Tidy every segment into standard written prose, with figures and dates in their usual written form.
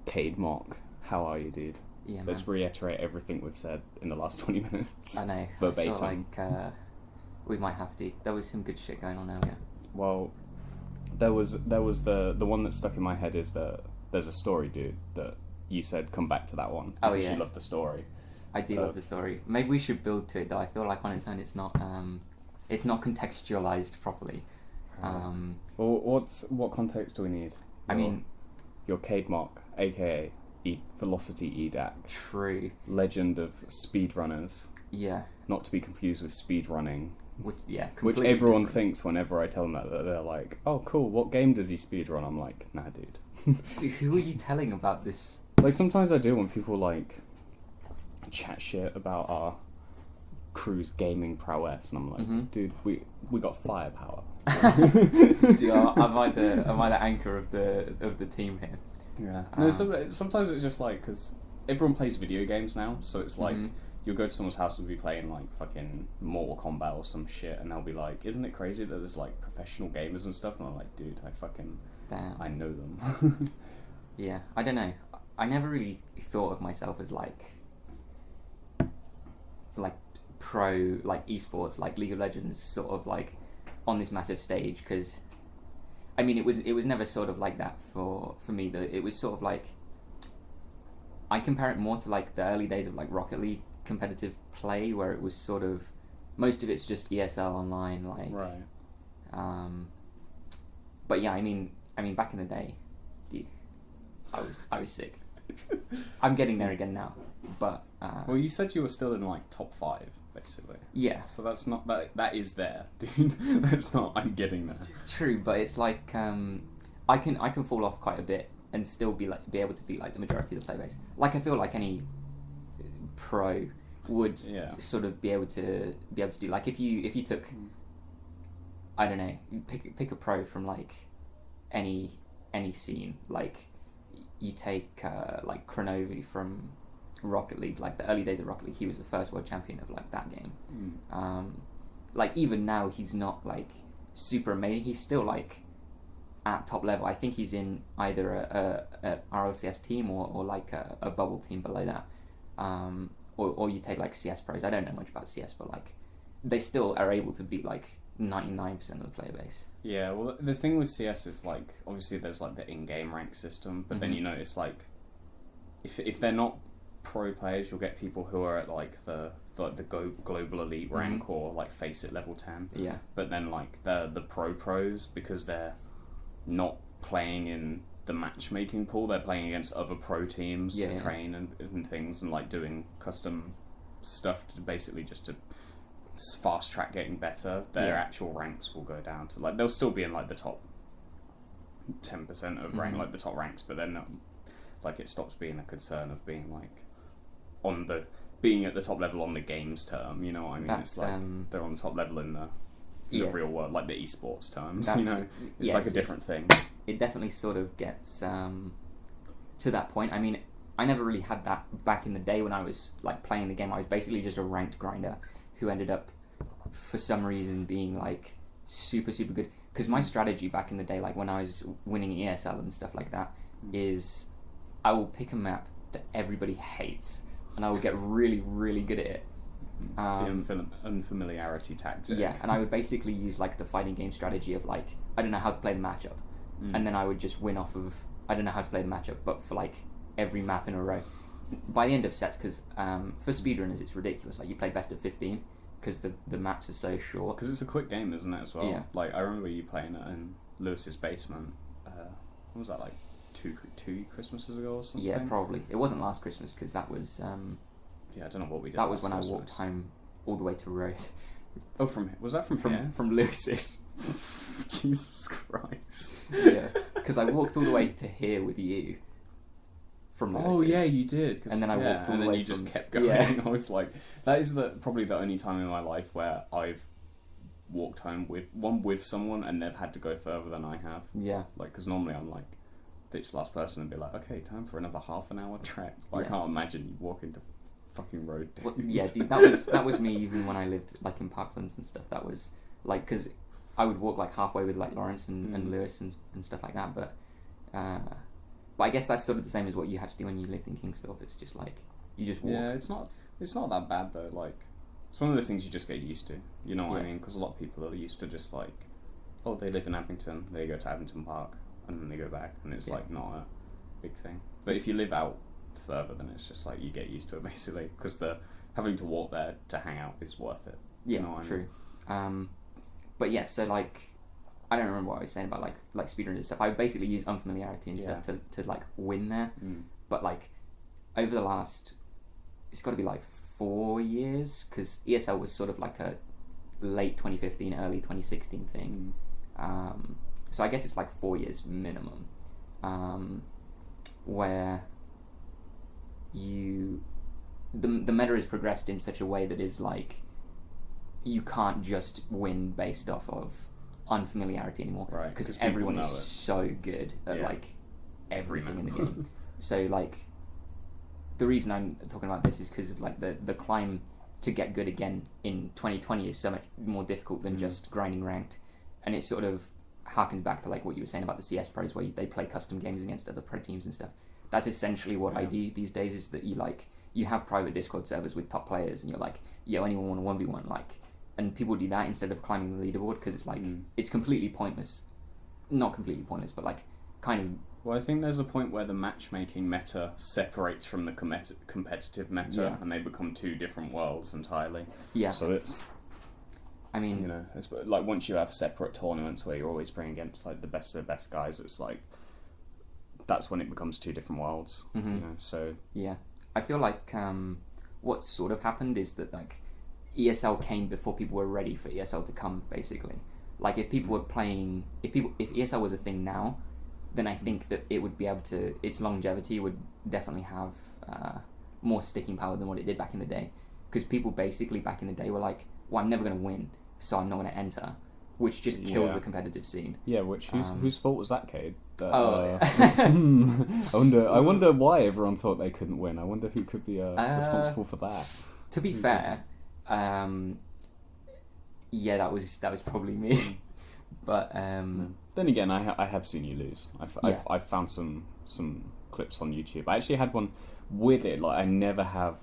Kade Mock, how are you, dude? Yeah, man. Let's reiterate everything we've said in the last 20 minutes. I know. Verbatim. I feel like we might have to. There was some good shit going on earlier. Well, there was the one that stuck in my head is that there's a story, dude, that you said come back to that one. Oh, because yeah. you love the story. I do love the story. Maybe we should build to it, though. I feel like on its own it's not contextualized properly. Well, what context do we need? I mean, your Kade Mock, aka Velocity Edakk. True. Legend of Speedrunners. Yeah. Not to be confused with speedrunning. Which everyone different. thinks whenever I tell them that they're like, oh cool, what game does he speedrun? I'm like, nah dude. Dude, who are you telling about this? Like sometimes I do when people like chat shit about our crew's gaming prowess and I'm like, dude, we got firepower. Dude, am I the anchor of the team here? Yeah. No, sometimes it's just like, because everyone plays video games now, so it's like, you'll go to someone's house and be playing like fucking Mortal Kombat or some shit, and they'll be like, isn't it crazy that there's like professional gamers and stuff? And I'm like, dude, I know them. Yeah, I don't know. I never really thought of myself as like pro, like esports, like League of Legends, sort of like on this massive stage, because I mean it was never sort of like that for me. It was sort of like, I compare it more to like the early days of like Rocket League competitive play, where it was sort of most of it's just ESL online, like right. But yeah, I mean back in the day, dude, I was sick. I'm getting there again now, but well, you said you were still in like top 5 basically. Yeah. So that's not that is there, dude. That's not I'm getting there. True, but it's like I can fall off quite a bit and still be able to beat like the majority of the player base. Like I feel like any pro would sort of be able to do. Like if you took, I don't know, pick a pro from like any scene. Like you take like Kronovi from Rocket League, like the early days of Rocket League. He was the first world champion of like that game. Like even now he's not like super amazing. He's still like at top level. I think he's in either a RLCS team or like a bubble team below that. Or you take like CS pros. I don't know much about CS, but like they still are able to beat like 99% of the player base. Yeah, well the thing with CS is like obviously there's like the in-game rank system, but then you notice like if they're not pro players, you'll get people who are at like the global elite rank or like face it level 10. Yeah. But then like the pros, because they're not playing in the matchmaking pool, they're playing against other pro teams to train and things, and like doing custom stuff to basically just to fast track getting better. Their actual ranks will go down to like they'll still be in like the top 10% of rank, like the top ranks, but then like it stops being a concern of being like being at the top level on the games term, you know what I mean? It's like they're on the top level in the real world, like the esports terms, you know? It's like a different thing. It definitely sort of gets to that point. I mean, I never really had that back in the day when I was like playing the game. I was basically just a ranked grinder who ended up for some reason being like super good, because my strategy back in the day, like when I was winning ESL and stuff like that, is I will pick a map that everybody hates and I will get really good at it. The unfamiliarity tactic. Yeah, and I would basically use like the fighting game strategy of like, I don't know how to play the matchup, and then I would just win off of, I don't know how to play the matchup, but for like every map in a row. By the end of sets, because for speedrunners it's ridiculous, like you play best of 15 because the maps are so short. Because it's a quick game, isn't it, as well? Yeah. Like I remember you playing it in Lewis's basement, what was that, like two Christmases ago or something? Yeah, probably. It wasn't last Christmas, because that was yeah, I don't know what we did. That was when Christmas. I walked home all the way to Road. Oh, was that from here? From Lewis's. Jesus Christ. Yeah, because I walked all the way to here with you from Lewis's. Oh yeah, you did. And then I walked all the way. And then you just kept going. Yeah. I was like, that is probably the only time in my life where I've walked home with someone and they've had to go further than I have. Yeah. Like, because normally I'm like ditch last person and be like, okay, time for another half an hour trek. I can't imagine you walk into fucking Road. Well, yeah, dude, that was me even when I lived like in Parklands and stuff. That was like, because I would walk like halfway with like Lawrence and Lewis and stuff like that. But But I guess that's sort of the same as what you had to do when you lived in Kingsthorpe. It's just like you just walk. Yeah, it's not that bad though. Like, it's one of those things you just get used to. You know what I mean? Because a lot of people are used to just like, oh, they live in Abington, they go to Abington Park, and then they go back, and it's like not a big thing. But if you live out further, then it's just like you get used to it basically, because the having to walk there to hang out is worth it. Yeah, you know what true. I mean? But yeah, so like, I don't remember what I was saying about like speedrunners and stuff. I basically use unfamiliarity and stuff to like win there. But like over the last, it's got to be like 4 years, because ESL was sort of like a late 2015, early 2016 thing. So I guess it's like 4 years minimum, where the meta has progressed in such a way that is like, you can't just win based off of unfamiliarity anymore, right? Because everyone is so good at like everything in the game. So like, the reason I'm talking about this is because of like the climb to get good again in 2020 is so much more difficult than just grinding ranked, and it sort of harkens back to like what you were saying about the CS pros, where they play custom games against other pro teams and stuff. That's essentially what I do these days, is that you have private Discord servers with top players, and you're like, yo, anyone want a 1v1, like, and people do that instead of climbing the leaderboard, because it's like it's completely pointless. Not completely pointless, but like kind of. Well, I think there's a point where the matchmaking meta separates from the competitive meta, and they become two different worlds entirely. Yeah. So it's, I mean, you know, it's like once you have separate tournaments where you're always playing against like the best of the best guys, it's like that's when it becomes two different worlds. You know, so yeah, I feel like what's sort of happened is that like ESL came before people were ready for ESL to come. Basically, like if people were playing, if ESL was a thing now, then I think that it would be able to, its longevity would definitely have more sticking power than what it did back in the day. Because people basically back in the day were like, well, I'm never going to win, so I'm not going to enter, which just kills the competitive scene. Yeah, which whose fault was that, Kade? I wonder why everyone thought they couldn't win. I wonder who could be responsible for that. To be fair, that was probably me. But then again, I have seen you lose. I've found some clips on YouTube. I actually had one with it. Like, I never have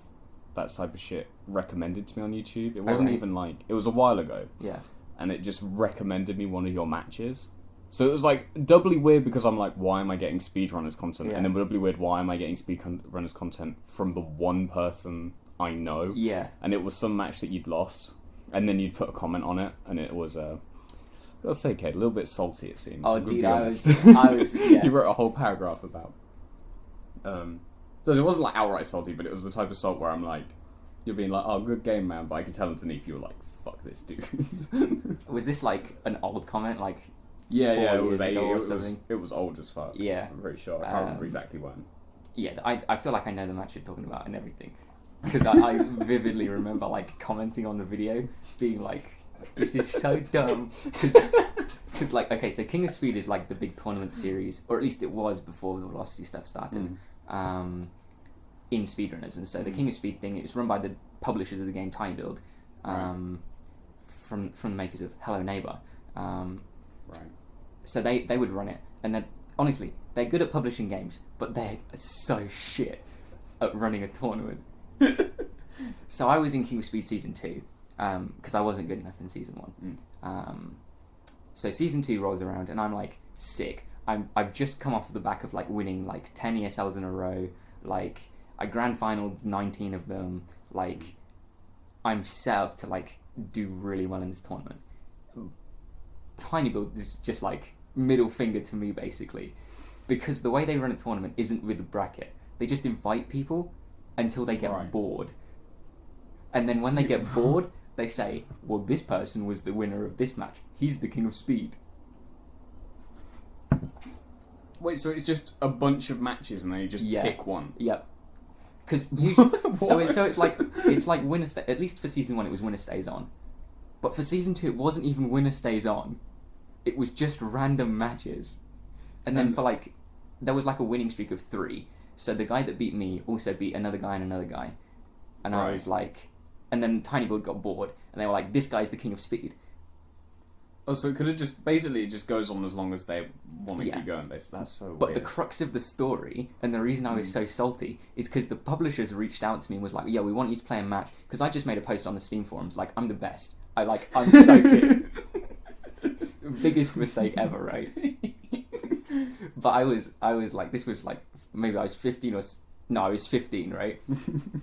that type of shit recommended to me on YouTube. It wasn't even like, it was a while ago. Yeah. And it just recommended me one of your matches. So it was like doubly weird, because I'm like, why am I getting Speedrunners content? Yeah. And then doubly weird, why am I getting Speedrunners content from the one person I know? Yeah. And it was some match that you'd lost, and then you'd put a comment on it, and it was I've got to say, Kade, a little bit salty it seems. Oh, dude, I was You wrote a whole paragraph about. It wasn't like outright salty, but it was the type of salt where I'm like, you're being like, oh, good game, man, but I can tell underneath you were like, fuck this dude. Was this like an old comment, like? Yeah, it was it was old as fuck. Yeah, I'm very sure. I can't remember exactly when. Yeah, I feel like I know the match you're talking about and everything, because I vividly remember like commenting on the video, being like, this is so dumb, because like, okay, so King of Speed is like the big tournament series, or at least it was before the Velocity stuff started, in Speedrunners, and so the King of Speed thing, it was run by the publishers of the game TinyBuild, from the makers of Hello Neighbor. So they would run it, and then honestly, they're good at publishing games, but they're so shit at running a tournament. So I was in King of Speed Season 2, because I wasn't good enough in Season 1. So Season 2 rolls around, and I'm like, sick. I've just come off the back of like winning like 10 ESLs in a row, like I grand finaled 19 of them, like I'm set up to like do really well in this tournament. TinyBuild is just like middle finger to me, basically, because the way they run a tournament isn't with a bracket. They just invite people until they get bored, and then when they get bored, they say, well, this person was the winner of this match, he's the King of Speed. Wait, so it's just a bunch of matches and they just pick one? Yep. Because so it's like winner at least for Season 1 it was winner stays on, but for Season 2 it wasn't even winner stays on. It was just random matches. And then for like, there was like a winning streak of 3. So the guy that beat me also beat another guy and another guy. And I was like, and then TinyBuild got bored, and they were like, this guy's the King of Speed. Oh, so it could have just basically it just goes on as long as they want to keep going. Basically, that's so. But weird. the crux of the story, and the reason I was so salty, is because the publishers reached out to me and was like, "Yeah, we want you to play a match." Because I just made a post on the Steam forums, like, "I'm the best. I'm so good." Biggest mistake ever, right? But I was like, this was like maybe I was 15 or. No, I was 15, right?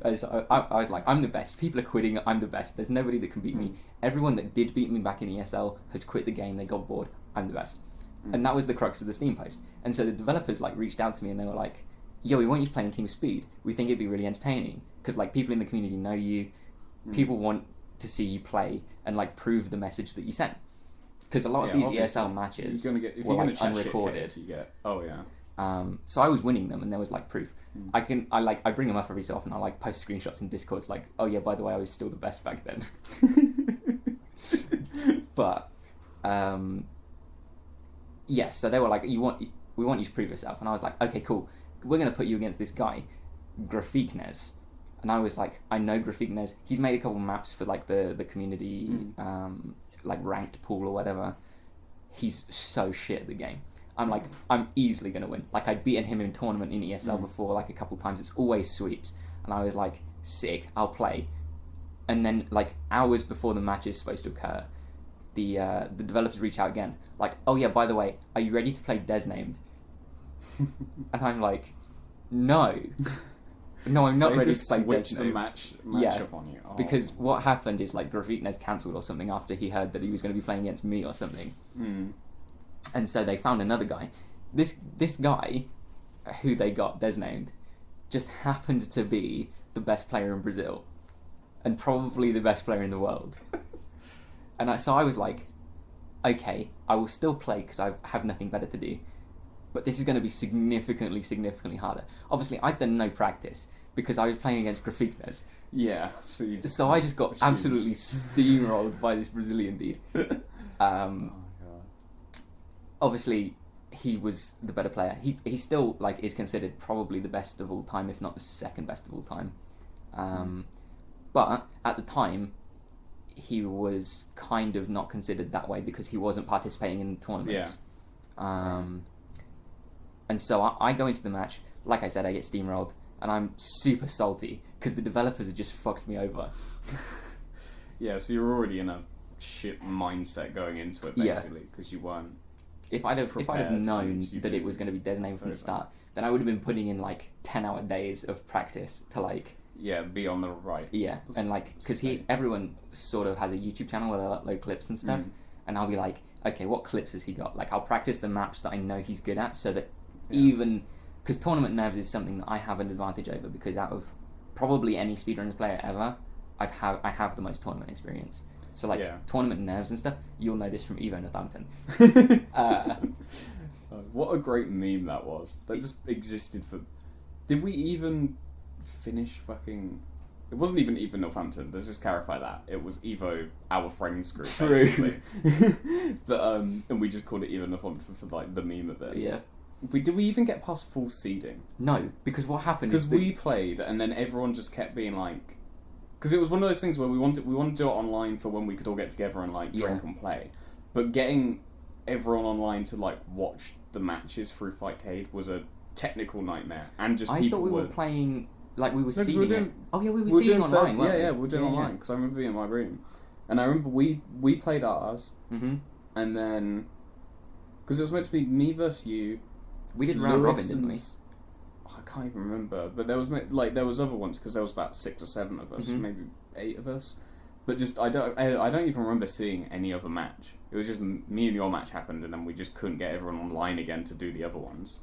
I was like, I'm the best. People are quitting. I'm the best. There's nobody that can beat me. Everyone that did beat me back in ESL has quit the game. They got bored. I'm the best. And that was the crux of the Steam post. And so the developers like reached out to me and they were like, yo, we want you to play in King of Speed. We think it'd be really entertaining. Because like people in the community know you. People want to see you play and like prove the message that you sent. Because a lot of these ESL matches were like unrecorded. You get, oh yeah. So I was winning them, and there was like proof. I bring them up every so often. I like post screenshots in Discords, like, oh yeah, by the way, I was still the best back then. But yeah, so they were like, we want you to prove yourself, and I was like, okay, cool. We're gonna put you against this guy, Grafiknes. And I was like, I know Grafiknes. He's made a couple maps for like the community, like ranked pool or whatever. He's so shit at the game. I'm like, I'm easily going to win. Like, I'd beaten him in tournament in ESL before, like, a couple times. It's always sweeps. And I was like, sick, I'll play. And then, like, hours before the match is supposed to occur, the developers reach out again. Like, oh yeah, by the way, are you ready to play Desnamed? And I'm like, no. No, I'm not ready to play Desnamed. The match up on you. Oh. Because what happened is, like, Grafiknes cancelled or something after he heard that he was going to be playing against me or something. And so they found another guy. This guy, who they got Desnamed, just happened to be the best player in Brazil, and probably the best player in the world. And so I was like, okay, I will still play because I have nothing better to do, but this is going to be significantly harder. Obviously, I'd done no practice because I was playing against Grafiknes. Yeah. So I just got absolutely steamrolled by this Brazilian dude. Obviously, he was the better player. He still like is considered probably the best of all time, if not the second best of all time. But at the time, he was kind of not considered that way because he wasn't participating in the tournaments. Yeah. And so I go into the match. Like I said, I get steamrolled, and I'm super salty because the developers have just fucked me over. Yeah, so you're already in a shit mindset going into it, basically, because you weren't. If I'd have known that it was going to be Desnamed from the start, then I would have been putting in like 10-hour days of practice to like be on the right. Yeah, and like because everyone sort of has a YouTube channel where they upload clips and stuff, and I'll be like, okay, what clips has he got? Like I'll practice the maps that I know he's good at, so that even because tournament nerves is something that I have an advantage over because out of probably any speedrunners player ever, I have the most tournament experience. So, like, tournament nerves and stuff, you'll know this from Evo Northampton. What a great meme that was. That just existed for... Did we even finish fucking... It wasn't even Evo Northampton. Let's just clarify that. It was Evo, our friends group, basically. But, and we just called it Evo Northampton for, like, the meme of it. Yeah. Did we even get past full seeding? No, because what happened is... Because we played, and then everyone just kept being like... Because it was one of those things where we wanted to do it online for when we could all get together and like drink and play, but getting everyone online to like watch the matches through Fightcade was a technical nightmare, and just I thought we were playing like we were seeding it. Oh yeah, we were seeding online. We were doing online because I remember being in my room, and I remember we played ours, and then because it was meant to be me versus you. We did round robin, didn't we? I can't even remember, but there was other ones because there was about 6 or 7 of us, maybe 8 of us. But just I don't even remember seeing any other match. It was just me and your match happened, and then we just couldn't get everyone online again to do the other ones.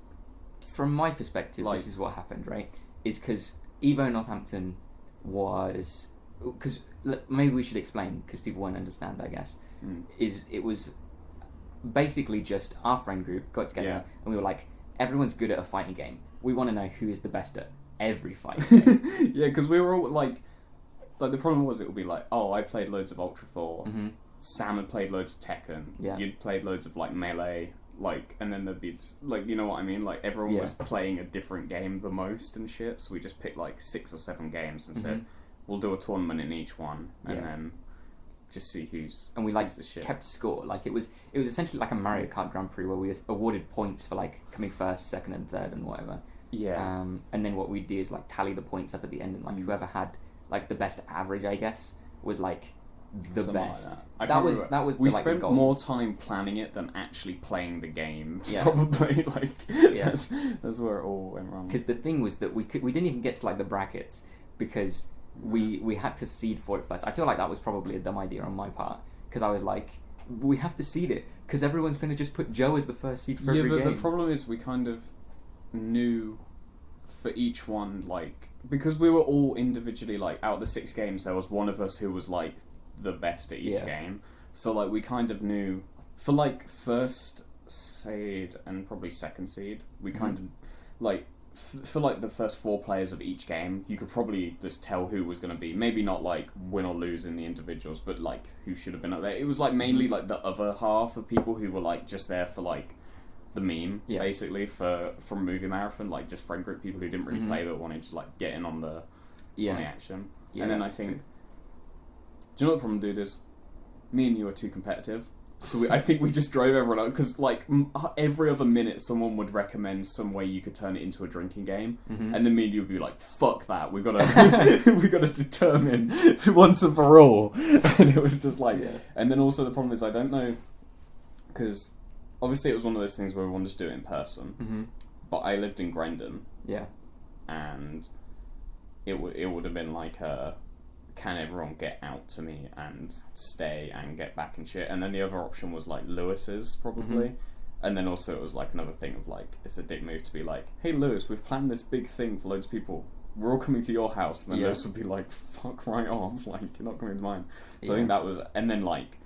From my perspective, this is what happened, right? Is because Evo Northampton was because maybe we should explain because people won't understand. I guess it was basically just our friend group got together and we were like, everyone's good at a fighting game. We want to know who is the best at every fight game. Yeah, because we were all like the problem was it would be like, oh, I played loads of Ultra 4, Sam had played loads of Tekken, you'd played loads of like Melee, like, and then there'd be like, you know what I mean? Like everyone was playing a different game the most and shit, so we just picked like 6 or 7 games and said, we'll do a tournament in each one, and then just see who's and we like the shit. kept score. Like it was essentially like a Mario Kart Grand Prix where we awarded points for like coming first, second, and third, and whatever. Yeah. And then what we'd do is like tally the points up at the end, and like whoever had like the best average, I guess, was like the Something best. Like that was we the, spent goal. more time planning it than actually playing the game. Yeah. Probably that's where it all went wrong. Because the thing was that we didn't even get to like the brackets because we had to seed for it first. I feel like that was probably a dumb idea on my part because I was like, we have to seed it because everyone's going to just put Joe as the first seed for every game. Yeah, but the problem is we kind of knew for each one, like, because we were all individually, like, out of the 6 games, there was one of us who was, like, the best at each game. So, like, we kind of knew, for, like, first seed and probably second seed, we kind of, like, for, like, the first 4 players of each game, you could probably just tell who was going to be, maybe not, like, win or lose in the individuals, but, like, who should have been up there. It was, like, mainly, like, the other half of people who were, like, just there for, like, the meme, basically, from Movie Marathon, like, just friend group people who didn't really play but wanted to, like, get in on the action. And then I think... Do you know what the problem, dude, is? Me and you are too competitive. So I think we just drove everyone out, because, like, every other minute someone would recommend some way you could turn it into a drinking game, and then me and you would be like, fuck that, we gotta determine once and for all. And it was just like... And then also the problem is, I don't know, because... Obviously, it was one of those things where we wanted to do it in person, but I lived in Grendon, and it would have been like, can everyone get out to me and stay and get back and shit? And then the other option was like Lewis's, probably, and then also it was like another thing of like, it's a dick move to be like, hey Lewis, we've planned this big thing for loads of people, we're all coming to your house, and then Lewis would be like, fuck right off, like, you're not coming to mine. So I think that was, and then like,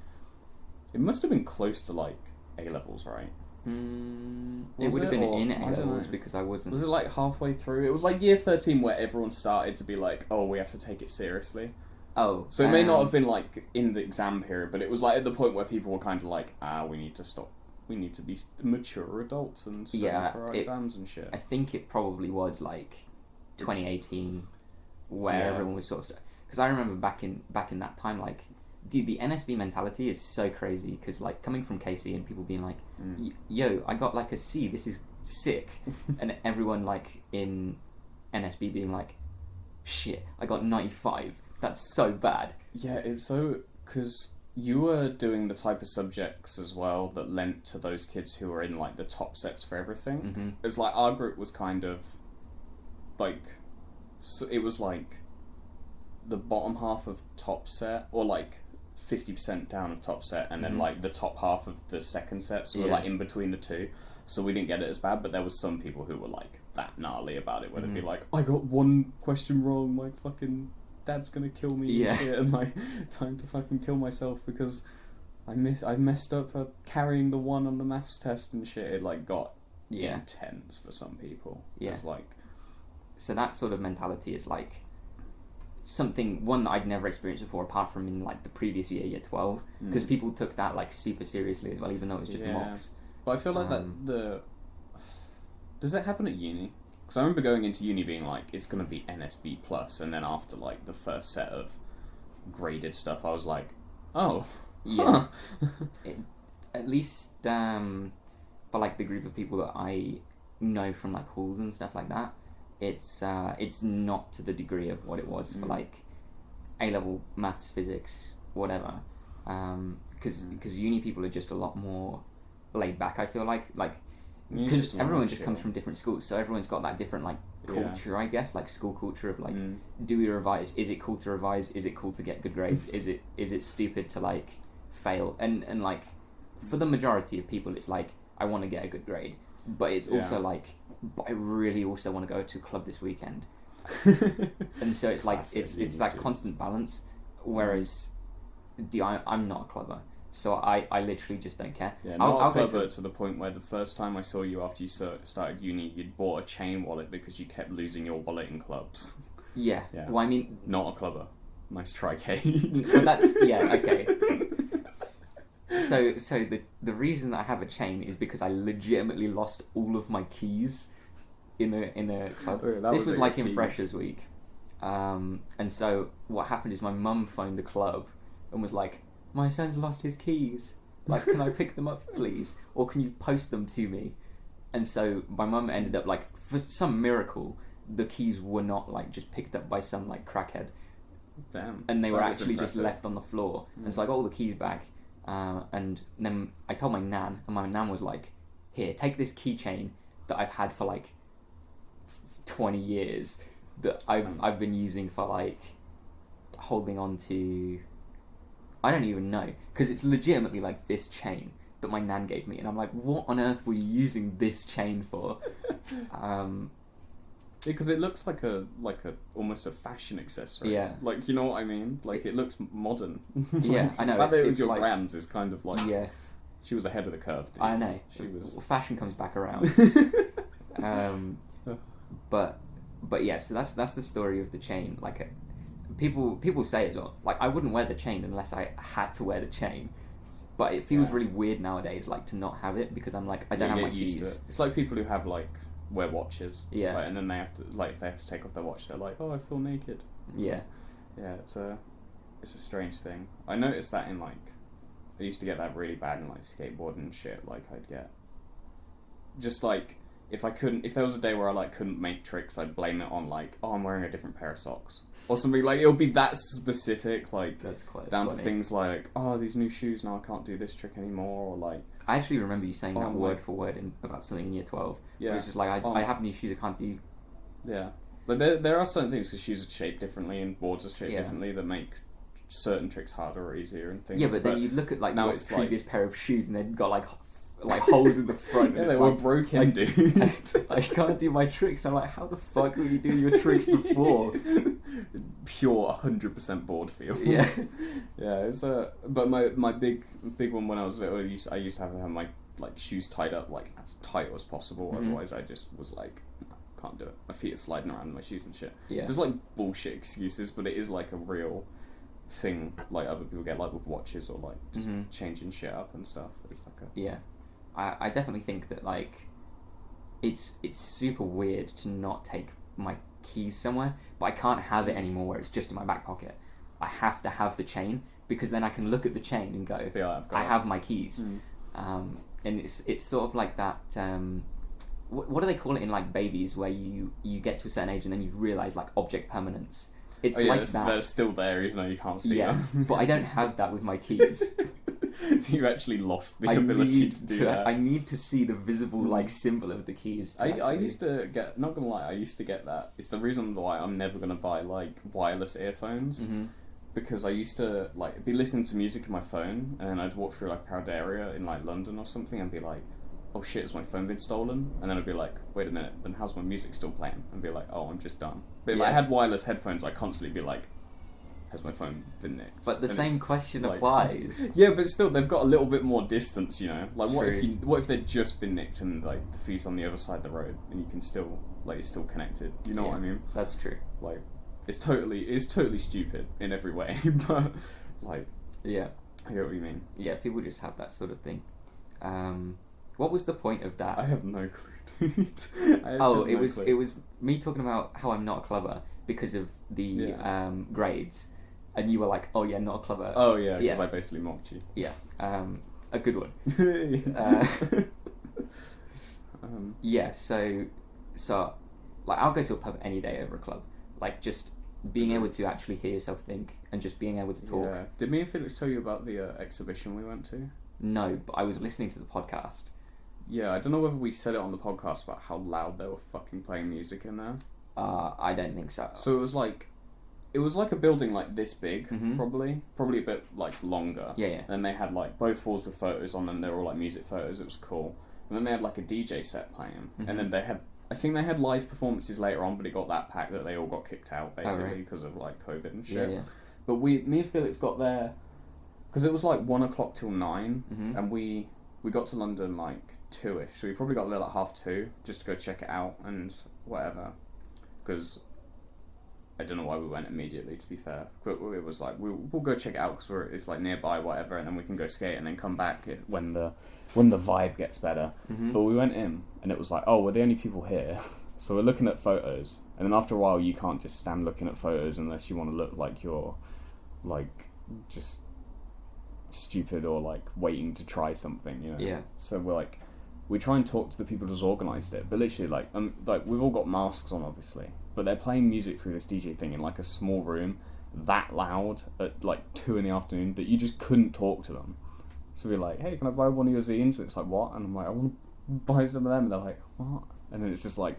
it must have been close to like A-levels, right? It would have been in A-levels because I wasn't. Was it like halfway through? It was like year 13 where everyone started to be like, oh, we have to take it seriously. Oh. So it may not have been like in the exam period, but it was like at the point where people were kind of like, we need to stop. We need to be mature adults and study for our exams and shit. I think it probably was like 2018 where everyone was sort of... Because I remember back in that time, like, dude, the NSB mentality is so crazy because, like, coming from KC and people being like, yo, I got, like, a C, this is sick. And everyone, like, in NSB being like, shit, I got 95. That's so bad. Yeah, it's so... Because you were doing the type of subjects as well that lent to those kids who were in, like, the top sets for everything. It's like, our group was kind of, like... So it was, like, the bottom half of top set, or, like... 50% down of top set, and then like the top half of the second set, so we're like in between the two, so we didn't get it as bad. But there was some people who were like that gnarly about it, where they'd be like, I got one question wrong, like fucking dad's gonna kill me and shit, and like time to fucking kill myself because I messed up carrying the 1 on the maths test and shit. It like got intense for some people. It's like, so that sort of mentality is like one that I'd never experienced before, apart from in like the previous year 12, because people took that like super seriously as well, even though it was just mocks. But I feel like does that happen at uni? Because I remember going into uni being like, it's going to be NSB plus, and then after like the first set of graded stuff, I was like, oh, at least for like the group of people that I know from like halls and stuff like that, it's not to the degree of what it was for like A-level maths, physics, whatever. Because uni people are just a lot more laid back. I feel like because everyone just comes from different schools, so everyone's got that different like culture, I guess, like school culture of like, do we revise? Is it cool to revise? Is it cool to get good grades? Is it stupid to like fail? And like for the majority of people, it's like, I want to get a good grade, but it's also like, but I really also want to go to a club this weekend. And so it's like it's that constant balance, whereas I'm not a clubber, so I literally just don't care. I'll clubber to the point where the first time I saw you after you started uni, you'd bought a chain wallet because you kept losing your wallet in clubs. Well, I mean, not a clubber. Nice try, Kate. Well, that's okay. So the reason that I have a chain is because I legitimately lost all of my keys in a club. This was like in Freshers Week, and so what happened is my mum phoned the club and was like, my son's lost his keys. Like, can I pick them up, please? Or can you post them to me? And so my mum ended up, like, for some miracle, the keys were not, like, just picked up by some, like, crackhead. Damn. And they were actually just left on the floor. And so I got all the keys back. And then I told my nan, and my nan was like, here, take this keychain that I've had for, like, 20 years that I've been using for, like, holding on to... I don't even know, because it's legitimately like this chain that my nan gave me, and I'm like, what on earth were you using this chain for? Because it looks like a almost a fashion accessory. Yeah. Like, you know what I mean? Like, it looks modern. Yeah, I know. The fact that it was your grand's is kind of like... Yeah. She was ahead of the curve, dude. I know. She was... Well, fashion comes back around. But yeah, so that's the story of the chain. Like, people say as well, like, I wouldn't wear the chain unless I had to wear the chain. But it feels really weird nowadays, like, to not have it, because I'm like, I don't have my keys. It's like people who have, like, wear watches. Yeah. Like, and then they have to, like, if they have to take off their watch, they're like, oh, I feel naked. Yeah. Yeah, it's a strange thing. I noticed that in, like, I used to get that really bad in, like, skateboarding and shit. Like, I'd get... Just, like... If there was a day where I, like, couldn't make tricks, I'd blame it on, like, oh, I'm wearing a different pair of socks. Or something, like, it'll be that specific, like, that's quite down funny. To things like, oh, these new shoes, now I can't do this trick anymore, or, like... I actually remember you saying that word for word about something in year 12. Yeah. It was just like, I have new shoes I can't do. Yeah. But there are certain things, because shoes are shaped differently and boards are shaped differently, that make certain tricks harder or easier and things. Yeah, but then you look at, like, now your it's previous pair of shoes and they've got, like holes in the front. Yeah, and they were broken, dude. I can't do my tricks. I'm like, how the fuck were you doing your tricks before? Pure 100% board feel. Yeah. Yeah, it's but my big one when I was little, I used to have my, like, shoes tied up, like, as tight as possible. Otherwise I just was like, no, can't do it. My feet are sliding around in my shoes and shit. Yeah. Just, like, bullshit excuses, but it is, like, a real thing, like, other people get, like, with watches or, like, just changing shit up and stuff. It's like a... Yeah. I definitely think that, like, it's super weird to not take my keys somewhere, but I can't have it anymore where it's just in my back pocket. I have to have the chain, because then I can look at the chain and go, I have my keys. And it's sort of like that, what do they call it in, like, babies, where you get to a certain age and then you realise, like, object permanence. It's like that. They're still there even though you can't see them. But I don't have that with my keys. So you actually lost the ability to do that. I need to see the visible, like, symbol of the keys. I used to get, not gonna lie, I used to get that. It's the reason why I'm never gonna buy, like, wireless earphones. Because I used to, like, be listening to music in my phone, and then I'd walk through, like, a crowded area in, like, London or something and be like, oh shit, has my phone been stolen? And then I'd be like, wait a minute, then how's my music still playing? And be like, oh, I'm just done. But if I had wireless headphones, I'd constantly be like, has my phone been nicked? But the same question applies. Yeah, but still, they've got a little bit more distance, you know? Like, what if they'd just been nicked and, like, the feed's on the other side of the road, and you can still, like, it's still connected? You know what I mean? That's true. Like, it's totally stupid in every way, but, like... Yeah. I get what you mean. Yeah, people just have that sort of thing. What was the point of that? I have no clue, dude. It was me talking about how I'm not a clubber because of the grades, and you were like, "Oh yeah, not a clubber." Oh yeah, because I basically mocked you. Yeah, a good one. Yeah, so like, I'll go to a pub any day over a club. Like, just being able to actually hear yourself think and just being able to talk. Yeah. Did me and Felix tell you about the exhibition we went to? No, but I was listening to the podcast. Yeah, I don't know whether we said it on the podcast about how loud they were fucking playing music in there. I don't think so. So it was like a building like this big, probably a bit, like, longer. Yeah. And they had, like, both walls with photos on them. They were all, like, music photos. It was cool. And then they had, like, a DJ set playing. And then I think they had live performances later on, but it got that packed that they all got kicked out basically because of, like, COVID and shit. Yeah. But me and Felix got there because it was like 1 o'clock till 9, and we got to London like 2ish, so we probably got there like 2:30 just to go check it out and whatever. Because I don't know why we went immediately, to be fair. But it was like we'll go check it out because it's like nearby, whatever, and then we can go skate and then come back when the vibe gets better. But we went in and it was like, oh, we're the only people here. So we're looking at photos, and then after a while you can't just stand looking at photos unless you want to look like you're, like, just stupid or like waiting to try something, you know. Yeah. So we try and talk to the people who's organised it, but literally like we've all got masks on obviously, but they're playing music through this DJ thing in like a small room that loud at like 2 PM that you just couldn't talk to them. So we're like, hey, can I buy one of your zines? And it's like, what? And I'm like, I want to buy some of them. And they're like, what? And then it's just like,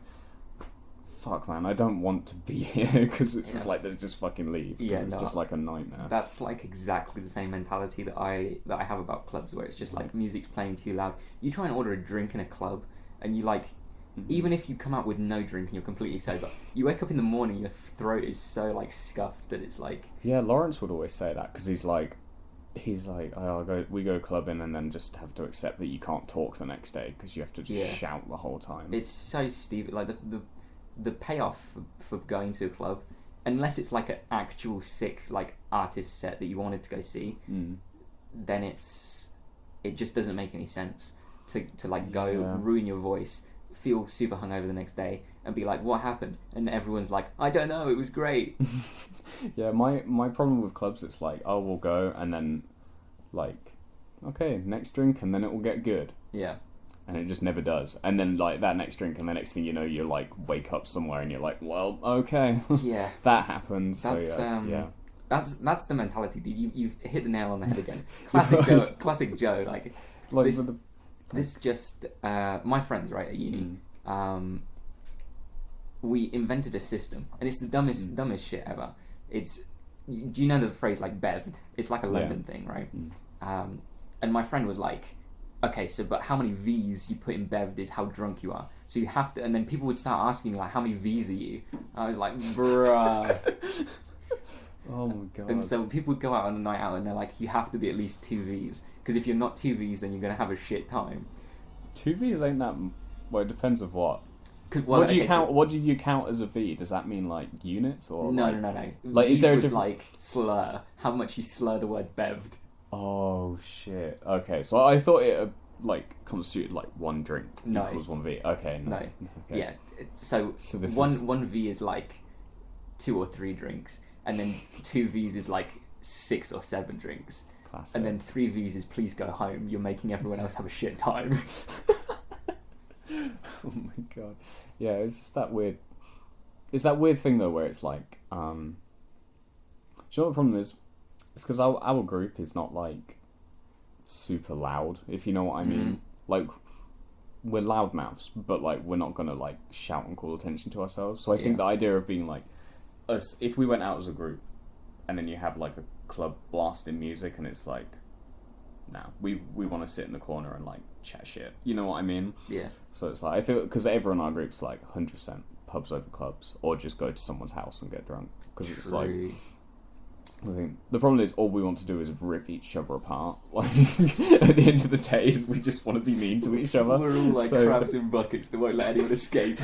fuck, man, I don't want to be here because it's just like, let's just fucking leave. Yeah, it's just like a nightmare. That's like exactly the same mentality that I have about clubs, where it's just like music's playing too loud. You try and order a drink in a club, and you like, even if you come out with no drink and you're completely sober, you wake up in the morning, your throat is so like scuffed that it's like. Yeah, Lawrence would always say that because he's like, we go clubbing and then just have to accept that you can't talk the next day because you have to just shout the whole time. It's so stupid. Like the payoff for going to a club, unless it's like an actual sick like artist set that you wanted to go see, then it just doesn't make any sense to like go ruin your voice, feel super hungover the next day, and be like, what happened? And everyone's like, I don't know, it was great. Yeah, my problem with clubs, it's like, oh, we'll go and then like, okay, next drink and then it will get good. Yeah. And it just never does. And then like that next drink and the next thing you know, you like wake up somewhere and you're like, well, okay. Yeah. That happens. That's that's the mentality, dude. You've hit the nail on the head again. Classic Joe. Like this just my friends, right, at uni. We invented a system, and it's the dumbest shit ever. Do you know the phrase like bevved? It's like a London thing, right? And my friend was like, okay, so but how many V's you put in bevved is how drunk you are. So you have to, and then people would start asking like, how many V's are you? I was like, bruh. Oh my god. And so people would go out on a night out and they're like, you have to be at least 2 V's, because if you're not 2 V's, then you're gonna have a shit time. 2 V's ain't that. Well, it depends of what. Well, what do you count? What do you count as a V? Does that mean like units or? No. Like, V's is there a was like slur? How much you slur the word bevved? Oh shit. Okay, so I thought it like constituted like 1 drink equals 1 V. Okay. No. Okay. Yeah. So this one V is like 2 or 3 drinks, and then 2 V's is like 6 or 7 drinks. Classic. And then 3 V's is please go home. You're making everyone else have a shit time. Oh my god. Yeah, it's just that weird. It's that weird thing though, where it's like, do you know what the problem is? It's because our group is not like super loud, if you know what I mean. Like, we're loudmouths, but like we're not gonna like shout and call attention to ourselves. So I think the idea of being like us, if we went out as a group, and then you have like a club blasting music, and it's like, nah, we want to sit in the corner and like chat shit. You know what I mean? Yeah. So it's like, I feel, because everyone in our group's like 100% pubs over clubs, or just go to someone's house and get drunk. Because it's like, I think the problem is all we want to do is rip each other apart. Like, at the end of the day, is we just want to be mean to each other. We're all like crabs in buckets that won't let anyone escape.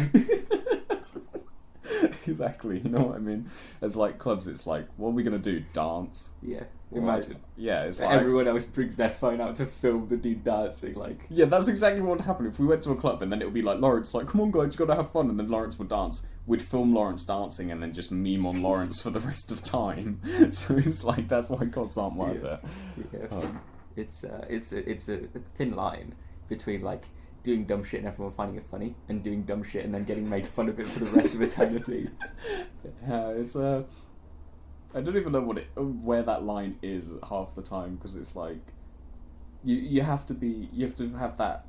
Exactly, you know what I mean? As like clubs, it's like, what are we gonna do? Dance? Yeah, imagine. Yeah, it's like everyone else brings their phone out to film the dude dancing. Like, yeah, that's exactly what would happen if we went to a club, and then it would be like Lawrence, like, come on guys, you gotta have fun, and then Lawrence would dance. We'd film Lawrence dancing, and then just meme on Lawrence for the rest of time. So it's like, that's why clubs aren't worth it. Yeah. It's a thin line between like doing dumb shit and everyone finding it funny, and doing dumb shit and then getting made fun of it for the rest of eternity. Yeah, it's I don't even know where that line is half the time, because it's like you have to have that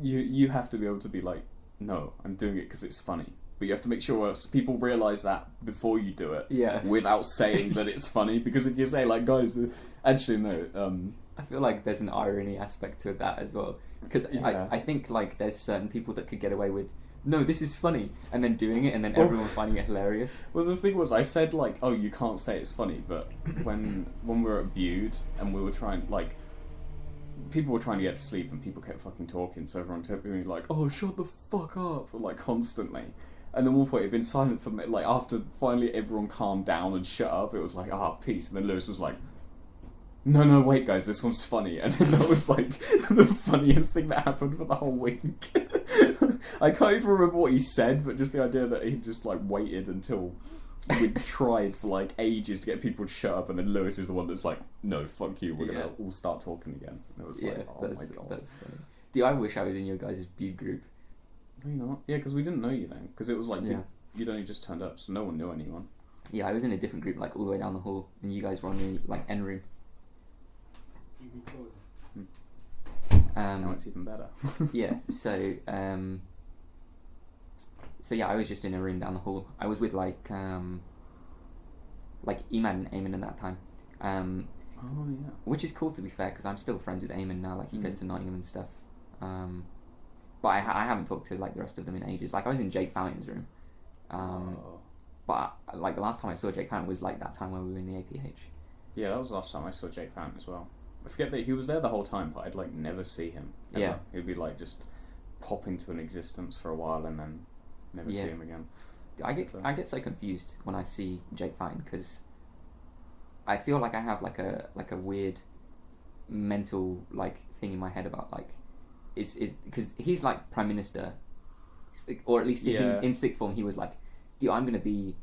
you have to be able to be like, no, I'm doing it because it's funny. But you have to make sure people realise that before you do it. Yeah. Without saying that it's funny, because if you say like, guys, actually no. I feel like there's an irony aspect to that as well, because I think like there's certain people that could get away with, no, this is funny, and then doing it, and then everyone finding it hilarious. Well, the thing was, I said like, oh, you can't say it's funny, but when we were at Bude and we were trying, like, people were trying to get to sleep and people kept fucking talking, so everyone kept being like, oh, shut the fuck up, like constantly. And then one point, it'd been silent for me, like after finally everyone calmed down and shut up, it was like, peace. And then Lewis was like, no, wait guys, this one's funny. And then that was like the funniest thing that happened for the whole week. I can't even remember what he said, but just the idea that he just like waited until we tried for like ages to get people to shut up, and then Lewis is the one that's like, no, fuck you, we're gonna all start talking again. And it was like, oh my god, that's funny. Dude, I wish I was in your guys' Bude group. Were you not? Yeah, because we didn't know you then. Because it was like you'd only just turned up, so no one knew anyone. Yeah, I was in a different group, like all the way down the hall, and you guys were on the like N room. Now it's even better. Yeah, so yeah, I was just in a room down the hall. I was with like Emad and Eamon at that time. Oh yeah. Which is cool, to be fair, because I'm still friends with Eamon now. Like he goes to Nottingham and stuff. But I haven't talked to like the rest of them in ages. Like I was in Jake Fountain's room. But like the last time I saw Jake Fountain was like that time when we were in the APH. Yeah, that was the last time I saw Jake Fountain as well. I forget that he was there the whole time, but I'd like never see him. Ever. Yeah. He'd be like just pop into an existence for a while and then never see him again. I get so confused when I see Jake Fountain, because I feel like I have like a weird mental like thing in my head about like is because he's like Prime Minister, or at least in sixth form he was like, dude, I'm gonna be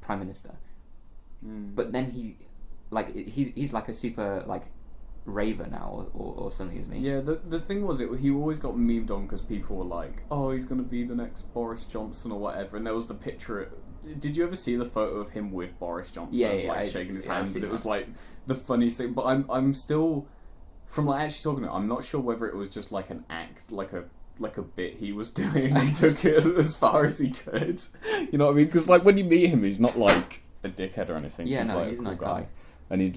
Prime Minister. But then he's like a super like raver now or something, isn't he? Yeah, the thing was, he always got memed on because people were like, oh, he's going to be the next Boris Johnson or whatever, and there was the picture. Did you ever see the photo of him with Boris Johnson, shaking his hand? But it was like the funniest thing. But I'm still, from like actually talking to it, I'm not sure whether it was just like an act, like a bit he was doing. He took it as far as he could. You know what I mean? Because like when you meet him, he's not like a dickhead or anything. Yeah, he's a nice guy. And he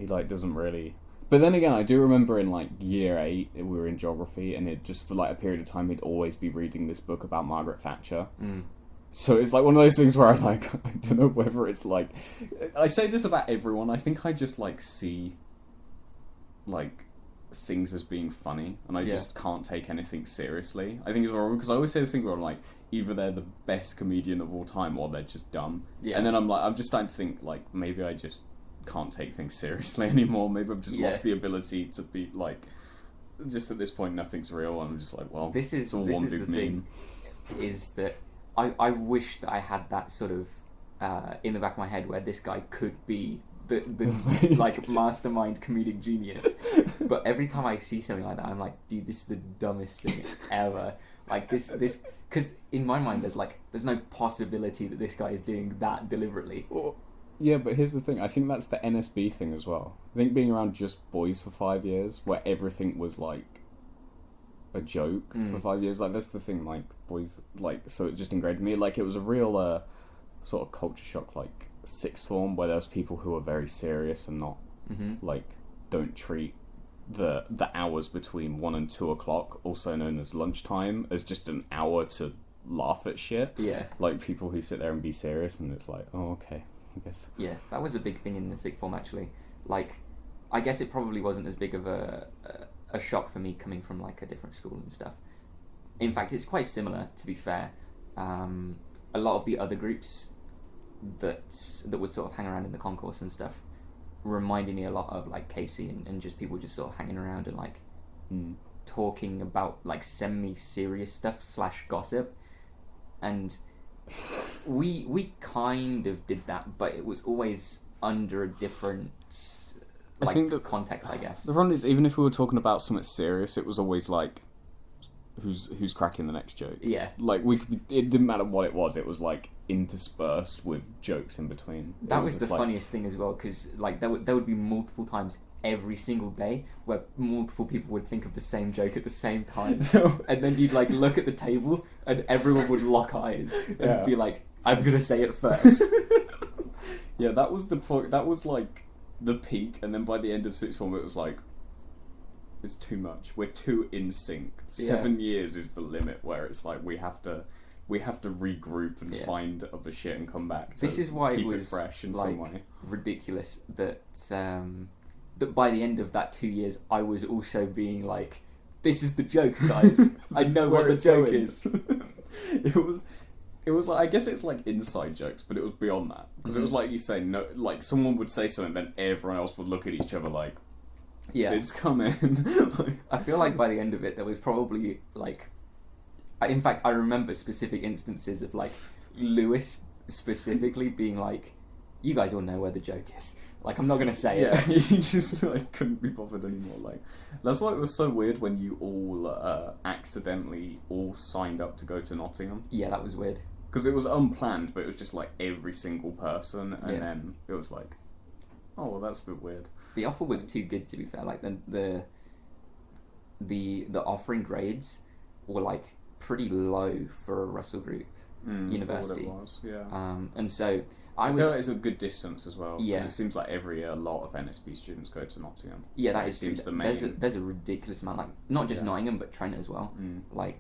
doesn't really. But then again, I do remember in like year 8 we were in geography, and it just for like a period of time he'd always be reading this book about Margaret Thatcher. So it's like one of those things where I don't know whether it's like, I say this about everyone. I think I just like see like things as being funny, and I just can't take anything seriously. I think it's wrong because I always say this thing where I'm like, either they're the best comedian of all time or they're just dumb. Yeah. And then I'm just starting to think like maybe I just can't take things seriously anymore. Maybe I've just lost the ability to be like, just at this point nothing's real, and I'm just like, well, this is the thing, is that I wish that I had that sort of in the back of my head where this guy could be the like mastermind comedic genius. But every time I see something like that, I'm like, dude, this is the dumbest thing ever. Like this because in my mind there's no possibility that this guy is doing that deliberately. Well, yeah, but here's the thing. I think that's the NSB thing as well. I think being around just boys for 5 years, where everything was like a joke for 5 years, like that's the thing. Like boys, like so it just ingrained in me. Like it was a real sort of culture shock. Like sixth form, where there's people who are very serious and not like don't treat the hours between 1 and 2 o'clock, also known as lunchtime, as just an hour to laugh at shit. Yeah, like people who sit there and be serious, and it's like, oh, okay, I guess. Yeah, that was a big thing in the sixth form actually. Like, I guess it probably wasn't as big of a shock for me coming from like a different school and stuff. In fact, it's quite similar, to be fair. A lot of the other groups that would sort of hang around in the concourse and stuff reminded me a lot of like Casey and just people just sort of hanging around and like talking about like semi-serious stuff / gossip, and we kind of did that, but it was always under a different like, I think the context, I guess. The problem is, even if we were talking about something serious, it was always like, who's cracking the next joke? Yeah. Like, it didn't matter what it was like interspersed with jokes in between. That was the funniest thing as well, because like there would be multiple times every single day where multiple people would think of the same joke at the same time. And then you'd like look at the table and everyone would lock eyes and be like, I'm gonna say it first. Yeah, that was the point. That was like the peak, and then by the end of sixth form it was like, it's too much. We're too in sync. 7 years is the limit where it's like we have to regroup and find other shit and come back to this is why keep it was fresh in like, some way. Ridiculous that that by the end of that 2 years I was also being like, this is the joke, guys. I know what the joke is. It was like, I guess it's like inside jokes, but it was beyond that, because it was like you say, no, like someone would say something, then everyone else would look at each other like, yeah, it's coming. Like, I feel like by the end of it, there was probably like, in fact, I remember specific instances of like Lewis specifically being like, you guys all know where the joke is. Like, I'm not going to say it. Yeah, he just like couldn't be bothered anymore. Like, that's why it was so weird when you all accidentally all signed up to go to Nottingham. Yeah, that was weird. Because it was unplanned, but it was just like every single person, and then it was like, oh, well, that's a bit weird. The offer was too good to be fair. Like the offering grades were like pretty low for a Russell Group university. It was, yeah. And so I feel like it's a good distance as well. Yeah. It seems like a lot of NSB students go to Nottingham. Yeah, that is seems true. the main. There's a ridiculous amount, like not just Nottingham but Trent as well. Like,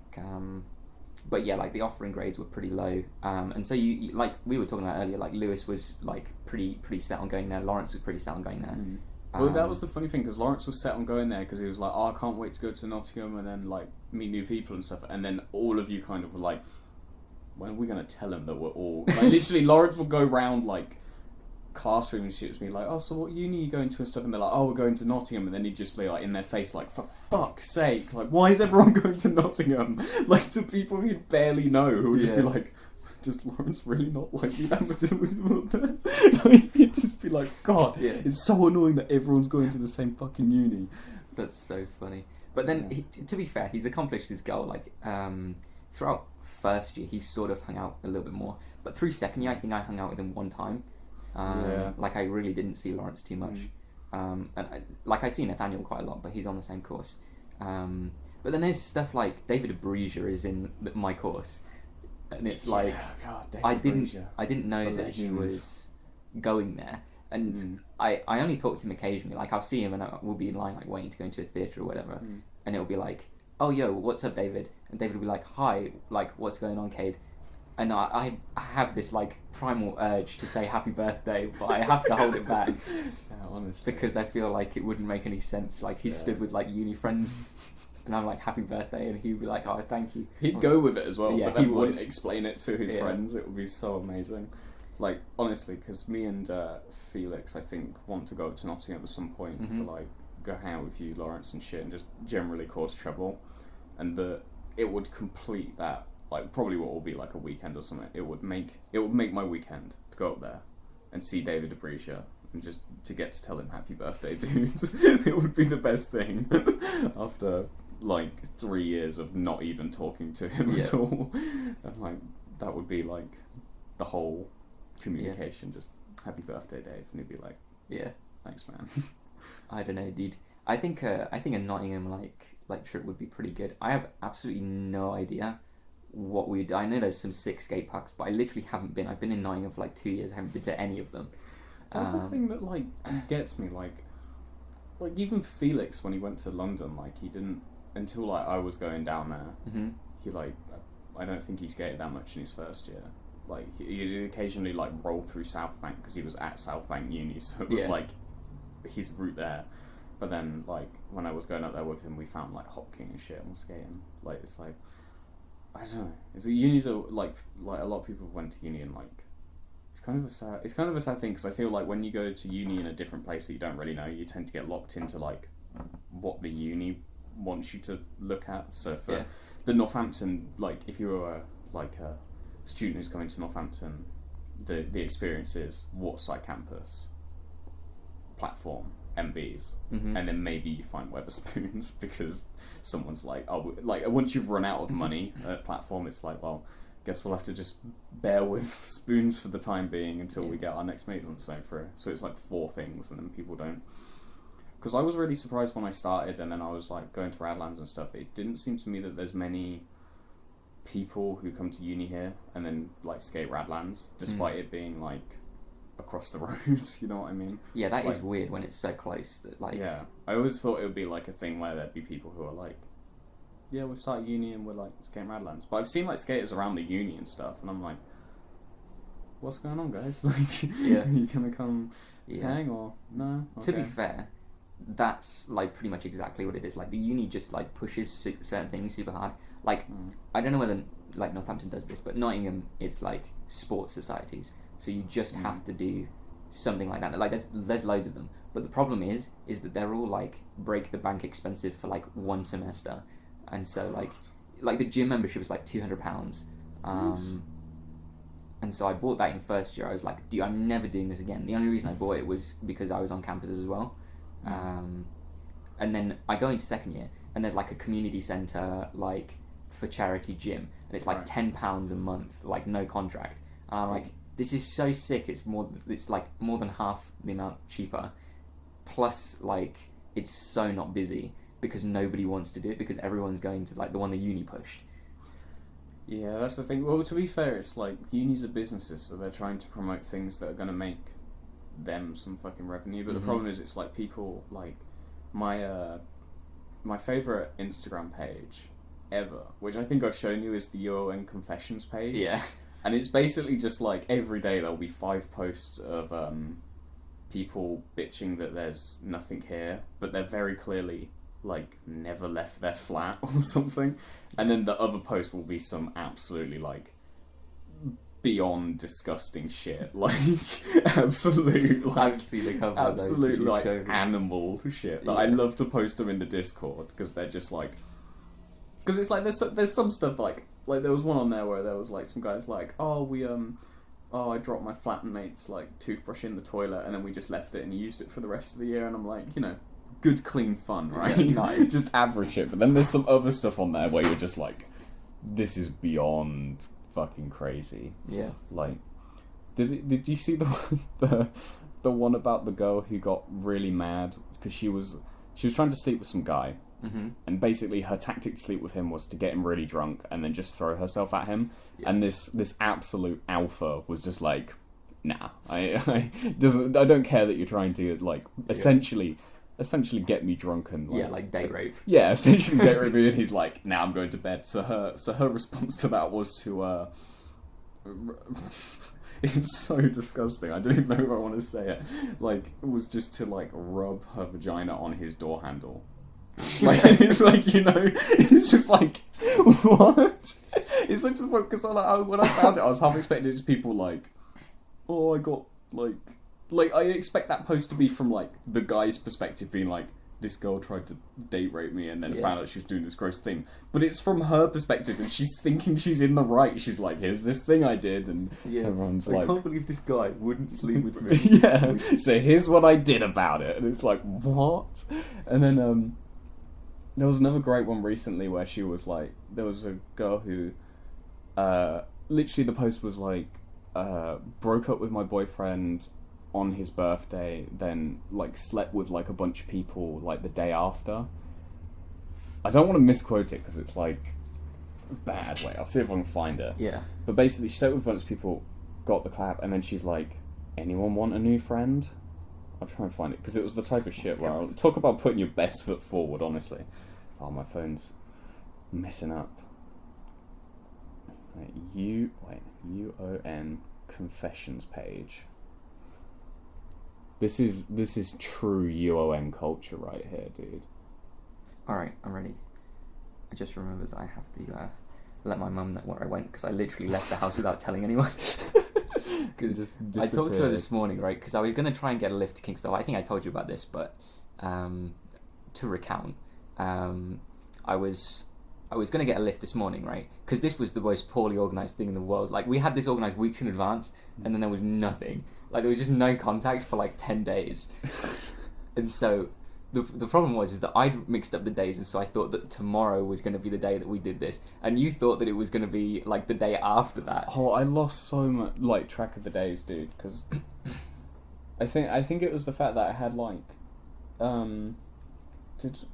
but yeah, like the offering grades were pretty low. And so you like we were talking about earlier, like Lewis was like pretty set on going there. Lawrence was pretty set on going there. Well, that was the funny thing, because Lawrence was set on going there because he was like, oh, I can't wait to go to Nottingham and then like meet new people and stuff. And then all of you kind of were like, when are we going to tell him that we're all... Like, literally, Lawrence would go round like classroom and shit with me like, oh, so what uni are you going to and stuff? And they're like, oh, we're going to Nottingham. And then he'd just be like in their face like, for fuck's sake, like, why is everyone going to Nottingham? Like, to people he'd barely know who would just be like, does Lawrence really not like you that much? Like, he'd just be like, God, it's so annoying that everyone's going to the same fucking uni. That's so funny. But then, to be fair, he's accomplished his goal. Like, throughout first year, he sort of hung out a little bit more. But through second year, I think I hung out with him one time. Like, I really didn't see Lawrence too much. And I see Nathaniel quite a lot, but he's on the same course. But then there's stuff like David Abruzia is in my course. And it's like, God, I didn't know that he was going there, and I only talk to him occasionally. Like, I'll see him and we'll be in line like waiting to go into a theatre or whatever, and it'll be like, oh yo, what's up, David? And David will be like, hi, like, what's going on, Kade? And I have this like primal urge to say happy birthday, but I have to hold it back. Honestly, because I feel like it wouldn't make any sense. Like, he stood with like uni friends. And I'm like, happy birthday, and he'd be like, oh, thank you. He'd go with it as well, Yeah, but then he wouldn't would. explain it to his friends. It would be so amazing. Like, honestly, because me and Felix, I think, want to go up to Nottingham at some point for, like, go hang out with you, Lawrence, and shit, and just generally cause trouble. And it would complete that, like, probably what will be, like, a weekend or something. It would make my weekend to go up there and see David Abruzia. And just to get to tell him happy birthday, dude. It would be the best thing after... like 3 years of not even talking to him at all, and like that would be like the whole communication. Just happy birthday, Dave, and he'd be like, thanks, man. I don't know, dude. I think a Nottingham like trip would be pretty good. I have absolutely no idea what we'd. I know there's some sick skate parks, but I literally haven't been. I've been in Nottingham for like 2 years. I haven't been to any of them. That's the thing that like gets me. Like even Felix, when he went to London, like he didn't. Until like I was going down there, he like I don't think he skated that much in his first year. Like he'd occasionally like roll through South Bank because he was at South Bank Uni, so it was like his route there. But then like when I was going up there with him, we found like Hopking and shit and was skating. Like it's like I don't know. It's unis are like a lot of people went to uni and like it's kind of a sad thing because I feel like when you go to uni in a different place that you don't really know, you tend to get locked into like what the uni wants you to look at. So for the Northampton, like if you're a student who's coming to Northampton, the experience is Waterside campus, platform, MBs, and then maybe you find Weatherspoons because someone's like, oh, like once you've run out of money at platform, it's like, well, guess we'll have to just bear with spoons for the time being until we get our next Maitland zone through. So it's like 4 things, and then people don't. Because I was really surprised when I started, and then I was like going to Radlands and stuff. It didn't seem to me that there's many people who come to uni here and then like skate Radlands, despite it being like across the roads. You know what I mean? Yeah, that is weird when it's so close. That like I always thought it would be like a thing where there'd be people who are like, yeah, we'll start uni and we're like skating Radlands. But I've seen like skaters around the uni and stuff, and I'm like, what's going on, guys? Like, you gonna come hang or no? Okay. To be fair, that's like pretty much exactly what it is. Like the uni just like pushes certain things super hard. Like I don't know whether like Northampton does this, but Nottingham, it's like sports societies, so you just have to do something like that. Like there's loads of them, but the problem is that they're all like break the bank expensive for like 1 semester, and so like the gym membership is like £200, And so I bought that in first year. I was like, dude, I'm never doing this again. The only reason I bought it was because I was on campus as well. And then I go into second year, and there's like a community centre, like, for charity gym, and it's like £10 a month, like, no contract. And I'm like, this is so sick. It's like more than half the amount cheaper. Plus, like, it's so not busy because nobody wants to do it because everyone's going to, like, the one the uni pushed. Yeah, that's the thing. Well, to be fair, it's like unis are businesses, so they're trying to promote things that are going to make them some fucking revenue. But the problem is, it's like people like my favourite Instagram page ever, which I think I've shown you, is the Uni Confessions page. Yeah. And it's basically just like every day there'll be 5 posts of people bitching that there's nothing here, but they're very clearly like never left their flat or something. And then the other post will be some absolutely like beyond disgusting shit, like absolute, like I've seen a couple absolute of those like animal shit. Like, I love to post them in the Discord because they're just like, because it's like there's some stuff like there was one on there where there was like some guys like, I dropped my flatmate's like toothbrush in the toilet and then we just left it and he used it for the rest of the year, and I'm like, you know, good clean fun, right? Yeah, nice. Just average shit. But then there's some other stuff on there where you're just like, this is beyond fucking crazy. Yeah. Like, did you see the one about the girl who got really mad because she was trying to sleep with some guy, and basically her tactic to sleep with him was to get him really drunk and then just throw herself at him. Yeah. And this absolute alpha was just like, nah, I don't care that you're trying to like essentially get me drunk and like, like date rape. Yeah, essentially date rape me, and he's like, "Now I'm going to bed." So her response to that was to it's so disgusting. I don't even know if I want to say it. Like, it was just to like rub her vagina on his door handle. Like, it's like, you know, it's just like, what? It's like to the point because when I found it, I was half expecting just people like, oh, I got like I expect that post to be from like the guy's perspective, being like, this girl tried to date rape me and then found out she was doing this gross thing. But it's from her perspective and she's thinking she's in the right. She's like, here's this thing I did, and everyone's like, I can't believe this guy wouldn't sleep with me. Yeah. So here's what I did about it. And it's like, what? And then there was another great one recently where she was like, there was a girl who literally the post was like, broke up with my boyfriend on his birthday, then like slept with like a bunch of people like the day after. I don't want to misquote it because it's like bad. Wait, I'll see if I can find it. Yeah. But basically, she slept with a bunch of people, got the clap, and then she's like, anyone want a new friend? I'll try and find it because it was the type of shit where I'll talk about putting your best foot forward, honestly. Oh, my phone's messing up. UON Confessions page. This is true UON culture right here, dude. Alright, I'm ready. I just remembered that I have to let my mum know where I went because I literally left the house without telling anyone. I talked to her this morning, right, because I was going to try and get a lift to Kingston. I think I told you about this, but to recount, I was going to get a lift this morning, right, because this was the most poorly organised thing in the world. Like, we had this organised weeks in advance, and then there was nothing. Like, there was just no contact for like 10 days. And so the problem is that I'd mixed up the days, and so I thought that tomorrow was going to be the day that we did this, and you thought that it was going to be like the day after that. Oh, I lost so much like track of the days, dude, because I think it was the fact that I had like because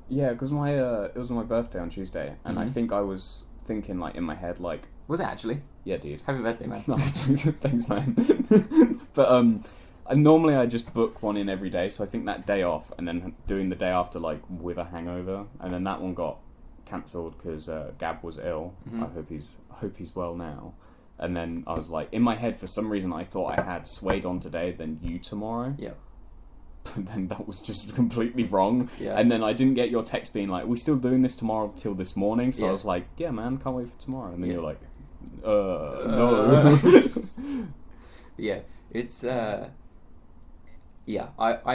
it was my birthday on Tuesday, and I think I was thinking like in my head like, was it actually? Yeah, dude. Happy birthday, man. Thanks, man. But normally I just book one in every day, so I think that day off, and then doing the day after like with a hangover, and then that one got cancelled because Gab was ill. I hope he's well now. And then I was like, in my head, for some reason, I thought I had Suede on today, then you tomorrow. Yeah. But then that was just completely wrong. Yeah. And then I didn't get your text being like, we're still doing this tomorrow till this morning. So I was like, yeah, man, can't wait for tomorrow. And then you're like, no. Yeah, it's I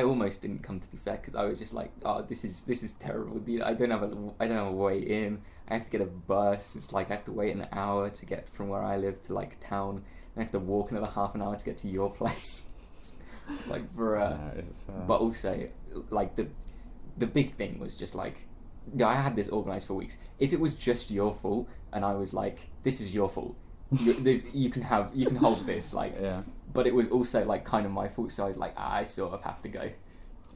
almost didn't come, to be fair, because I was just like, oh, this is terrible, dude. I don't have a way in. I have to get a bus. It's like I have to wait an hour to get from where I live to like town. And I have to walk another half an hour to get to your place. It's like, bruh. But also, like the big thing was just like, I had this organised for weeks. If it was just your fault, and I was like, "This is your fault. You can hold this." Like, yeah. But it was also like kind of my fault, so I was like, I sort of have to go.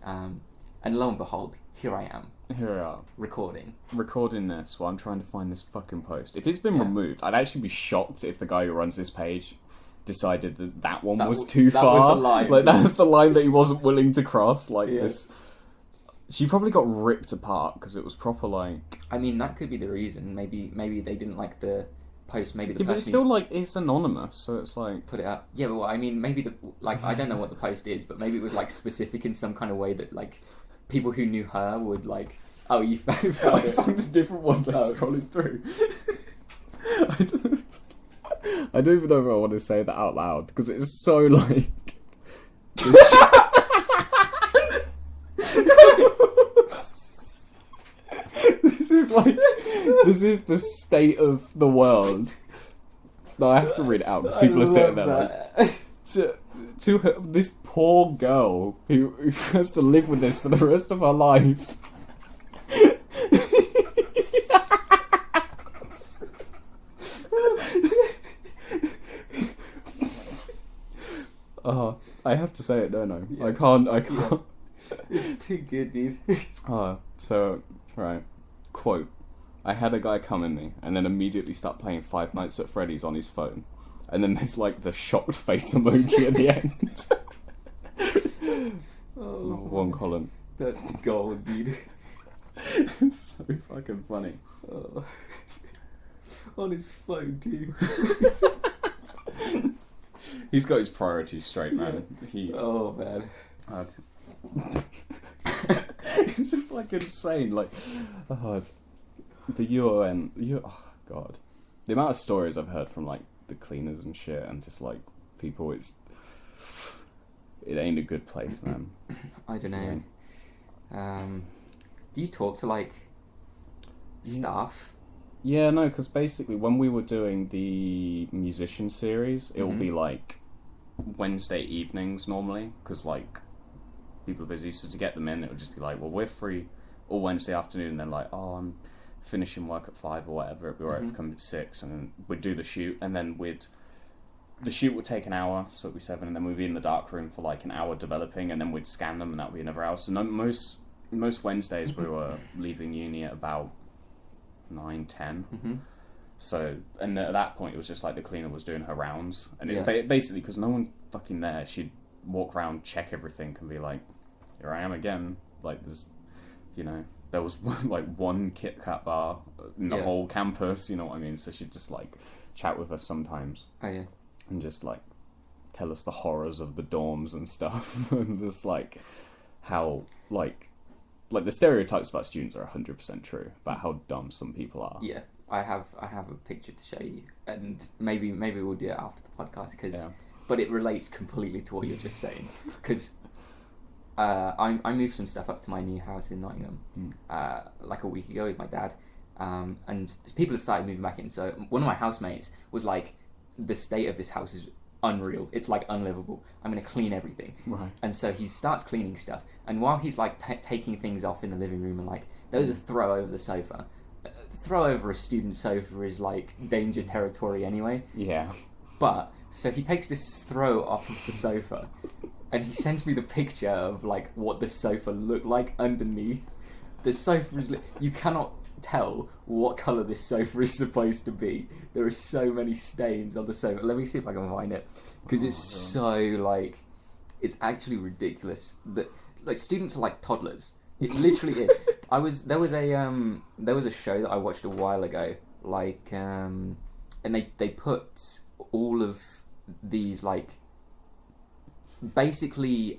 And lo and behold, here I am. Here we are. Recording this while I'm trying to find this fucking post. If it's been removed, I'd actually be shocked if the guy who runs this page decided that one was too far. Was the line. Like, that's the line that he wasn't willing to cross. Like, this. She probably got ripped apart because it was proper, like... I mean, that could be the reason. Maybe they didn't like the post. Maybe the person... but it's still, like, it's anonymous, so it's like... Put it up. Yeah, but I mean, maybe I don't know what the post is, but maybe it was, like, specific in some kind of way that, like, people who knew her would, like... Oh, you found it. I found a different one scrolling through. I don't even know if I want to say that out loud, because it's so, like... This is the state of the world. No, I have to read it out because people are sitting there like... To her, this poor girl who has to live with this for the rest of her life. I have to say it, don't I? Yeah. I can't. Yeah. It's too good, dude. So, right. Quote. I had a guy come in me and then immediately start playing Five Nights at Freddy's on his phone. And then there's like the shocked face emoji at the end. One column. That's gold, dude. It's so fucking funny. On his phone too. He's got his priorities straight, man. Oh man. It's just like insane. Like, the UON. Oh god, the amount of stories I've heard from like the cleaners and shit, and just like people. It ain't a good place, man. I don't know. Yeah. Do you talk to like staff? Yeah, no, because basically when we were doing the musician series, it will be like Wednesday evenings normally, because like people are busy, so to get them in, it would just be like, well, we're free all Wednesday afternoon, and then like, oh, I'm finishing work at 5 or whatever, it'd be alright if come at 6, and then we'd do the shoot, and then the shoot would take an hour, so it'd be 7, and then we'd be in the dark room for like an hour developing, and then we'd scan them, and that'd be another hour. So most Wednesdays we were leaving uni at about 9, 10. So, and at that point it was just like the cleaner was doing her rounds, and it basically, because no one fucking there, she'd walk around, check everything, and be like, here I am again. Like, there's, there was like one Kit Kat bar in the whole campus, you know what I mean? So she'd just like chat with us sometimes. Oh yeah. And just like tell us the horrors of the dorms and stuff, and just like how like the stereotypes about students are 100% true about how dumb some people are. Yeah, I have a picture to show you, and maybe we'll do it after the podcast, but it relates completely to what you're just saying, because I moved some stuff up to my new house in Nottingham like a week ago with my dad, and people have started moving back in. So one of my housemates was like, the state of this house is unreal, it's like unlivable, I'm going to clean everything. Right. And so he starts cleaning stuff, and while he's like taking things off in the living room, and like there was a throw over the sofa. Throw over a student sofa is like danger territory anyway. Yeah. But so he takes this throw off of the sofa, and he sends me the picture of like what the sofa looked like underneath. The sofa is you cannot tell what colour this sofa is supposed to be. There are so many stains on the sofa. Let me see if I can find it, because it's so like, it's actually ridiculous that like students are like toddlers. It literally is. There was a show that I watched a while ago, like and they put all of these like basically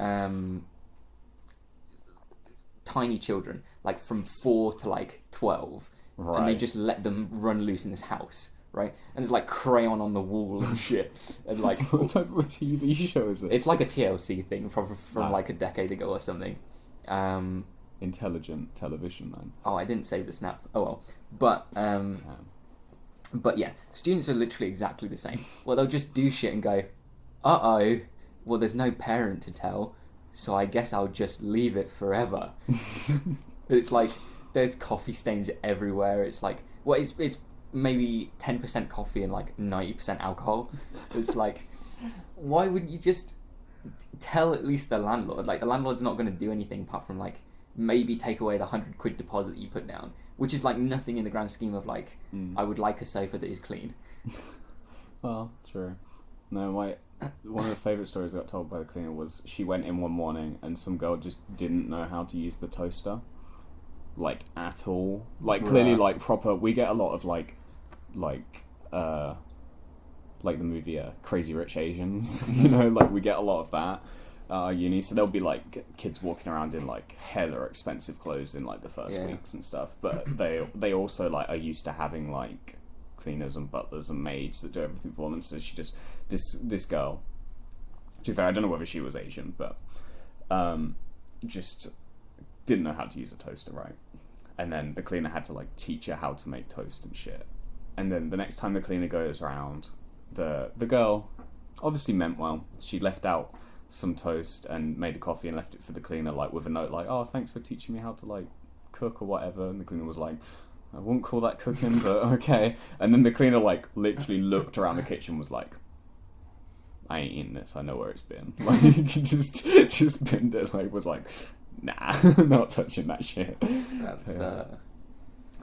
tiny children, like from 4 to like 12, and they just let them run loose in this house, right? And there's like crayon on the wall and shit, and like what type of TV show is it? It's like a TLC thing from like a decade ago or something. intelligent television man. Oh, I didn't save the snap. Oh well. But yeah, students are literally exactly the same. Well, they'll just do shit and go, uh-oh, well, there's no parent to tell, so I guess I'll just leave it forever. It's like, there's coffee stains everywhere. It's like, well, it's maybe 10% coffee and like 90% alcohol. It's like, why wouldn't you just tell at least the landlord? Like, the landlord's not going to do anything apart from like maybe take away the £100 deposit that you put down, which is like nothing in the grand scheme of like, I would like a sofa that is clean. Well, true. No, one of the favourite stories I got told by the cleaner was she went in one morning and some girl just didn't know how to use the toaster, like at all. Like clearly, like proper. We get a lot of like the movie Crazy Rich Asians. You know, like we get a lot of that. Uni, so there'll be like kids walking around in like hella expensive clothes in like the first weeks and stuff, but they also like are used to having like cleaners and butlers and maids that do everything for them. So she just this girl, to be fair, I don't know whether she was Asian, but just didn't know how to use a toaster right, and then the cleaner had to like teach her how to make toast and shit. And then the next time the cleaner goes around, the girl obviously meant well. She left out some toast and made a coffee and left it for the cleaner, like with a note like, oh, thanks for teaching me how to like cook or whatever. And the cleaner was like, I wouldn't call that cooking, but okay. And then the cleaner like literally looked around the kitchen, was like, I ain't eating this, I know where it's been. Like just binned it, like was like, nah, not touching that shit. That's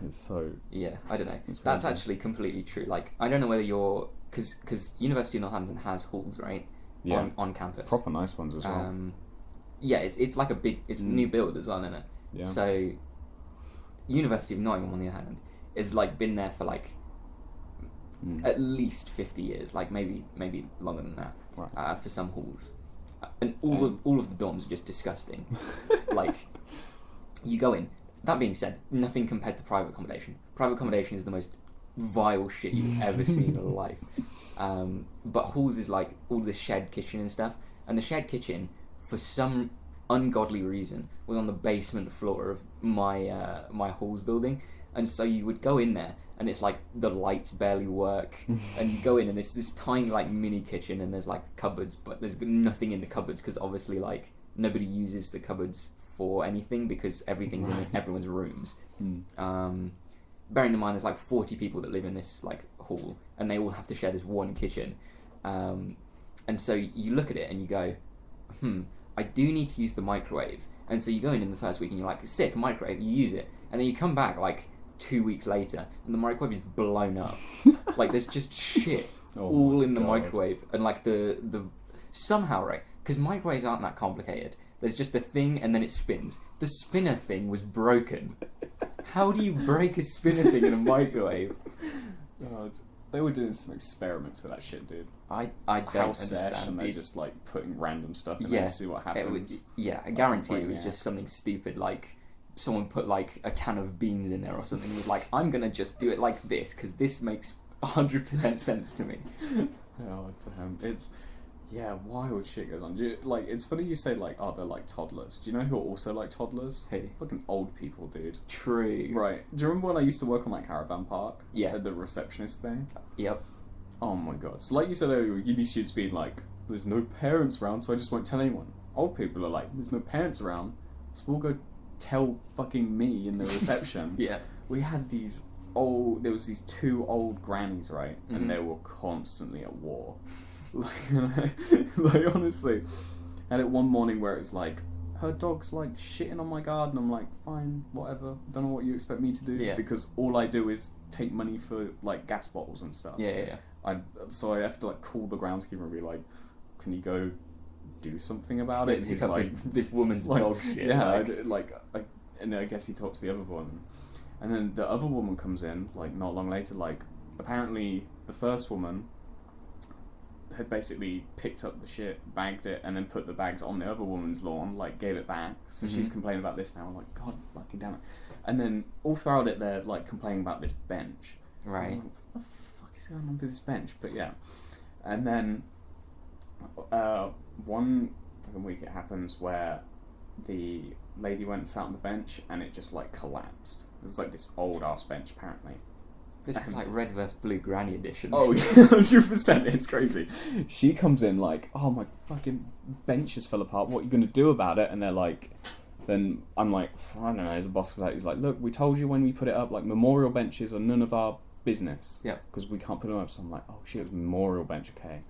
it's so, yeah, I don't know. That's actually completely true. Like, I don't know whether you're, because University of Northampton has halls, right? Yeah. On campus. Proper nice ones as well. Yeah, it's like a big, it's a new build as well, isn't it? Yeah. So, University of Nottingham, on the other hand, is like been there for like at least 50 years, like maybe longer than that, right. For some halls, and all of the dorms are just disgusting. Like, you go in. That being said, nothing compared to private accommodation. Private accommodation is the most vile shit you've ever seen in your life. But halls is like all the shared kitchen and stuff, and the shared kitchen, for some ungodly reason, was on the basement floor of my my halls building, and so you would go in there and it's like the lights barely work, and you go in and there's this tiny like mini kitchen and there's like cupboards, but there's nothing in the cupboards because obviously like nobody uses the cupboards for anything because everything's in everyone's rooms. Bearing in mind there's like 40 people that live in this like hall and they all have to share this one kitchen, and so you look at it and you go, I do need to use the microwave. And so you go in the first week and you're like, sick, microwave, you use it, and then you come back like 2 weeks later and the microwave is blown up. Like there's just shit all in the microwave, and like the somehow, right, because microwaves aren't that complicated, there's just a thing and then it spins. The spinner thing was broken. How do you break a spinner thing in a microwave? They were doing some experiments with that shit, dude. I don't understand. And they're just like putting random stuff in there to see what happens. I guarantee it was just something stupid, like someone put like a can of beans in there or something and was like, I'm gonna just do it like this because this makes 100% sense to me. Oh damn, it's wild shit goes on. Like, it's funny you say like, oh, they're like toddlers. Do you know who are also like toddlers? Who? Fucking old people, dude. True. Right. Do you remember when I used to work on like Caravan Park? Yeah. At the receptionist thing? Yep. Oh my god. So like you said earlier, uni students being like, there's no parents around, so I just won't tell anyone. Old people are like, there's no parents around, so we'll go tell fucking me in the reception. Yeah. We had there was these two old grannies, right? Mm-hmm. And they were constantly at war. Like honestly, and at one morning where it was like, her dog's like shitting on my garden. I'm like, fine, whatever. Don't know what you expect me to do, because all I do is take money for like gas bottles and stuff. So I have to like call the groundskeeper and be like, can you go do something about it? And he's like, this woman's like, dog shit. Yeah, and I guess he talks to the other woman, and then the other woman comes in like not long later. Like, apparently the first woman had basically picked up the shit, bagged it, and then put the bags on the other woman's lawn, like gave it back. So she's complaining about this now. I'm like, God fucking damn it. And then all throughout it, they're like complaining about this bench. Right. Like, what the fuck is going on with this bench? But yeah. And then one fucking week it happens where the lady went and sat on the bench, and it just like collapsed. It was like this old ass bench, apparently. This is like Red vs Blue Granny edition. Oh, 100%, it's crazy. She comes in like, oh, my fucking bench just fell apart, what are you going to do about it? And they're like, then I'm like, I don't know, the boss comes out, he's like, look, we told you when we put it up, like, memorial benches are none of our business. Yeah. Because we can't put them up. So I'm like, oh shit, it was memorial bench, okay.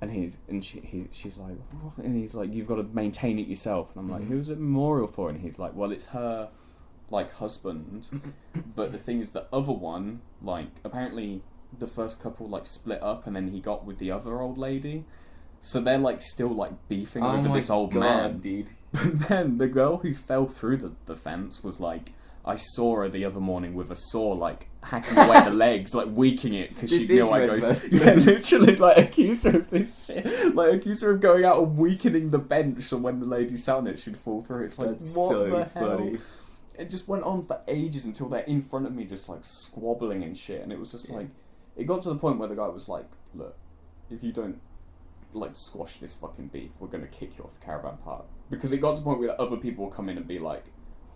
And she's like, what? And he's like, you've got to maintain it yourself. And I'm like, who's it memorial for? And he's like, well, it's her, like, husband. But the thing is, the other one, like, apparently the first couple, like, split up, and then he got with the other old lady. So they're, like, still, like, beefing over this old man. Dude. But then the girl who fell through the fence was like, I saw her the other morning with a saw, like, hacking away the legs, like, weakening it, because she knew I goes... Yeah, literally, like, accused her of this shit. Like, accused her of going out and weakening the bench, so when the lady sat on it, she'd fall through. It's like, that's what so the funny. hell? It just went on for ages until they're in front of me just, like, squabbling and shit, and it was just, like... It got to the point where the guy was like, look, if you don't, like, squash this fucking beef, we're going to kick you off the caravan park. Because it got to the point where other people would come in and be like,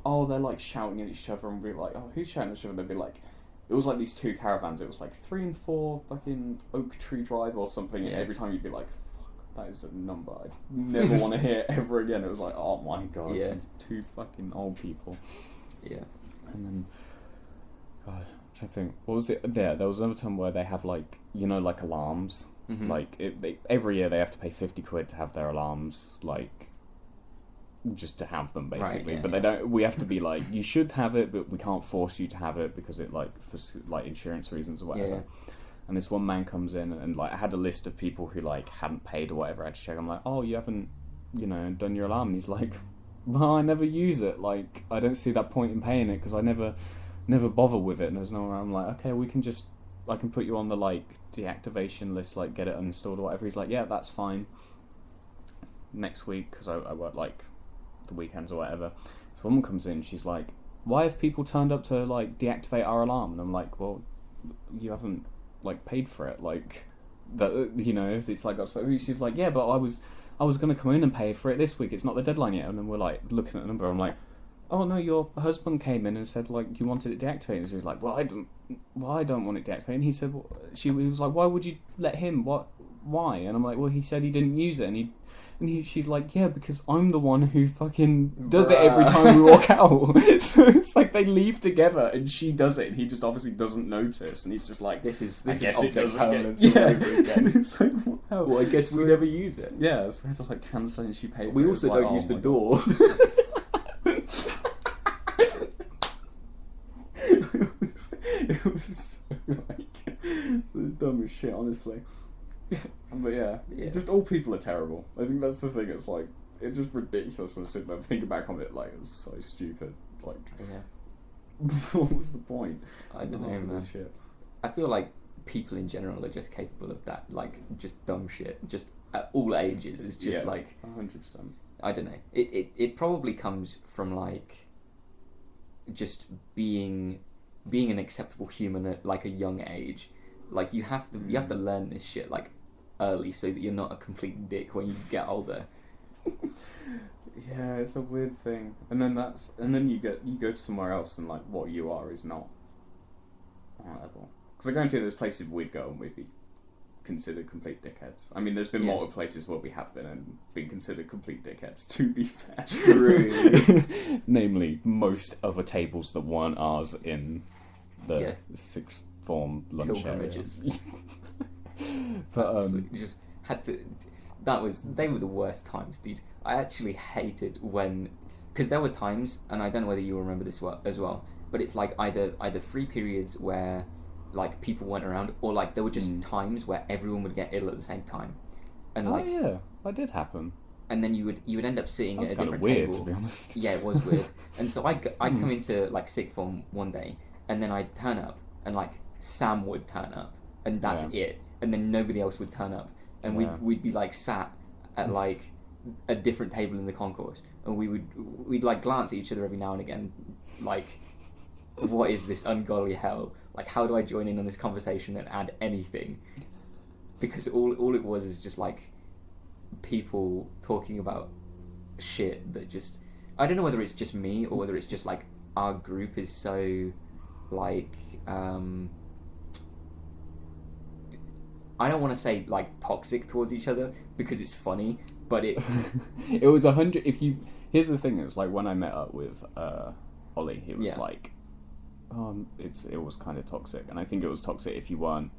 oh, they're like shouting at each other, and be like, oh, who's shouting at each other? And they'd be like, it was like these two caravans, it was like 3 and 4 fucking Oak Tree Drive or something, and every time you'd be like, fuck, that is a number I never want to hear ever again. It was like, oh my god, these two fucking old people. Yeah. And then, God, I think, what was there was another time where they have like, you know, like alarms, like, every year they have to pay 50 quid to have their alarms, like, just to have them, basically. Right, but they don't. We have to be like, you should have it, but we can't force you to have it because it, like, for like insurance reasons or whatever. Yeah. And this one man comes in and, like, I had a list of people who, like, hadn't paid or whatever. I had to check. I'm like, oh, you haven't, you know, done your alarm. And he's like, well, I never use it. Like, I don't see that point in paying it because I never bother with it. And there's no. I'm like, okay, I can put you on the, like, deactivation list, like, get it uninstalled or whatever. He's like, yeah, that's fine. Next week, because I work, like, the weekends or whatever, this woman comes in, she's like, why have people turned up to, like, deactivate our alarm? And I'm like, well, you haven't, like, paid for it, like, that, you know, it's like, she's like, yeah, but I was going to come in and pay for it this week, it's not the deadline yet. And then we're, like, looking at the number, I'm like, oh no, your husband came in and said, like, you wanted it deactivated. And she's like, well, I don't want it deactivated. And he said, he was like, why would you let him, why? And I'm like, well, he said he didn't use it, and she's like, yeah, because I'm the one who fucking does it every time we walk out. So it's like they leave together and she does it and he just obviously doesn't notice and he's just like, this is object permanence all over again. It's like, wow. Well, I guess we never use it. Yeah, so it's like cancelling, she paid for we it. Also don't use the door. It was so, like, the dumbest shit, honestly. But yeah, just all people are terrible. I think that's the thing. It's like, it's just ridiculous when I sit there thinking back on it. Like, it was so stupid. Like, what was the point? I don't know, man. Shit. I feel like people in general are just capable of that. Like, just dumb shit. Just at all ages. It's just like 100%. I don't know. It probably comes from, like, just being an acceptable human at, like, a young age. Like, you have to learn this shit, like, early so that you're not a complete dick when you get older. Yeah, it's a weird thing. And then you go to somewhere else and, like, what you are is not on that level. Because I guarantee there's places we'd go and we'd be considered complete dickheads. I mean, there's been multiple places where we have been and been considered complete dickheads, to be fair. True. Namely, most other tables that weren't ours in the sixth form lunch pilgrimages. But you just had to. They were the worst times, dude. I actually hated because there were times, and I don't know whether you remember this as well, but it's like either free periods where, like, people went around, or, like, there were just times where everyone would get ill at the same time, and that did happen. And then you would end up sitting at a different weird, table. To be honest. Yeah, it was weird. And so I'd come into, like, sixth form one day, and then I'd turn up, and, like, Sam would turn up, and that's it. And then nobody else would turn up, and we'd be, like, sat at, like, a different table in the concourse, and we'd like glance at each other every now and again, like, what is this ungodly hell? Like, how do I join in on this conversation and add anything? Because all it was is just, like, people talking about shit that just, I don't know whether it's just me or whether it's just like our group is so like I don't want to say like toxic towards each other because it's funny, but it it was 100. Here's the thing: is like when I met up with Ollie, he was like, it was kind of toxic, and I think it was toxic if you weren't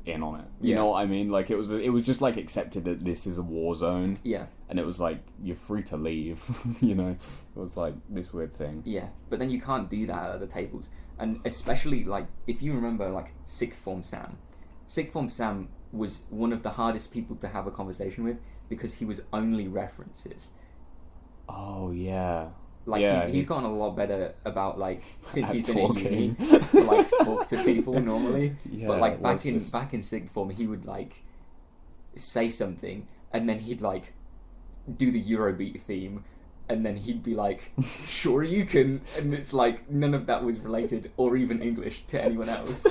in on it. You know what I mean? Like it was just like accepted that this is a war zone. Yeah. And it was like you're free to leave. You know, it was like this weird thing. Yeah, but then you can't do that at other tables, and especially like if you remember like Sixth Form Sam. Sixth Form Sam was one of the hardest people to have a conversation with because he was only references. Oh yeah. Like he's gotten a lot better about like since he's been in uni to like talk to people normally. Yeah, but like back in Sixth Form he would like say something and then he'd like do the Eurobeat theme and then he'd be like, sure you can, and it's like none of that was related or even English to anyone else.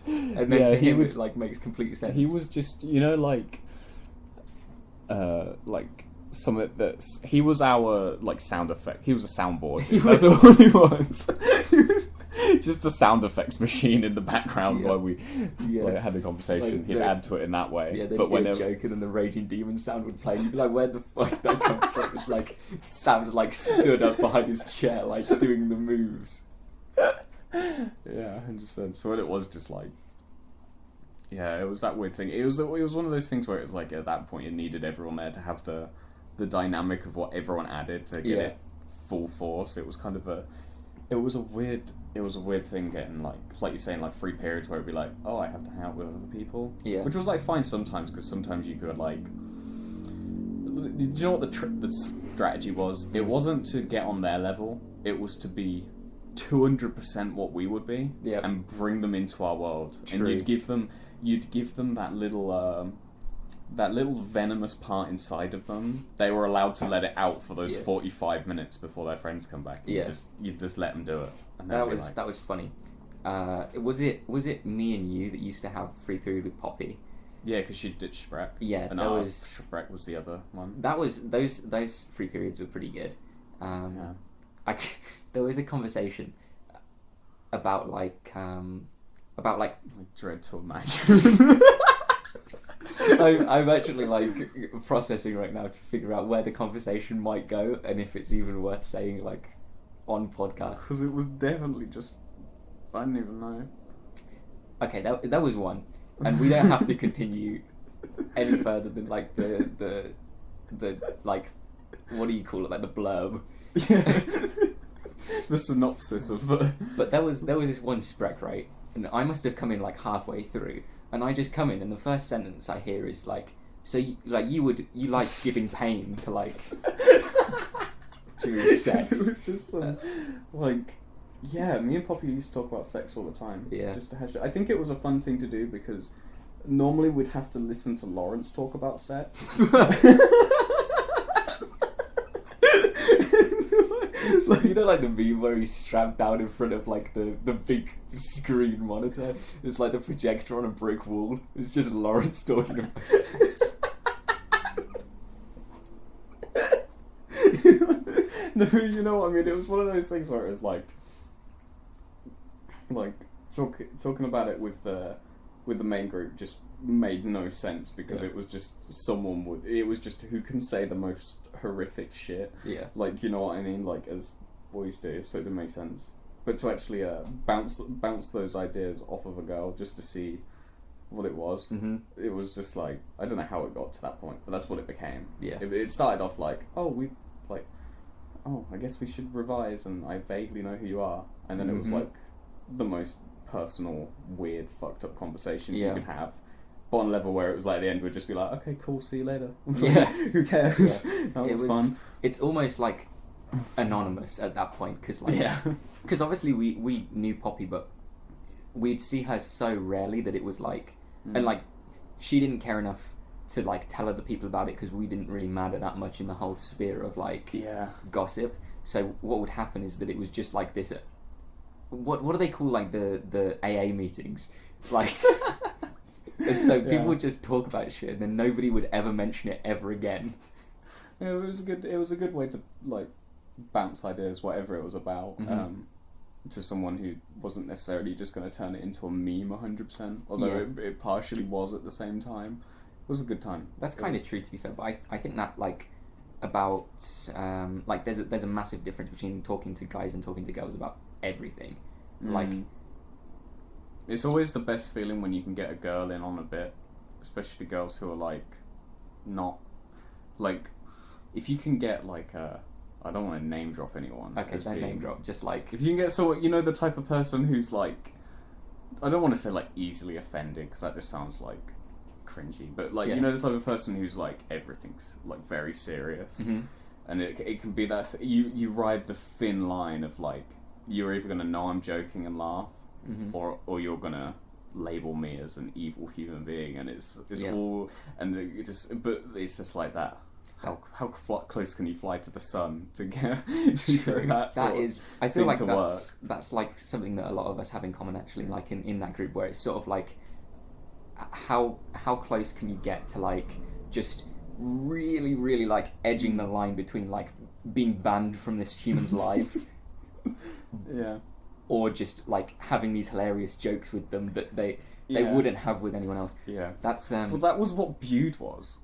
And then to him it like makes complete sense. He was just, you know, like something that's... He was our, like, sound effect. He was a soundboard. That's all he was. He was just a sound effects machine in the background while we had the conversation. Like He'd add to it in that way. Yeah, they'd be a joke and then the Raging Demon sound would play and you'd be like, where the fuck did that come from? It's like, Sam like stood up behind his chair, like, doing the moves. Yeah, 100%. So it was just like... Yeah, it was that weird thing. It was one of those things where it was like, at that point, you needed everyone there to have the dynamic of what everyone added to get it full force. It was kind of it was a weird thing getting like you're saying, like free periods where it'd be like, oh, I have to hang out with other people. Yeah. Which was like fine sometimes because sometimes you could like. Do you know what the strategy was? It wasn't to get on their level. It was to be 200% what we would be and bring them into our world. True. And you'd give them that little venomous part inside of them. They were allowed to let it out for those 45 minutes before their friends come back. You'd just let them do it. And that was funny. Was it me and you that used to have free period with Poppy? Yeah, because she ditched Shrek. Yeah, and Shrek was the other one. That was those free periods were pretty good. There was a conversation about like dread to imagine. I'm actually like processing right now to figure out where the conversation might go and if it's even worth saying like on podcast. Because it was definitely just I didn't even know. Okay, that was one, and we don't have to continue any further than like the like what do you call it, like the blurb. The synopsis of the. But there was this one sprec, right? And I must have come in like halfway through, and I just come in, and the first sentence I hear is like, "So you like giving pain to like during sex?" It was just some like, yeah. Me and Poppy used to talk about sex all the time. Yeah. Just to hash it. I think it was a fun thing to do because normally we'd have to listen to Lawrence talk about sex. Like, you know, like the meme where he's strapped down in front of like the big screen monitor. It's like the projector on a brick wall. It's just Lawrence talking about sex. No, you know what I mean? It was one of those things where it was like talking about it with the main group just made no sense because it was just it was just who can say the most horrific shit. Yeah. Like, you know what I mean? Like, as boys do, so it didn't make sense. But to actually bounce those ideas off of a girl just to see what it was, it was just like, I don't know how it got to that point, but that's what it became. Yeah. It started off like, I guess we should revise and I vaguely know who you are. And then it was like the most personal, weird, fucked up conversations you could have. But on a level where it was like at the end we'd just be like, okay, cool, see you later. Yeah. Who cares? Yeah. That was fun. It's almost like anonymous at that point because obviously we knew Poppy, but we'd see her so rarely that it was like and like she didn't care enough to like tell other people about it because we didn't really matter that much in the whole sphere of like gossip. So what would happen is that it was just like this what do they call like the AA meetings, like and so people would just talk about shit and then nobody would ever mention it ever again. Yeah, it was a good way to like bounce ideas, whatever it was about, to someone who wasn't necessarily just going to turn it into a meme 100%, although it partially was at the same time. It was a good time. That's kind of true, to be fair, but I think that like about like there's a massive difference between talking to guys and talking to girls about everything. Like it's always the best feeling when you can get a girl in on a bit, especially girls who are like not like, if you can get like a, I don't want to name drop anyone. Okay, don't name drop. Just like, if you can get someone, you know, the type of person who's like, I don't want to say like easily offended because that just sounds like cringy, but like you know, the type of person who's like everything's like very serious, and it can be that you ride the thin line of like, you're either gonna know I'm joking and laugh, or you're gonna label me as an evil human being, and it's all, and it just, but it's just like that. How close can you fly to the sun to get that is, I feel like that's like something that a lot of us have in common, actually, like in that group, where it's sort of like how close can you get to like just really, really like edging the line between like being banned from this human's life, or just like having these hilarious jokes with them that they wouldn't have with anyone else. That's well, that was what Bude was.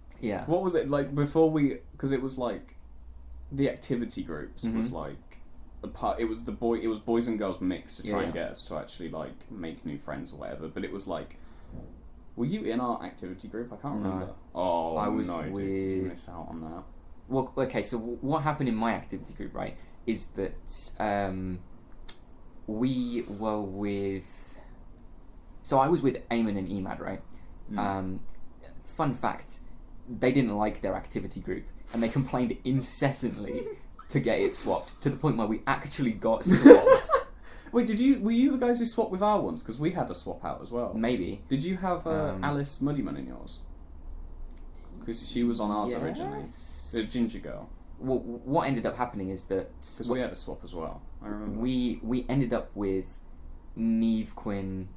What was it like before we? Because it was like the activity groups was like a part. It was boys and girls mixed to try and get us to actually like make new friends or whatever. But it was like, were you in our activity group? I can't remember. Oh, I was with... Did you miss out on that? Well, okay. So what happened in my activity group, right, is that we were with. So I was with Eamon and Emad, right? Fun fact. They didn't like their activity group, and they complained incessantly to get it swapped, to the point where we actually got swaps. Wait, were you the guys who swapped with our ones? Because we had a swap out as well. Maybe. Did you have Alice Muddyman in yours? Because she was on ours originally. The ginger girl. Well, what ended up happening is that... Because we had a swap as well, I remember. We ended up with Neve Quinn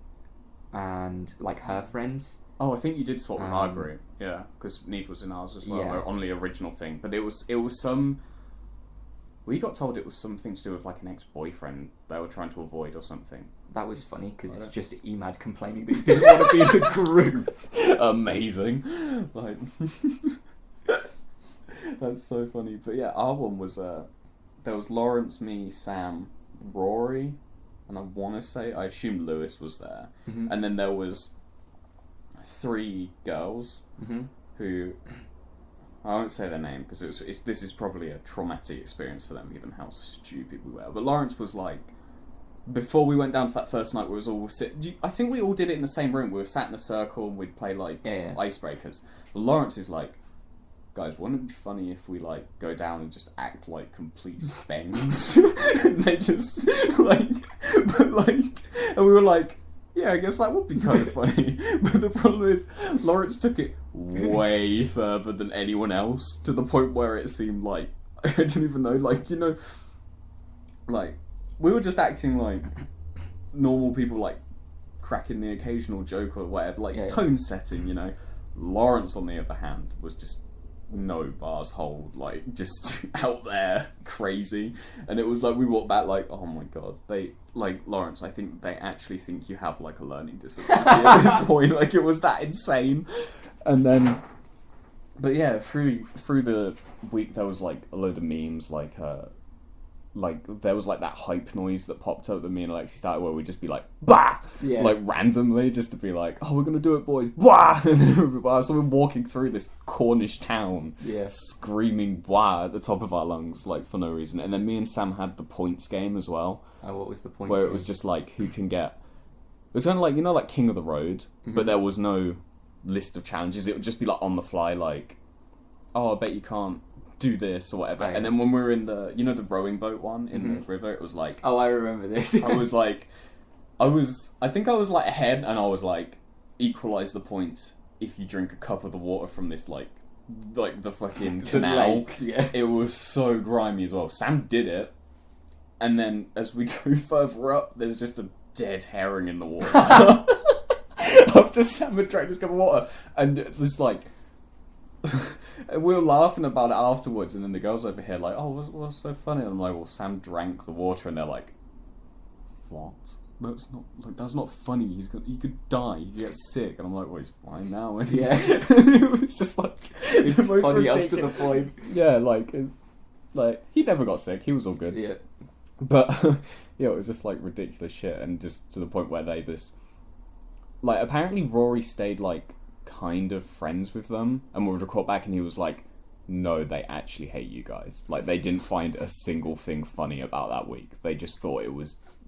and like her friends. Oh, I think you did swap with our group, because Neve was in ours as well, on the original thing. But it was some... We got told it was something to do with like an ex-boyfriend they were trying to avoid or something. That was funny, because it's just Emad complaining that he didn't want to be in the group. Amazing. Like, that's so funny. But yeah, our one was... there was Lawrence, me, Sam, Rory, and I assume Lewis was there. And then there was... 3 girls who, I won't say their name because this is probably a traumatic experience for them, given how stupid we were. But Lawrence was like, before we went down to that first night, we was all I think we all did it in the same room. We were sat in a circle and we'd play like icebreakers. But Lawrence is like, guys, wouldn't it be funny if we like go down and just act like complete spengs? And they just and we were like, yeah, I guess that would be kind of funny. But the problem is, Lawrence took it way further than anyone else, to the point where it seemed like, I don't even know, like, you know, like, we were just acting like normal people, like, cracking the occasional joke or whatever, like, tone setting, you know. Lawrence, on the other hand, was just no bars hold, like, just out there, crazy. And it was like, we walked back like, oh my god, Lawrence, I think they actually think you have like a learning disability at this point. Like, it was that insane. And then, but yeah, through the week there was like a load of memes, like there was like that hype noise that popped up that me and Alexi started, where we'd just be like, bah! Like randomly, just to be like, oh, we're gonna do it, boys, bah! And then so we're walking through this Cornish town, screaming bah at the top of our lungs, like for no reason. And then me and Sam had the points game as well. Oh, what was the points where game? It was just like, who can get... It was kind of like, you know, like King of the Road, but there was no list of challenges. It would just be like on the fly, like, oh, I bet you can't do this or whatever. And then when we were in the, you know, the rowing boat one in the river, it was like, oh, I remember this. I think I was like ahead, and I was like, equalise the points if you drink a cup of the water from this like the fucking canal. It was so grimy as well. Sam did it, and then as we go further up, there's just a dead herring in the water. After Sam had drank this cup of water, and there's like we were laughing about it afterwards, and then the girls over here like, oh, what's so funny? And I'm like, well, Sam drank the water, and they're like, what? That's not funny. He could die. He gets sick, and I'm like, well, he's fine now. And yeah, it was just like it's funny up to the point. Yeah, like he never got sick. He was all good. Yeah, but yeah, it was just like ridiculous shit, and just to the point where they just like apparently Rory stayed like kind of friends with them, and we would record back, and he was like, no, they actually hate you guys. Like they didn't find a single thing funny about that week. They just thought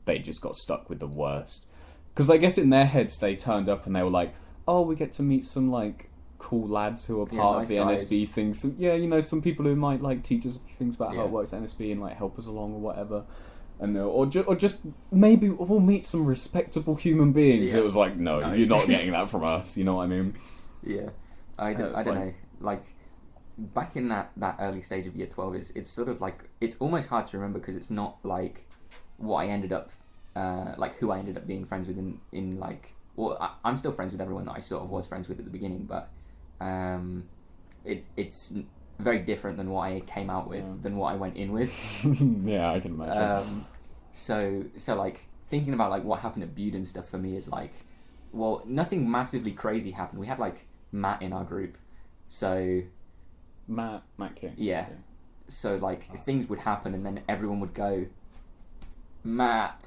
they just got stuck with the worst. Because I guess in their heads they turned up and they were like, oh, we get to meet some like cool lads who are part of the guys. NSB things. Yeah, some people who might like teach us a few things about how it works at NSB and like help us along or whatever. And or just maybe we'll meet some respectable human beings. It was like, no, you're not getting that from us. You know what I mean? Yeah, I don't know. Like back in that early stage of year 12 it's sort of like it's almost hard to remember because it's not like what I ended up like who I ended up being friends with in like, well, I'm still friends with everyone that I sort of was friends with at the beginning, but it's very different than what I came out with than what I went in with. Yeah, I can imagine. So like thinking about like what happened at Bude and stuff for me is like, well, nothing massively crazy happened. We had like Matt in our group, so Matt King. Yeah. So like things would happen and then everyone would go, Matt.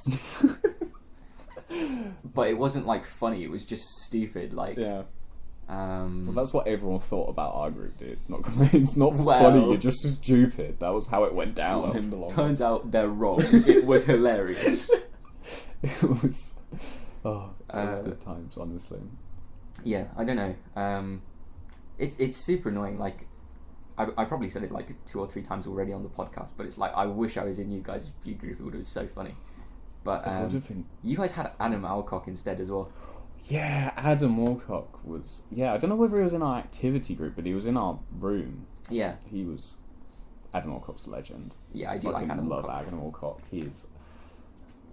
But it wasn't like funny, it was just stupid. Like well, that's what everyone thought about our group, dude. It's not funny, you're just stupid. That was how it went down in the long turns out they're wrong. It was hilarious. It was those good times, honestly. Yeah, I don't know. It's super annoying. Like I probably said it like 2 or 3 times already on the podcast, but it's like I wish I was in you guys' Bude group. It would have been so funny. But you guys had Adam Alcock instead as well. Yeah, Adam Alcock was... Yeah, I don't know whether he was in our activity group, but he was in our room. Yeah. He was... Adam Alcock's a legend. Yeah, I do like Adam Alcock. I love Adam Alcock. He is...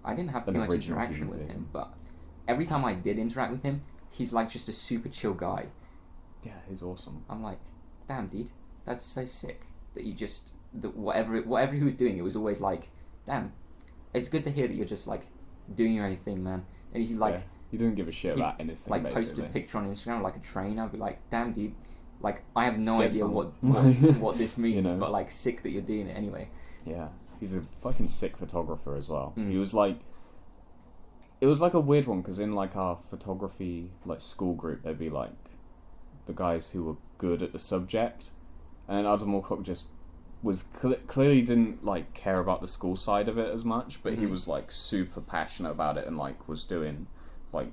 I didn't have too much interaction with him, but every time I did interact with him, he's like just a super chill guy. Yeah, he's awesome. I'm like, damn, dude, that's so sick that you just... that whatever he was doing, it was always like, damn, it's good to hear that you're just like doing your own thing, man. And he's like... Yeah. He didn't give a shit about anything, like, basically. Posted a picture on Instagram like a train. I'd be like, damn, dude, like, I have no idea what this means, but, like, sick that you're doing it anyway. Yeah. He's a fucking sick photographer as well. He was, like... It was, like, a weird one, because in, like, our photography, like, school group, there'd be, like, the guys who were good at the subject, and Adam Alcock just was... clearly didn't, like, care about the school side of it as much, but he was, like, super passionate about it and, like, was doing... like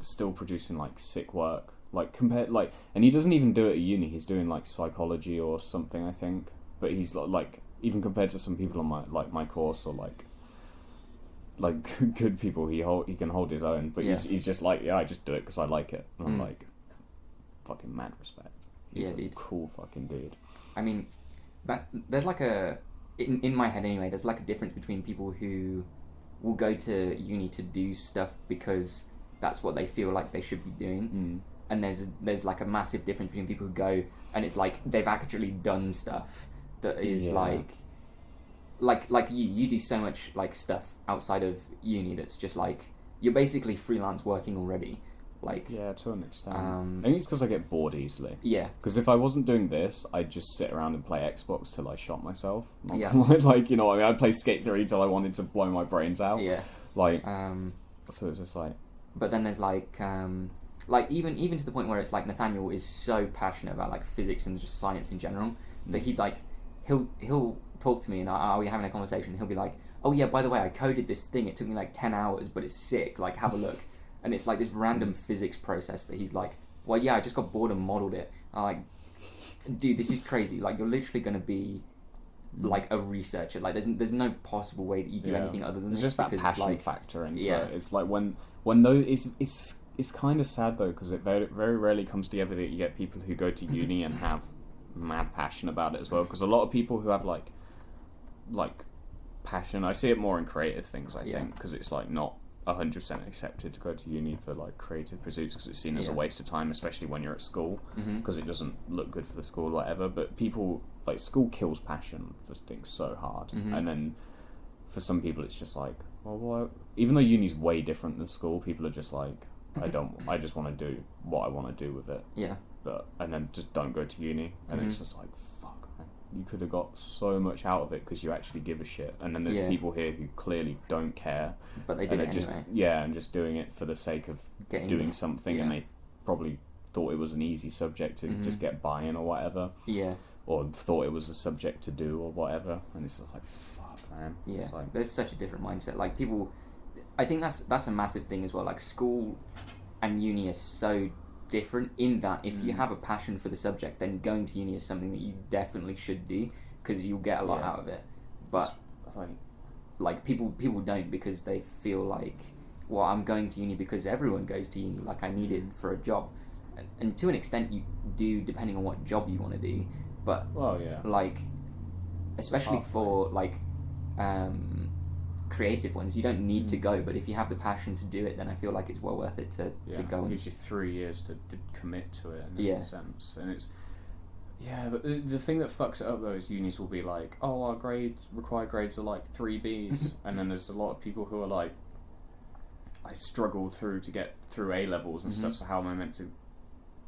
still producing like sick work, like compared, like, and he doesn't even do it at uni, he's doing like psychology or something, I think, but he's like even compared to some people on my course or like good people, he can hold his own, but he's just like, yeah, I just do it because I like it, and I'm like, fucking mad respect. He's a cool fucking dude. I mean, that there's like a in my head anyway, there's like a difference between people who will go to uni to do stuff because that's what they feel like they should be doing, and there's like a massive difference between people who go and it's like they've actually done stuff that is like you do so much like stuff outside of uni that's just like you're basically freelance working already. Like, yeah, to an extent. I think it's because I get bored easily. Yeah. Because if I wasn't doing this, I'd just sit around and play Xbox till I shot myself. Yeah. Like, you know, I mean, I'd play Skate 3 till I wanted to blow my brains out. Yeah. Like, so it's just like... But then there's like even to the point where it's like Nathaniel is so passionate about like physics and just science in general that he'll talk to me and I'll be having a conversation and he'll be like, oh yeah, by the way, I coded this thing, it took me like 10 hours, but it's sick, like have a look. And it's like this random physics process that he's like, well, yeah, I just got bored and modelled it. And I'm like, dude, this is crazy. Like, you're literally going to be like a researcher. Like, there's no possible way that you do anything other than this. It's just that passion factor into it. It's like when those it's kind of sad though, because it very, very rarely comes together that you get people who go to uni and have mad passion about it as well. Because a lot of people who have like passion, I see it more in creative things, I think, because it's like not 100% accepted to go to uni for like creative pursuits because it's seen as a waste of time, especially when you're at school, because it doesn't look good for the school or whatever. But people, like, school kills passion for things so hard, and then for some people it's just like, well, why? Even though uni's way different than school, people are just like, I just want to do what I want to do with it. Yeah. And then just don't go to uni, and it's just like, fuck, man. You could have got so much out of it because you actually give a shit. And then there's people here who clearly don't care, but they did it just anyway. And just doing it for the sake of doing something, and they probably thought it was an easy subject to just get buy-in or whatever. Yeah. Or thought it was a subject to do or whatever, and it's like, fuck, man. Yeah. It's like, there's such a different mindset. Like, people, I think that's a massive thing as well. Like, school and uni are so different in that if you have a passion for the subject, then going to uni is something that you definitely should do because you'll get a lot out of it. But like people don't, because they feel like, well, I'm going to uni because everyone goes to uni, like I need it for a job, and to an extent you do, depending on what job you want to do. But like, especially for like creative ones, you don't need to go, but if you have the passion to do it, then I feel like it's well worth it to go. It gives you 3 years to commit to it in a sense, and it's but the thing that fucks it up though is unis will be like, oh, our required grades are like 3 Bs, and then there's a lot of people who are like, I struggled to get through A levels and stuff, so how am I meant to,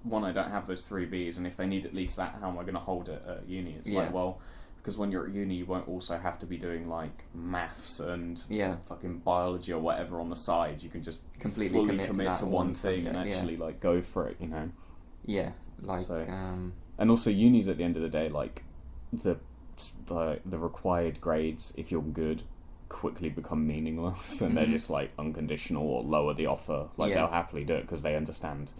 one, I don't have those 3 Bs, and if they need at least that, how am I going to hold it at uni? It's like, well, because when you're at uni, you won't also have to be doing like maths and fucking biology or whatever on the side. You can just completely fully commit to one thing subject, and actually like go for it, you know. Yeah, like and also unis at the end of the day, like the required grades, if you're good, quickly become meaningless, and they're just like unconditional or lower the offer. Like they'll happily do it because they understand,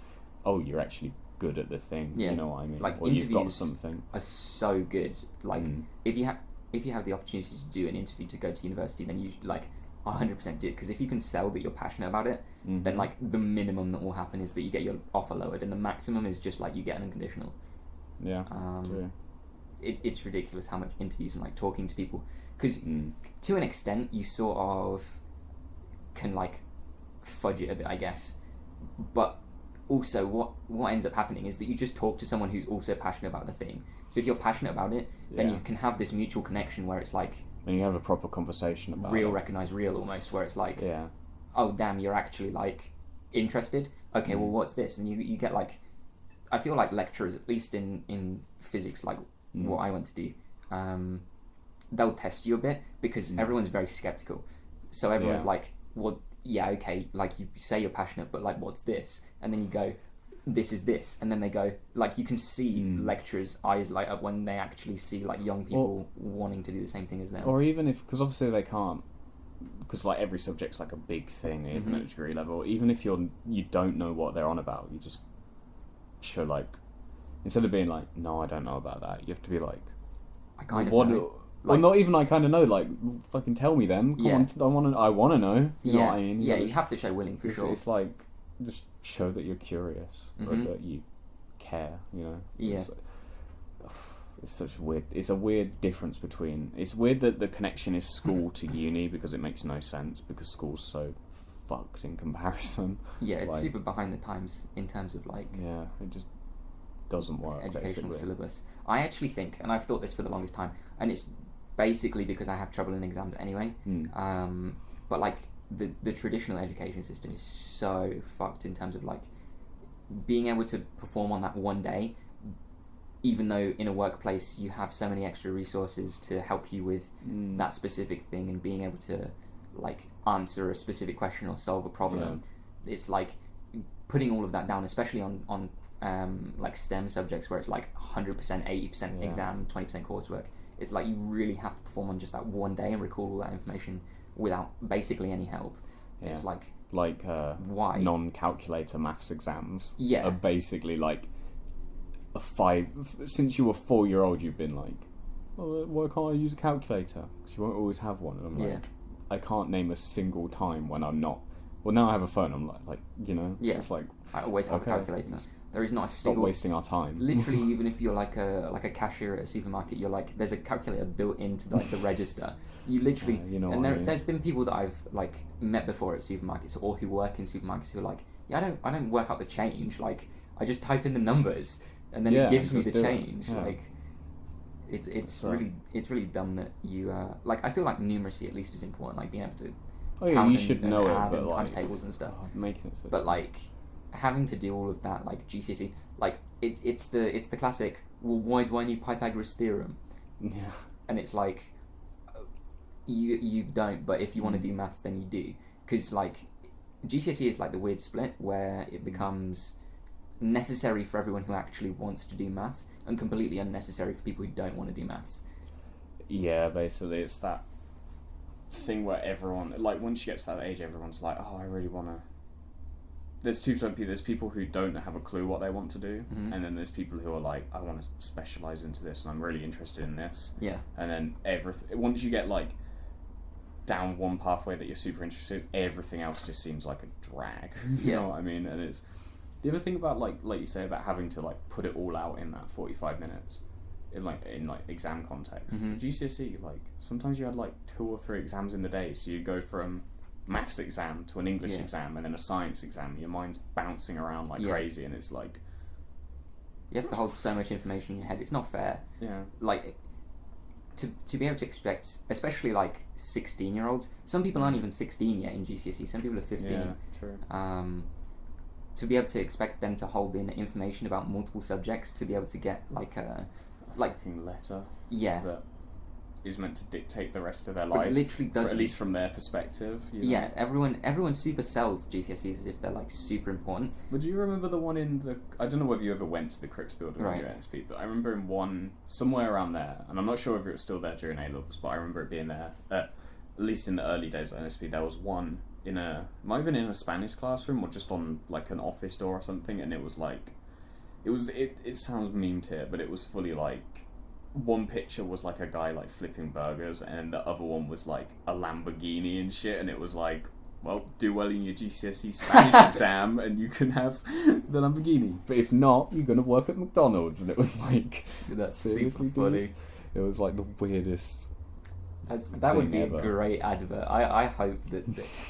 oh, you're actually good at the thing. You know what I mean? Like, or you've got something. Are so good. Like if you have the opportunity to do an interview to go to university, then you like 100% do it, because if you can sell that you're passionate about it, then like the minimum that will happen is that you get your offer lowered, and the maximum is just like you get an unconditional. Yeah. True. It's ridiculous how much interviews and like talking to people, because to an extent you sort of can like fudge it a bit, I guess, but also what ends up happening is that you just talk to someone who's also passionate about the thing. So if you're passionate about it, then you can have this mutual connection where it's like, and you have a proper conversation about real recognize real almost, where it's like, oh damn, you're actually like interested. Okay, well, what's this? And you get like, I feel like lecturers, at least in physics, like what I went to do, they'll test you a bit, because everyone's very skeptical. So everyone's like, well, yeah, okay, like you say you're passionate, but like, what's this? And then you go, this is this. And then they go, like, you can see lecturers' eyes light up when they actually see like young people wanting to do the same thing as them. Or even if, because obviously they can't, because like every subject's like a big thing, even at degree level. Even if you don't know what they're on about, you just show like, instead of being like, no, I don't know about that, you have to be like, I kind of know. Well, not even I kind of know, like, fucking tell me then. Come on, I want to know. You know what I mean? You have to show willing, for sure. It's like, just show that you're curious, or that you care, you know? It's such a weird, it's a weird difference between, it's weird that the connection is school to uni, because it makes no sense, because school's so fucked in comparison. Yeah, it's like, super behind the times in terms of like... Yeah, it just doesn't work, educational basically. syllabus. I actually think, and I've thought this for the longest time, and it's basically because I have trouble in exams anyway, but like the traditional education system is so fucked in terms of like being able to perform on that one day, even though in a workplace you have so many extra resources to help you with that specific thing, and being able to like answer a specific question or solve a problem. It's like putting all of that down, especially on like STEM subjects where it's like 100%, 80% exam, 20% coursework. It's like you really have to perform on just that one day and recall all that information without basically any help. It's like why non-calculator maths exams are basically like a 5. Since you were 4-year-old, you've been like, oh, why can't I use a calculator? Because you won't always have one. And I'm like, I can't name a single time when I'm not. Well, now I have a phone. I'm like, you know, it's like I always have a calculator. There is not a Stop wasting our time. Literally, even if you're like a cashier at a supermarket, you're like, there's a calculator built into like the register. You literally, there's been people that I've like met before at supermarkets or who work in supermarkets who are like, yeah, I don't work out the change. Like, I just type in the numbers and then it gives me the change. Yeah. Like, it's really dumb that you like. I feel like numeracy at least is important. Like being able to count you should know it, but times tables and stuff. Making it so but like having to do all of that, like GCSE, like it's the classic. Well, why do I need Pythagoras theorem? Yeah. And it's like you don't, but if you want to do maths, then you do, because like GCSE is like the weird split where it becomes necessary for everyone who actually wants to do maths and completely unnecessary for people who don't want to do maths. Yeah, basically it's that thing where everyone, like, once you get to that age, everyone's like, oh, I really want to. There's two types of people. There's people who don't have a clue what they want to do, and then there's people who are like, I want to specialise into this and I'm really interested in this. Yeah. And then once you get like down one pathway that you're super interested in, everything else just seems like a drag. You know what I mean? And it's the other thing about like you say about having to like put it all out in that 45 minutes in like exam context. GCSE, like sometimes you had like 2 or 3 exams in the day, so you go from maths exam to an English exam and then a science exam. Your mind's bouncing around like crazy, and it's like you have to hold so much information in your head. It's not fair. Yeah. Like to be able to expect, especially like 16-year-olds. Some people aren't even 16 yet in GCSE. Some people are 15. Yeah, true. To be able to expect them to hold in information about multiple subjects, to be able to get like a fucking letter. Yeah. That is meant to dictate the rest of their life. It literally doesn't. At least from their perspective. You know? Yeah, everyone super sells GCSEs as if they're like super important. But do you remember the one in the... I don't know whether you ever went to the Crix building when you were at NSP, but I remember in one, somewhere around there, and I'm not sure whether it was still there during A-levels, but I remember it being there, at least in the early days of NSP, there was one in a... might have been in a Spanish classroom or just on like an office door or something, and it was like... It sounds memed here, but it was fully like... One picture was like a guy like flipping burgers, and the other one was like a Lamborghini and shit, and it was like, well, do well in your GCSE Spanish exam and you can have the Lamborghini, but if not, you're gonna work at McDonald's. And it was like, that's super funny. Dude? It was like the weirdest. That would be ever. A great advert. I hope that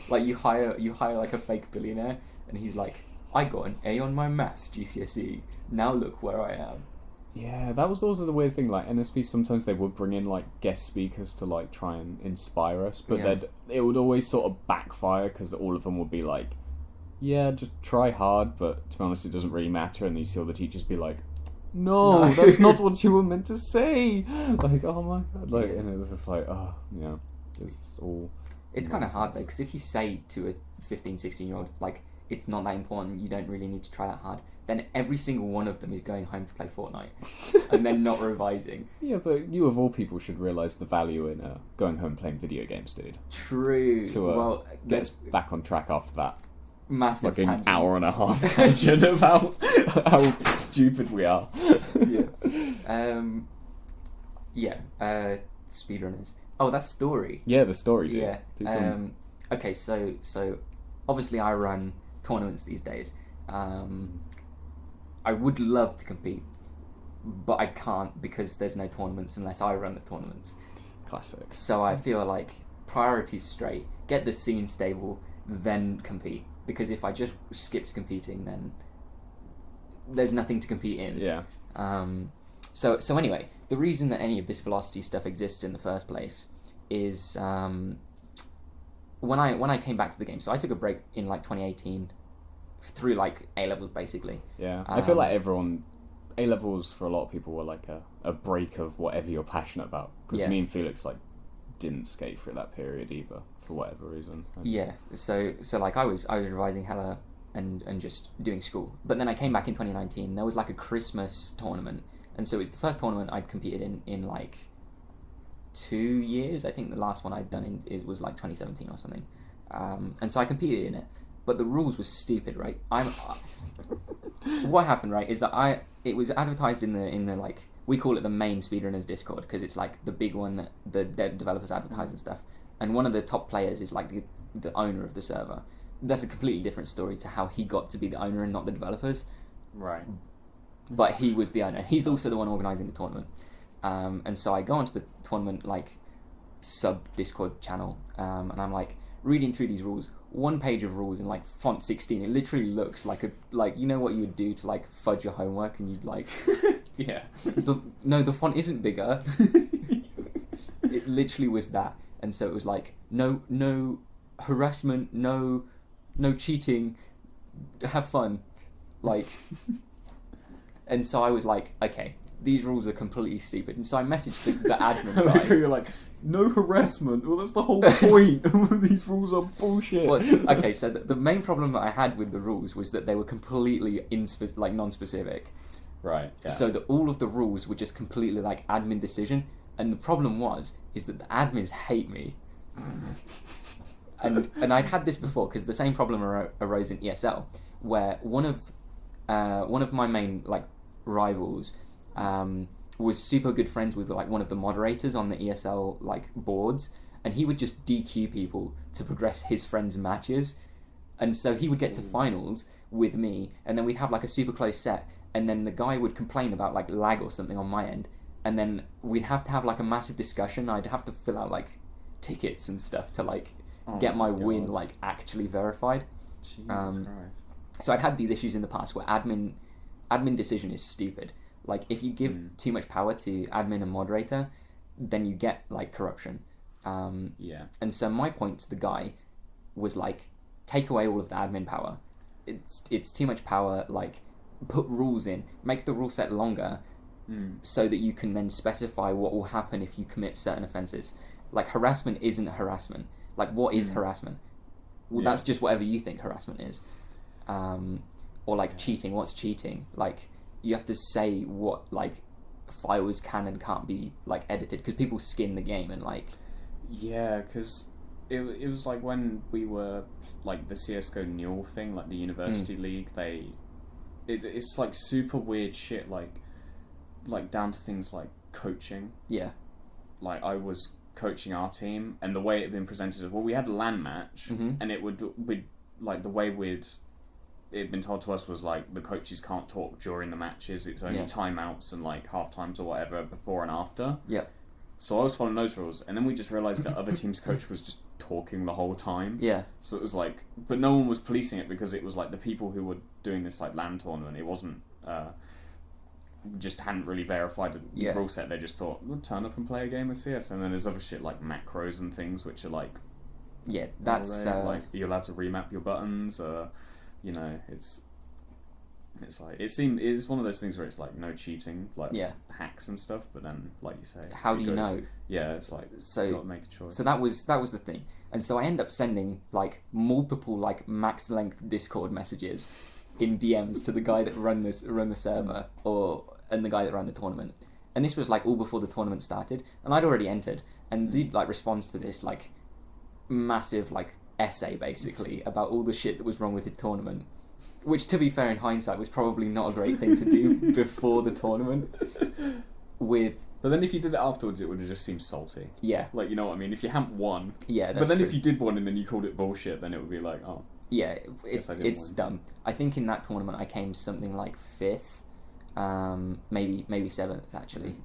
like you hire like a fake billionaire, and he's like, I got an A on my maths GCSE. Now look where I am. Yeah, that was also the weird thing. Like NSP, sometimes they would bring in like guest speakers to like try and inspire us, but it would always sort of backfire because all of them would be like, "Yeah, just try hard," but to be honest, it doesn't really matter. And you see all the teachers be like, "No, that's not what you were meant to say." Like, oh my god, like, and it was just like, oh, yeah, it's all. It's kind of hard though, because if you say to a 15, 16-year-old like it's not that important, you don't really need to try that hard, then every single one of them is going home to play Fortnite and then not revising. Yeah, but you of all people should realise the value in going home playing video games, dude. True. To get us back on track after that. Massive like an hour and a half tangent about how stupid we are. Speedrunners. Oh, that's story. Yeah, the story, dude. Yeah. Okay, so obviously I run tournaments these days. I would love to compete, but I can't because there's no tournaments unless I run the tournaments. Classic. So I feel like priorities straight, get the scene stable, then compete. Because if I just skip to competing, then there's nothing to compete in. Yeah. So anyway, the reason that any of this velocity stuff exists in the first place is when I came back to the game. So I took a break in like 2018 through like A-levels basically. Yeah, I feel like A-levels for a lot of people were like a break of whatever you're passionate about. Because me and Felix like didn't skate through that period either for whatever reason. Yeah, so like I was revising hella and just doing school. But then I came back in 2019. There was like a Christmas tournament, and so it was the first tournament I'd competed in like 2 years. I think the last one I'd done was like 2017 or something. And so I competed in it. But the rules were stupid, right? What happened, right, is that it was advertised in the like, we call it the main Speedrunners Discord because it's like the big one that the developers advertise and stuff. And one of the top players is like the owner of the server. That's a completely different story to how he got to be the owner and not the developers. Right. But he was the owner. He's also the one organising the tournament. And so I go onto the tournament like sub Discord channel, and I'm like reading through these rules. One page of rules in like font 16. It literally looks like you know what you would do to like fudge your homework, and you'd like yeah. The font isn't bigger. It literally was that, and so it was like no harassment, no cheating, have fun, like. And so I was like, okay, these rules are completely stupid. And so I messaged the admin guy. You're like, no harassment. Well, that's the whole point. These rules are bullshit. Well, okay, so the main problem that I had with the rules was that they were completely non-specific. Right. Yeah. So that all of the rules were just completely like admin decision. And the problem is that the admins hate me. and I'd had this before because the same problem arose in ESL, where one of my main like rivals was super good friends with like one of the moderators on the ESL like boards, and he would just DQ people to progress his friends' matches, and so he would get to finals with me, and then we'd have like a super close set, and then the guy would complain about like lag or something on my end, and then we'd have to have like a massive discussion. I'd have to fill out like tickets and stuff to like get my win like actually verified. Jesus Christ. So I'd had these issues in the past where admin decision is stupid. Like if you give too much power to admin and moderator, then you get like corruption. Yeah. And so my point to the guy was like, take away all of the admin power. It's too much power. Like put rules in, make the rule set longer, so that you can then specify what will happen if you commit certain offences. Like harassment isn't harassment. Like what is harassment? Well, that's just whatever you think harassment is. Or like cheating. What's cheating? Like you have to say what like files can and can't be like edited, because people skin the game and like. Yeah, because it was like when we were like the CS:GO Newell thing, like the University League. It's like super weird shit. Like down to things like coaching. Yeah. Like I was coaching our team, and the way it had been presented as, well, we had a LAN match, and we'd like the way it had been told to us was like the coaches can't talk during the matches. It's only timeouts and like half times or whatever before and after. Yeah. So I was following those rules, and then we just realised that other team's coach was just talking the whole time. Yeah. So it was like, but no one was policing it, because it was like the people who were doing this like LAN tournament, it wasn't just hadn't really verified the rule set. They just thought, we'll turn up and play a game of CS, and then there's other shit like macros and things which are like, that's like you're allowed to remap your buttons. You know, it's like it's one of those things where it's like no cheating, like hacks and stuff. But then, like you say, how do you know? Yeah, it's like you got to make a choice. So that was the thing, and so I end up sending like multiple like max length Discord messages in DMs to the guy that run the server and the guy that ran the tournament. And this was like all before the tournament started, and I'd already entered. And dude like responds to this like massive like essay basically about all the shit that was wrong with his tournament, which to be fair in hindsight was probably not a great thing to do before the tournament. But then if you did it afterwards, it would have just seemed salty. Yeah. Like, you know what I mean? If you hadn't won. Yeah, that's But then true. If you did won and then you called it bullshit, then it would be like, oh. Yeah, it's dumb. I think in that tournament I came something like 5th, maybe 7th actually.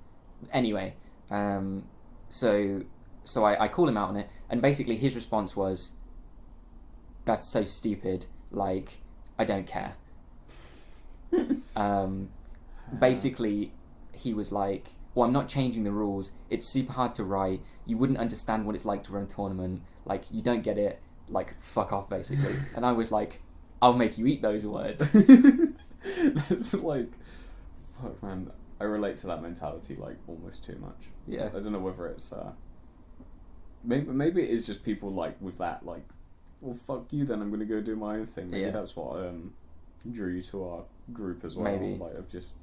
Anyway, so I call him out on it, and basically his response was, "That's so stupid. Like, I don't care." Basically, he was like, "Well, I'm not changing the rules. It's super hard to write. You wouldn't understand what it's like to run a tournament. Like, you don't get it. Like, fuck off, basically." And I was like, "I'll make you eat those words." That's like, fuck, man. I relate to that mentality like almost too much. Yeah. I don't know whether it's maybe it is just people like with that like, well, fuck you then, I'm gonna go do my own thing. Maybe that's what drew you to our group as well. Maybe. Like of just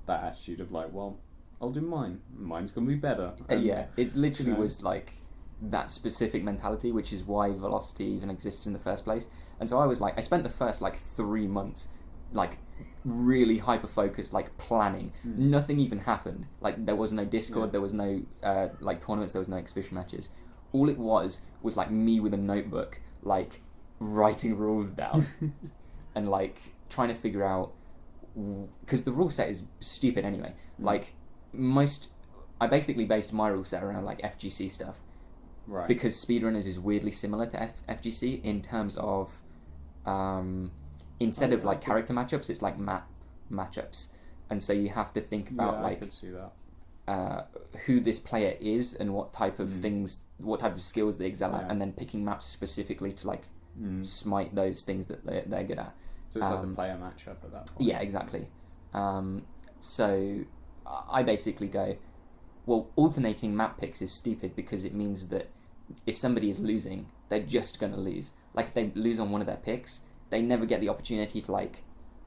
that attitude of like, well, I'll do mine. Mine's gonna be better. And, it literally was like that specific mentality, which is why Velocity even exists in the first place. And so I was like, I spent the first like 3 months like really hyper focused, like planning. Nothing even happened. Like there was no Discord, there was no like tournaments, there was no exhibition matches. All it was like me with a notebook, like writing rules down and like trying to figure out because the rule set is stupid anyway. Like I basically based my rule set around like FGC stuff, right? Because Speedrunners is weirdly similar to FGC in terms of instead of like character matchups, it's like map matchups, and so you have to think about I could see that. Who this player is and what type of what type of skills they excel at, and then picking maps specifically to like smite those things that they're good at. So it's like the player matchup at that point. Yeah, exactly. So I basically go, well, alternating map picks is stupid because it means that if somebody is losing, they're just going to lose. Like if they lose on one of their picks, they never get the opportunity to like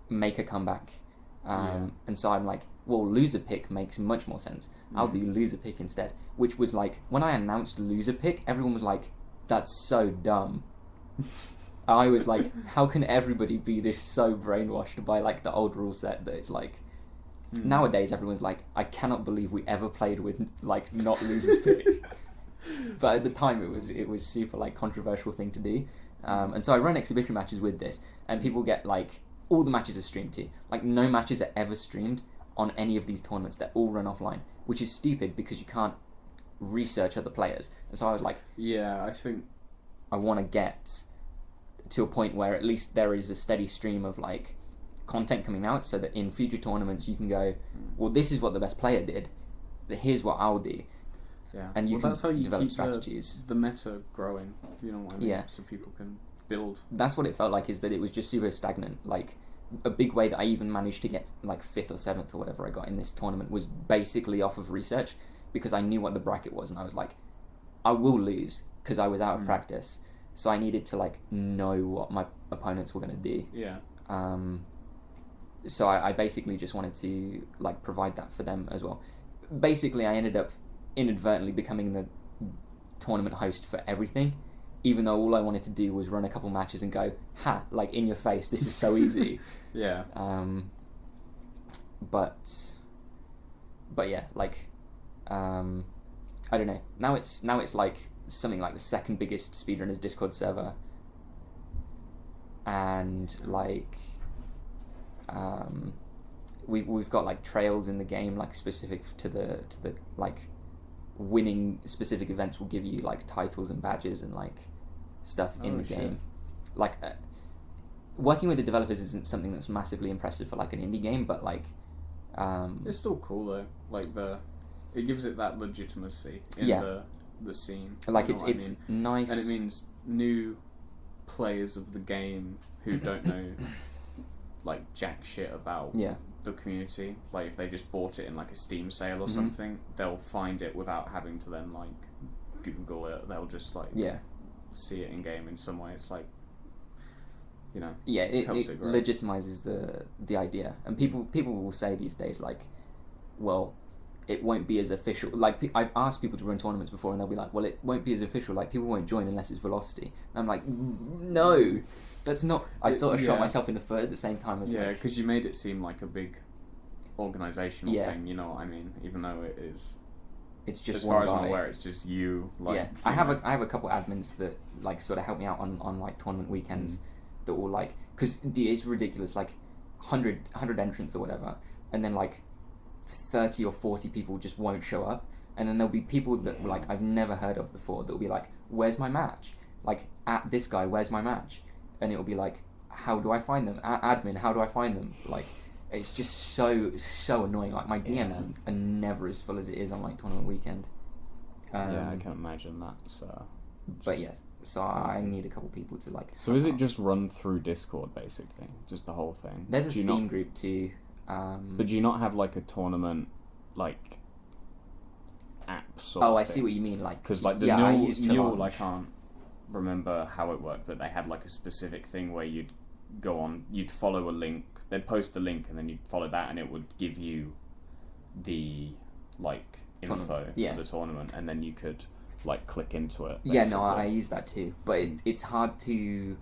make a comeback. And so I'm like, well, loser pick makes much more sense. I'll do loser pick instead. Which was like, when I announced loser pick, everyone was like, that's so dumb. I was like, how can everybody be this so brainwashed by like the old rule set that it's like, nowadays everyone's like, I cannot believe we ever played with like not losers pick. But at the time it was super like controversial thing to do. And so I run exhibition matches with this, and people get like, all the matches are streamed too. Like no matches are ever streamed on any of these tournaments. They're all run offline, which is stupid because you can't research other players. And so I was like, yeah, I think I want to get to a point where at least there is a steady stream of like content coming out, so that in future tournaments you can go, well, this is what the best player did, here's what I'll do. Yeah, and you can that's how you develop keep strategies. The meta growing, you know what I mean? Yeah. So people can build. That's what it felt like, is that it was just super stagnant. Like a big way that I even managed to get like 5th or 7th or whatever I got in this tournament was basically off of research, because I knew what the bracket was, and I was like, I will lose because I was out of practice. So I needed to like know what my opponents were going to do. Yeah. So I basically just wanted to like provide that for them as well. Basically, I ended up inadvertently becoming the tournament host for everything, even though all I wanted to do was run a couple matches and go, ha, like in your face, this is so easy. Yeah. But yeah, like, I don't know. Now it's like something like the second biggest Speedrunners Discord server, and like, we've got like trails in the game, like specific to the like winning specific events will give you like titles and badges and like stuff in the game. Like working with the developers isn't something that's massively impressive for like an indie game, but like it's still cool though. Like it gives it that legitimacy in the scene. Like it's nice, and it means new players of the game who don't know like jack shit about the community. Like if they just bought it in like a Steam sale or something, they'll find it without having to then like Google it. They'll just like see it in game in some way. It's like, you know, it legitimizes the idea, and people will say these days like, well, it won't be as official. Like I've asked people to run tournaments before, and they'll be like, well, it won't be as official. Like people won't join unless it's Velocity. And I'm like, no, that's not. I sort of shot myself in the foot at the same time as because you made it seem like a big organizational thing. You know what I mean? Even though it is. It's just as far as I'm aware, it's just you. Like, I have a couple admins that like sort of help me out on like tournament weekends that will like, because it's ridiculous, like 100 entrants or whatever, and then like 30 or 40 people just won't show up, and then there'll be people that like I've never heard of before that will be like, where's my match? Like, at this guy, where's my match? And it'll be like, how do I find them? Admin, how do I find them? Like, it's just so annoying. Like my DMs are never as full as it is on like tournament weekend. I can imagine that. So, but yes, so I need a couple people to like. So is it just run through Discord basically, just the whole thing? There's a Steam group too. But do you not have like a tournament like app sort of thing? I see what you mean. Like, because like the Mule, I can't remember how it worked, but they had like a specific thing where you'd go on, you'd follow a link. They'd post the link and then you'd follow that, and it would give you the like info for the tournament, and then you could like click into it. Basically. Yeah, no, I use that too, but it's hard to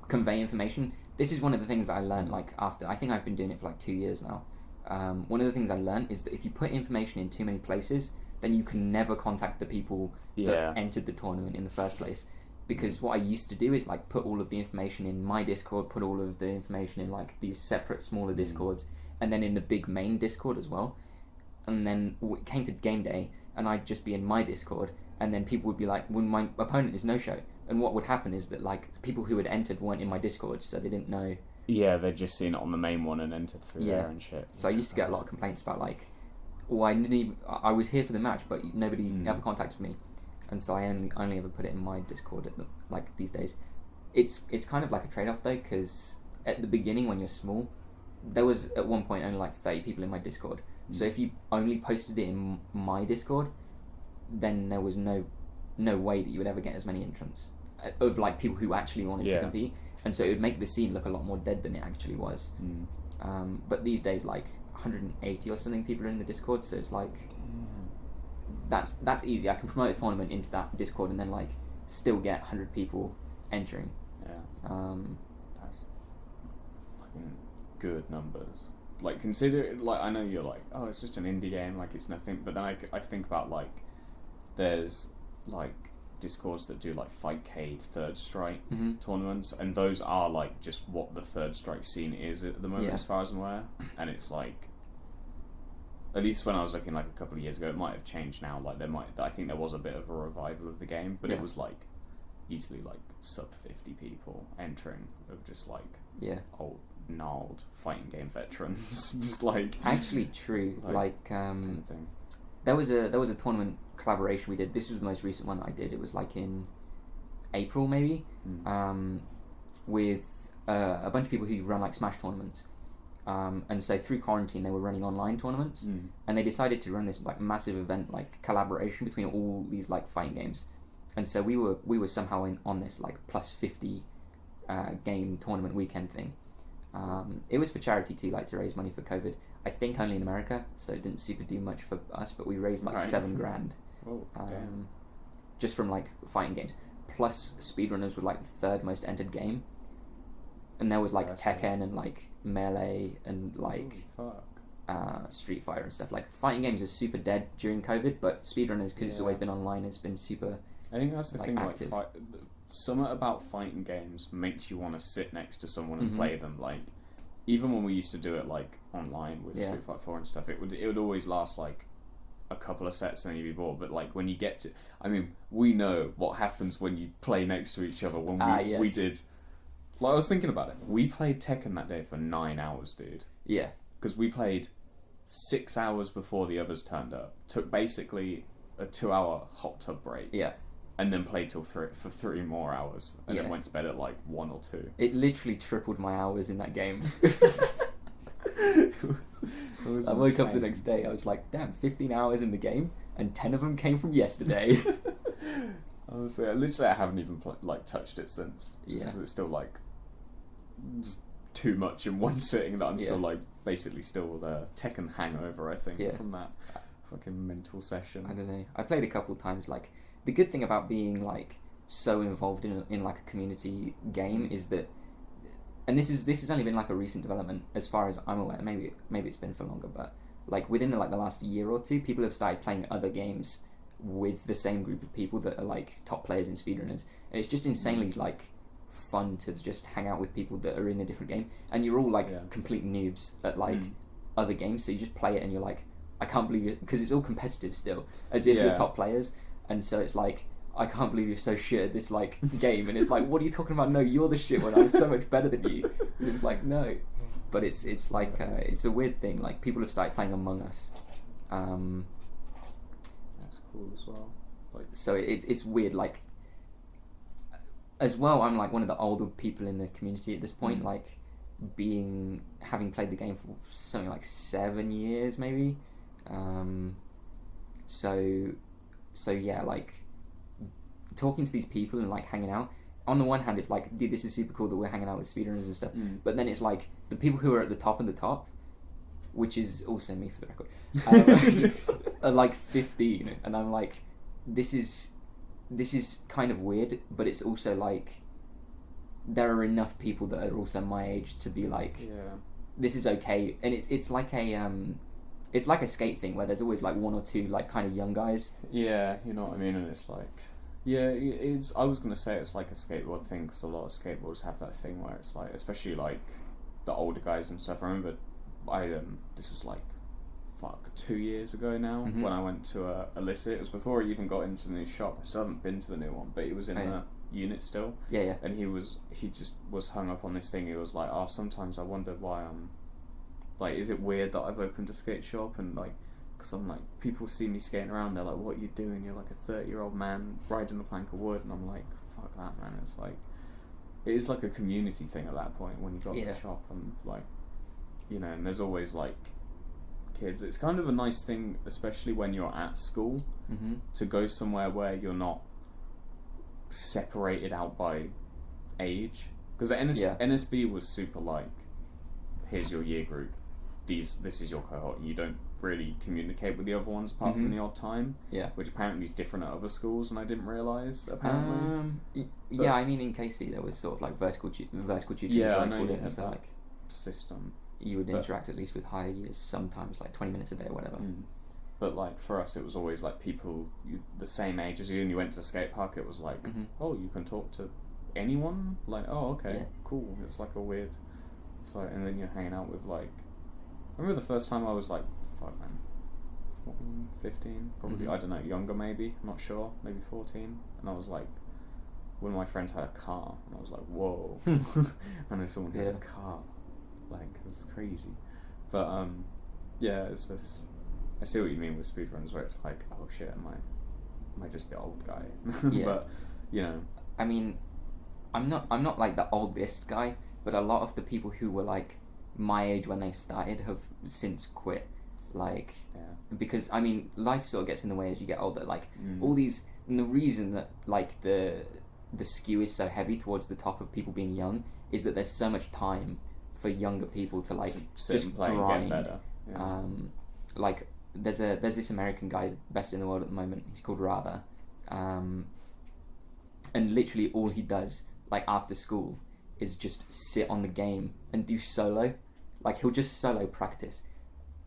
convey information. This is one of the things that I learned like after, I think I've been doing it for like 2 years now. One of the things I learned is that if you put information in too many places, then you can never contact the people that entered the tournament in the first place. because what I used to do is like put all of the information in my Discord, put all of the information in like these separate smaller Discords, and then in the big main Discord as well. And then it came to game day, and I'd just be in my Discord, and then people would be like, when my opponent is no-show. And what would happen is that like people who had entered weren't in my Discord, so they didn't know. Yeah, they'd just seen it on the main one and entered through there and shit. So I used to get a lot of complaints about like, I was here for the match, but nobody ever contacted me. And so I only ever put it in my Discord like these days. It's kind of like a trade-off though, because at the beginning when you're small, there was at one point only like 30 people in my Discord. So if you only posted it in my Discord, then there was no way that you would ever get as many entrants of like people who actually wanted to compete. And so it would make the scene look a lot more dead than it actually was. But these days, like 180 or something people are in the Discord, so it's like that's easy. I can promote a tournament into that Discord and then like still get 100 people entering. That's fucking good numbers. Like consider, like I know you're like, oh, it's just an indie game, like it's nothing. But then I think about like there's like Discords that do like Fightcade, Third Strike tournaments, and those are like just what the Third Strike scene is at the moment, as far as I'm aware. And it's like, at least when I was looking like a couple of years ago, it might have changed now. Like I think there was a bit of a revival of the game, but it was like easily like sub 50 people entering of just like old gnarled fighting game veterans. Just like actually true. Like kind of thing. There was a tournament collaboration we did. This was the most recent one that I did. It was like in April maybe, with a bunch of people who run like Smash tournaments. And so through quarantine they were running online tournaments, and they decided to run this like massive event, like collaboration between all these like fighting games. And so we were somehow on this like plus 50 game tournament weekend thing. It was for charity too, like to raise money for COVID. I think only in America, so it didn't super do much for us, but we raised like $7,000 just from like fighting games. Plus Speedrunners were like the third most entered game, and there was like Tekken and like Melee and like Street Fighter and stuff. Like fighting games are super dead during COVID, but Speedrunners, because it's always been online, has been super. I think that's the thing. Active. Like something about fighting games makes you want to sit next to someone and play them. Like even when we used to do it like online with Street Fighter 4 and stuff, it would always last like a couple of sets and then you'd be bored. But like when you get to, I mean, we know what happens when you play next to each other. When we did, like I was thinking about it, we played Tekken that day for 9 hours, dude. Yeah, because we played 6 hours before the others turned up. Took basically a 2-hour hot tub break. Yeah. And then played for 3 more hours, and then went to bed at like 1 or 2. It literally tripled my hours in that game. I woke up the next day, I was like, damn, 15 hours in the game, and 10 of them came from yesterday. Honestly, literally I haven't even touched it since. Just because it's still like just too much in one sitting that I'm still like basically still the Tekken hangover, I think, from that fucking mental session. I don't know. I played a couple of times. Like the good thing about being like so involved in like a community game is that, and this has only been like a recent development as far as I'm aware. Maybe it's been for longer, but like within the last year or two, people have started playing other games with the same group of people that are like top players in Speedrunners, and it's just insanely like fun to just hang out with people that are in a different game, and you're all like complete noobs at like other games, so you just play it and you're like, I can't believe it, because it's all competitive still, as if you're top players, and so it's like, I can't believe you're so shit at this like game, and it's like, what are you talking about? No, you're the shit one. I'm so much better than you. And it's like, no, but it's like it's a weird thing. Like people have started playing Among Us. That's cool as well. Like, so it's weird. Like as well, I'm like one of the older people in the community at this point. Like having played the game for something like 7 years maybe. So yeah, like talking to these people and like hanging out, on the one hand it's like, dude, this is super cool that we're hanging out with speedrunners and stuff, but then it's like the people who are at the top of the top, which is also me for the record, are like 15, and I'm like, this is kind of weird, but it's also like there are enough people that are also my age to be like, this is okay. And it's like a skate thing where there's always like one or two like kind of young guys. Yeah, you know what I mean, and it's like, Yeah, it's. I was gonna say it's like a skateboard thing because a lot of skateboarders have that thing where it's like, especially like the older guys and stuff. I remember, this was like, 2 years ago now when I went to Illicit. It was before he even got into the new shop. I still haven't been to the new one, but he was in the unit still. Yeah. And he just was hung up on this thing. He was like, "Oh, sometimes I wonder why like, is it weird that I've opened a skate shop and like." Because I'm like, people see me skating around, they're like, "What are you doing? You're like a 30-year-old man riding a plank of wood." And I'm like, "Fuck that, man." It's like, it is like a community thing at that point when you got the shop, and like, you know, and there's always like kids. It's kind of a nice thing, especially when you're at school, to go somewhere where you're not separated out by age. Because NSB was super like, here's your year group, this is your cohort. You don't really communicate with the other ones apart from the odd time, which apparently is different at other schools, and I didn't realise apparently. I mean, in KC there was sort of like vertical tutoring. Yeah, I know you it, had so that like system. You would interact at least with higher years sometimes, like 20 minutes a day or whatever. But like for us, it was always like people the same age as you, and you went to the skate park. It was like, oh, you can talk to anyone. Like, oh, okay, cool. It's like a weird. So and then you're hanging out with like. I remember the first time I was like, fuck man, 14, 15, probably, I don't know, younger maybe, I'm not sure, maybe 14, and I was like, one of my friends had a car, and I was like, whoa, and then someone has a car, like, it's crazy, but, it's this, I see what you mean with speedruns, where it's like, oh shit, am I just the old guy, but, you know. I mean, I'm not like the oldest guy, but a lot of the people who were like, my age when they started have since quit, like because I mean life sort of gets in the way as you get older, like all these, and the reason that like the skew is so heavy towards the top of people being young is that there's so much time for younger people to like just play grind. And get better. Like there's this American guy, best in the world at the moment, he's called Rather, and literally all he does like after school is just sit on the game and do solo. Like he'll just solo practice,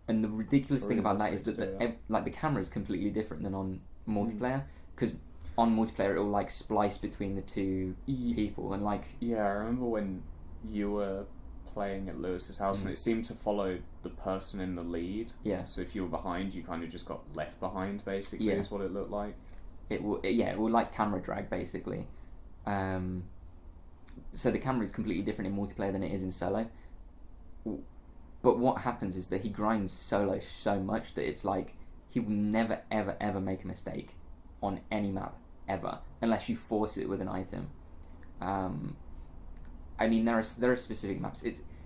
and the ridiculous thing about that is that the camera is completely different than on multiplayer, because on multiplayer it'll like splice between the two people, and like I remember when you were playing at Lewis's house and it seemed to follow the person in the lead. So if you were behind, you kind of just got left behind basically, is what it looked like. It will like camera drag basically. So the camera is completely different in multiplayer than it is in solo. But what happens is that he grinds solo so much that it's like he will never ever ever make a mistake on any map ever unless you force it with an item. I mean there are specific maps.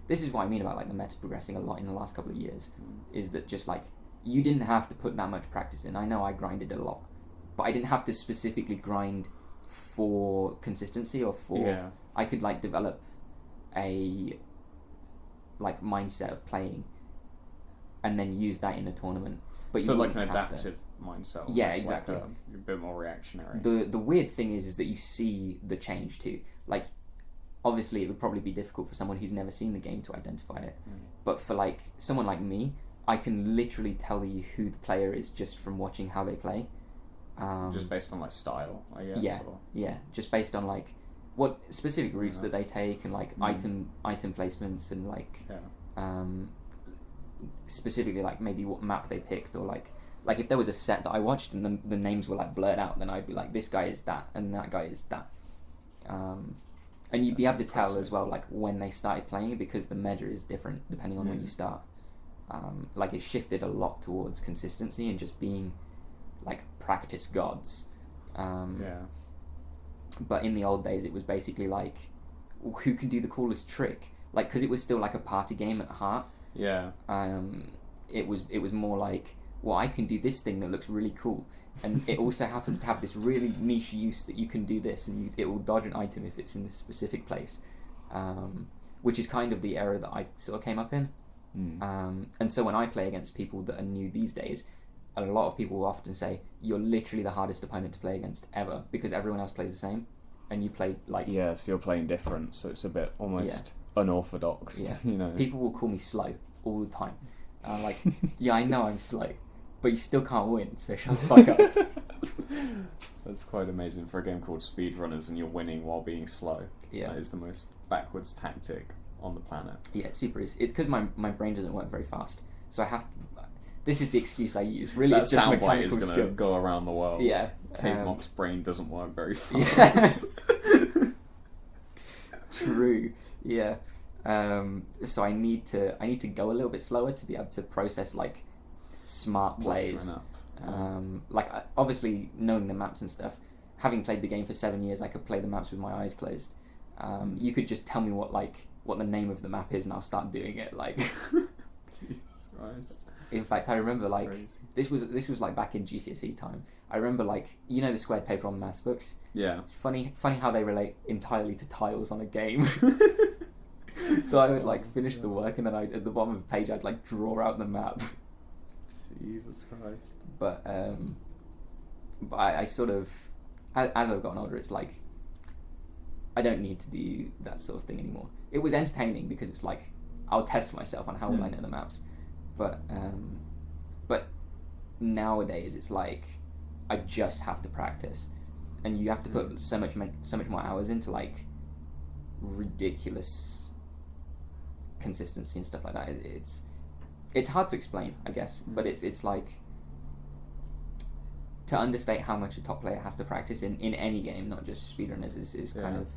This is what I mean about like the meta progressing a lot in the last couple of years, is that just like you didn't have to put that much practice in. I know I grinded a lot, but I didn't have to specifically grind for consistency or for I could like develop a like mindset of playing and then use that in a tournament. But so like an adaptive mindset. Yeah, exactly. Like a bit more reactionary. The weird thing is that you see the change too. Like obviously it would probably be difficult for someone who's never seen the game to identify it. But for like someone like me, I can literally tell you who the player is just from watching how they play. Just based on like style, I guess. Yeah. Just based on like what specific routes that they take and like item placements and like specifically like maybe what map they picked, or like if there was a set that I watched and the names were like blurred out, then I'd be like, this guy is that and that guy is that. And you'd be able to tell as well like when they started playing, because the measure is different depending on when you start. Like it shifted a lot towards consistency and just being like practice gods. But in the old days it was basically like who can do the coolest trick, like because it was still like a party game at heart. It was more like, well, I can do this thing that looks really cool, and it also happens to have this really niche use that you can do this, and it will dodge an item if it's in this specific place, which is kind of the era that I sort of came up in. And so when I play against people that are new these days, a lot of people will often say, you're literally the hardest opponent to play against ever, because everyone else plays the same and you play like... Yeah, so you're playing different, so it's a bit almost unorthodox, you know. People will call me slow all the time. I'm like, yeah, I know I'm slow, but you still can't win, so shut the fuck up. That's quite amazing for a game called Speedrunners, and you're winning while being slow. Yeah. That is the most backwards tactic on the planet. Yeah, it super is. It's because my brain doesn't work very fast, so I have to. This is the excuse I use. Really, that it's just soundbite is going to go around the world. Yeah. Kade Mock's brain doesn't work very fast. Yes. True. Yeah. So I need to go a little bit slower to be able to process like smart plays. Like obviously knowing the maps and stuff. Having played the game for 7 years, I could play the maps with my eyes closed. You could just tell me what the name of the map is, and I'll start doing it. Like, Jesus Christ. In fact, I remember this was like back in GCSE time. I remember the squared paper on maths books. Yeah. Funny how they relate entirely to tiles on a game. So I would finish the work, and then at the bottom of the page I'd draw out the map. Jesus Christ. But I sort of, as I've gotten older, it's I don't need to do that sort of thing anymore. It was entertaining because it's I'll test myself on how well I know the maps, but nowadays it's I just have to practice, and you have to put so much more hours into ridiculous consistency and stuff like that. It's hard to explain, I guess, but it's to understate how much a top player has to practice in any game, not just speedrunners, is kind of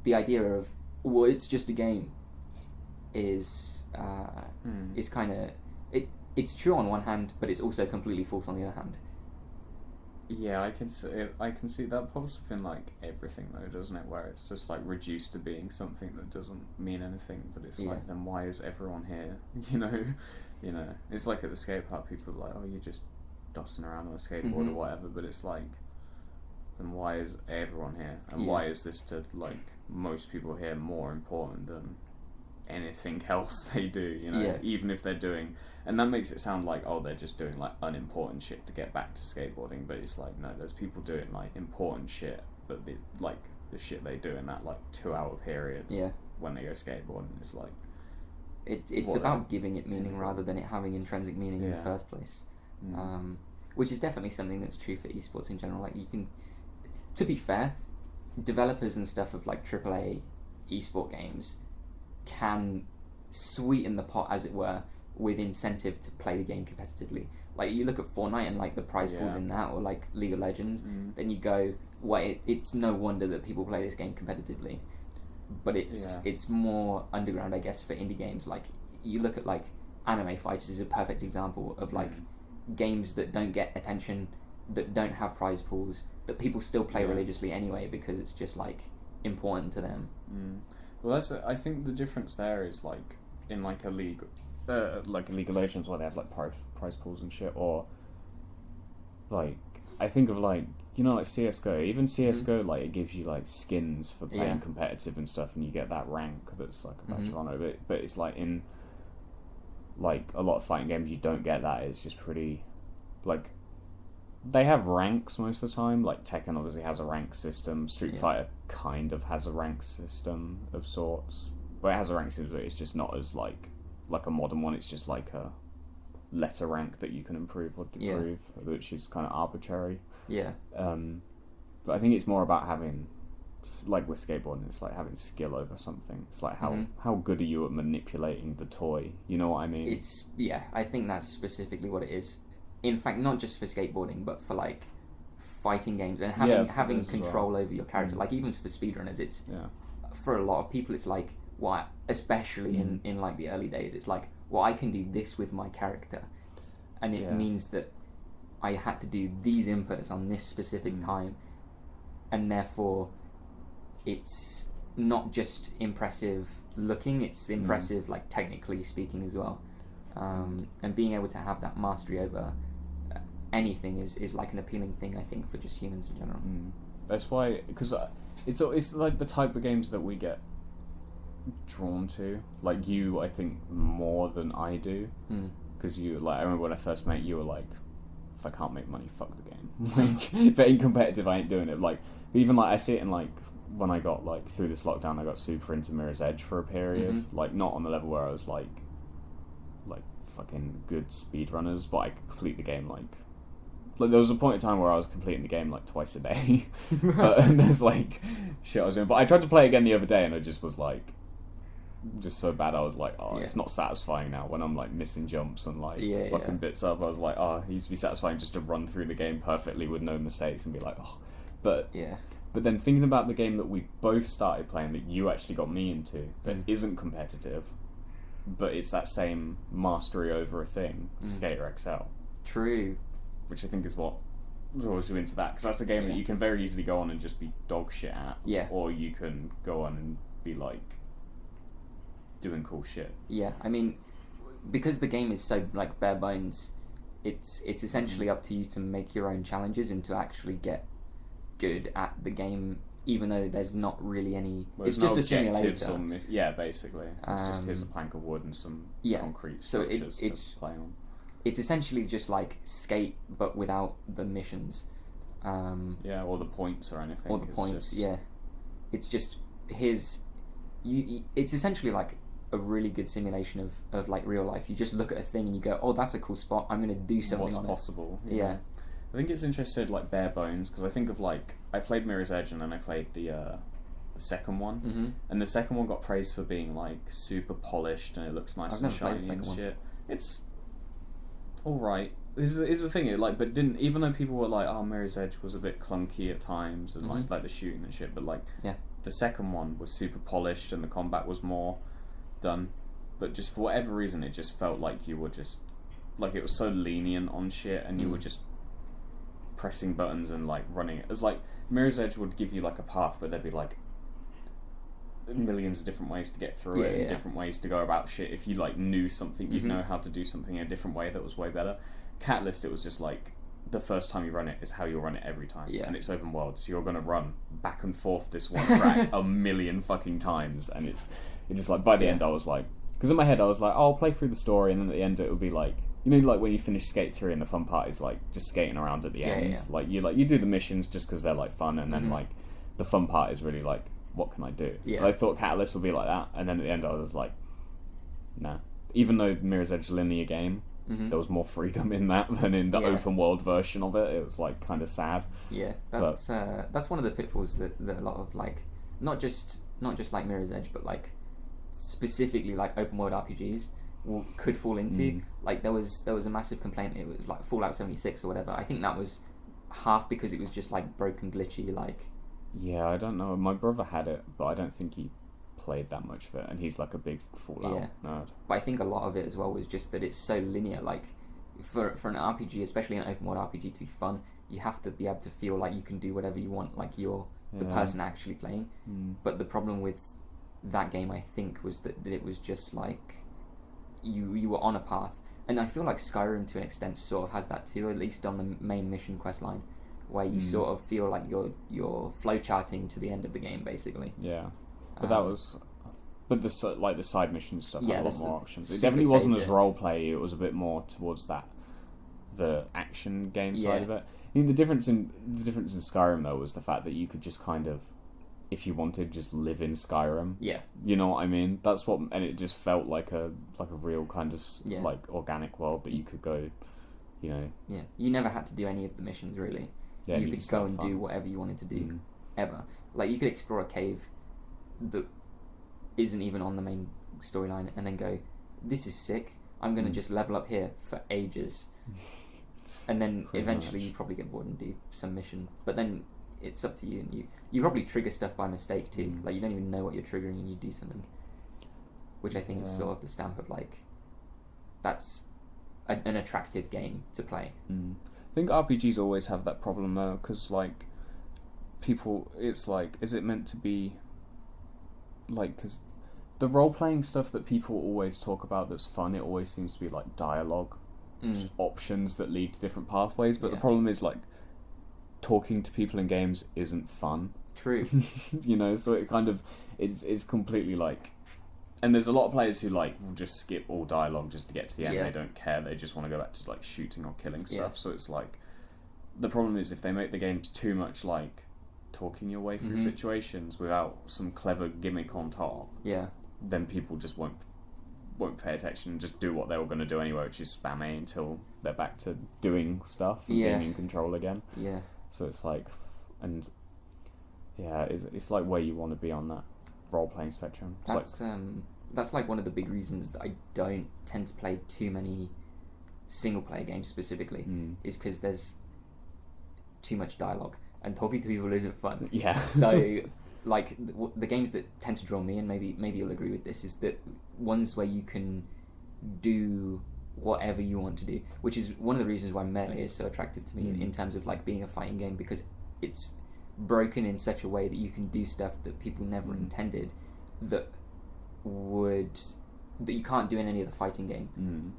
the idea of, well, it's just a game is kind of it's true on one hand, but it's also completely false on the other hand. Yeah, I can see that pops up in everything though, doesn't it? Where it's just reduced to being something that doesn't mean anything, but it's then why is everyone here? You know, it's at the skate park, people are oh, you're just dusting around on a skateboard or whatever, but it's then why is everyone here? And why is this to most people here more important than anything else they do? Even if they're doing, and that makes it sound oh, they're just doing unimportant shit to get back to skateboarding, but it's no, there's people doing important shit, but the shit they do in that 2 hour period when they go skateboarding is it's about giving it meaning rather than it having intrinsic meaning in the first place. Which is definitely something that's true for esports in general. You can, to be fair, developers and stuff of AAA esport games can sweeten the pot, as it were, with incentive to play the game competitively. You look at Fortnite and the prize pools in that, or League of Legends, then you go, well, it's no wonder that people play this game competitively. But it's more underground, I guess, for indie games. You look at Anime Fighters is a perfect example of games that don't get attention, that don't have prize pools, that people still play religiously anyway because it's just important to them. Well, I think the difference there is in a league, like a League of Legends, where they have prize pools and shit, or I think of CS:GO. Even CS:GO, it gives you skins for playing competitive and stuff, and you get that rank that's a badge of honor. But it's in a lot of fighting games, you don't get that. It's just pretty they have ranks most of the time. Tekken obviously has a rank system. Street Fighter kind of has a rank system of sorts. Well, it has a rank system, but it's just not as like a modern one. It's just a letter rank that you can improve or deprove, which is kind of arbitrary. Yeah. But I think it's more about having, with skateboarding, it's having skill over something. It's how good are you at manipulating the toy? You know what I mean? I think that's specifically what it is. In fact, not just for skateboarding, but for fighting games and having control over your character. Even for speedrunners, it's for a lot of people, it's especially in the early days, it's I can do this with my character, and it means that I had to do these inputs on this specific time, and therefore it's not just impressive looking, it's impressive technically speaking as well. And being able to have that mastery over anything is an appealing thing, I think, for just humans in general. That's why, because it's the type of games that we get drawn to. You, I think, more than I do. Because you, I remember when I first met you, were if I can't make money, fuck the game. If it ain't competitive, I ain't doing it. Even I see it in when I got through this lockdown, I got super into Mirror's Edge for a period. Not on the level where I was fucking good speedrunners, but I could complete the game like there was a point in time where I was completing the game like twice a day, but there's like shit I was doing. But I tried to play again the other day, and it just was like just so bad. I was like, it's not satisfying now when I'm like missing jumps and like fucking bits up. I was like, it used to be satisfying just to run through the game perfectly with no mistakes and be like, but then thinking about the game that we both started playing that you actually got me into that isn't competitive, but it's that same mastery over a thing, Skater XL. True. Which I think is what draws you into that, because that's a game that you can very easily go on and just be dog shit at, or you can go on and be like doing cool shit. Yeah, I mean, because the game is so like bare bones, it's essentially up to you to make your own challenges and to actually get good at the game, even though there's not really any. It's just a simulator. Basically, it's just here's a plank of wood and some concrete structures to play on. It's essentially just like Skate, but without the missions. Or the points or anything. Or the points, It's just it's essentially like a really good simulation of like real life. You just look at a thing and you go, that's a cool spot, I'm going to do something on it. What's possible. Yeah. I think it's interesting, like, bare bones, because I think of, like, I played Mirror's Edge and then I played the second one, and the second one got praised for being, like, super polished and it looks nice and shiny and shit. It's alright. This is the thing, but didn't, even though people were like, Mirror's Edge was a bit clunky at times and like the shooting and shit, but like the second one was super polished and the combat was more done, but just for whatever reason it just felt like you were just like, it was so lenient on shit and you were just pressing buttons and like running it. It's like Mirror's Edge would give you like a path, but there'd be like millions of different ways to get through it and different ways to go about shit. If you like knew something, you'd know how to do something in a different way that was way better. Catalyst, it was just like the first time you run it is how you'll run it every time, and it's open world, so you're gonna run back and forth this one track a million fucking times, and it's just like by the end I was like, because in my head I was like, I'll play through the story, and then at the end it would be like, you know, like when you finish Skate 3 and the fun part is like just skating around at the end. Like you do the missions just because they're like fun, and then like the fun part is really like, what can I do? I thought Catalyst would be like that, and then at the end I was like, nah. Even though Mirror's Edge linear game, there was more freedom in that than in the open world version of it. It was like kind of sad. That's one of the pitfalls that a lot of like not just like Mirror's Edge, but like specifically like open world RPGs could fall into. Like there was a massive complaint. It was like Fallout 76 or whatever. I think that was half because it was just like broken, glitchy. Like I don't know. My brother had it, but I don't think he played that much of it, and he's like a big Fallout nerd. But I think a lot of it as well was just that it's so linear. Like for an RPG, especially an open world RPG, to be fun, you have to be able to feel like you can do whatever you want, like you're the person actually playing. But the problem with that game, I think, was that it was just like you were on a path, and I feel like Skyrim to an extent sort of has that too, at least on the main mission quest line, where you sort of feel like you're flow charting to the end of the game, basically. But that was, but the side mission stuff had a lot more options. It definitely wasn't as role play. It was a bit more towards the action game side of it. I mean, the difference in Skyrim though was the fact that you could just kind of, if you wanted, just live in Skyrim. You know what I mean? That's what, and it just felt like a real kind of like organic world that you could go, you know. You never had to do any of the missions really. You could go and do whatever you wanted to do, ever. Like you could explore a cave that isn't even on the main storyline and then go, this is sick, I'm going to just level up here for ages. And then eventually you probably get bored and do some mission. But then it's up to you, and you probably trigger stuff by mistake too. Like you don't even know what you're triggering and you do something. Which I think is sort of the stamp of like, that's an attractive game to play. I think RPGs always have that problem though, because like people, it's like, is it meant to be like, because the role-playing stuff that people always talk about that's fun, it always seems to be like dialogue options that lead to different pathways, but the problem is like talking to people in games isn't fun. True. You know, so it kind of it's completely like, and there's a lot of players who like will just skip all dialogue just to get to the end. They don't care, they just want to go back to like shooting or killing stuff. So it's like, the problem is if they make the game too much like talking your way through situations without some clever gimmick on top, then people just won't won't pay attention and just do what they were going to do anyway, which is spam A until they're back to doing stuff and being in control again. Yeah. So it's like, and yeah, it's like where you want to be on that role-playing spectrum. That's like one of the big reasons that I don't tend to play too many single-player games specifically, is because there's too much dialogue, and talking to people isn't fun. Yeah. So, like, the games that tend to draw me, and maybe you'll agree with this, is that ones where you can do whatever you want to do, which is one of the reasons why Melee is so attractive to me in terms of like being a fighting game, because it's broken in such a way that you can do stuff that people never intended that you can't do in any other fighting game,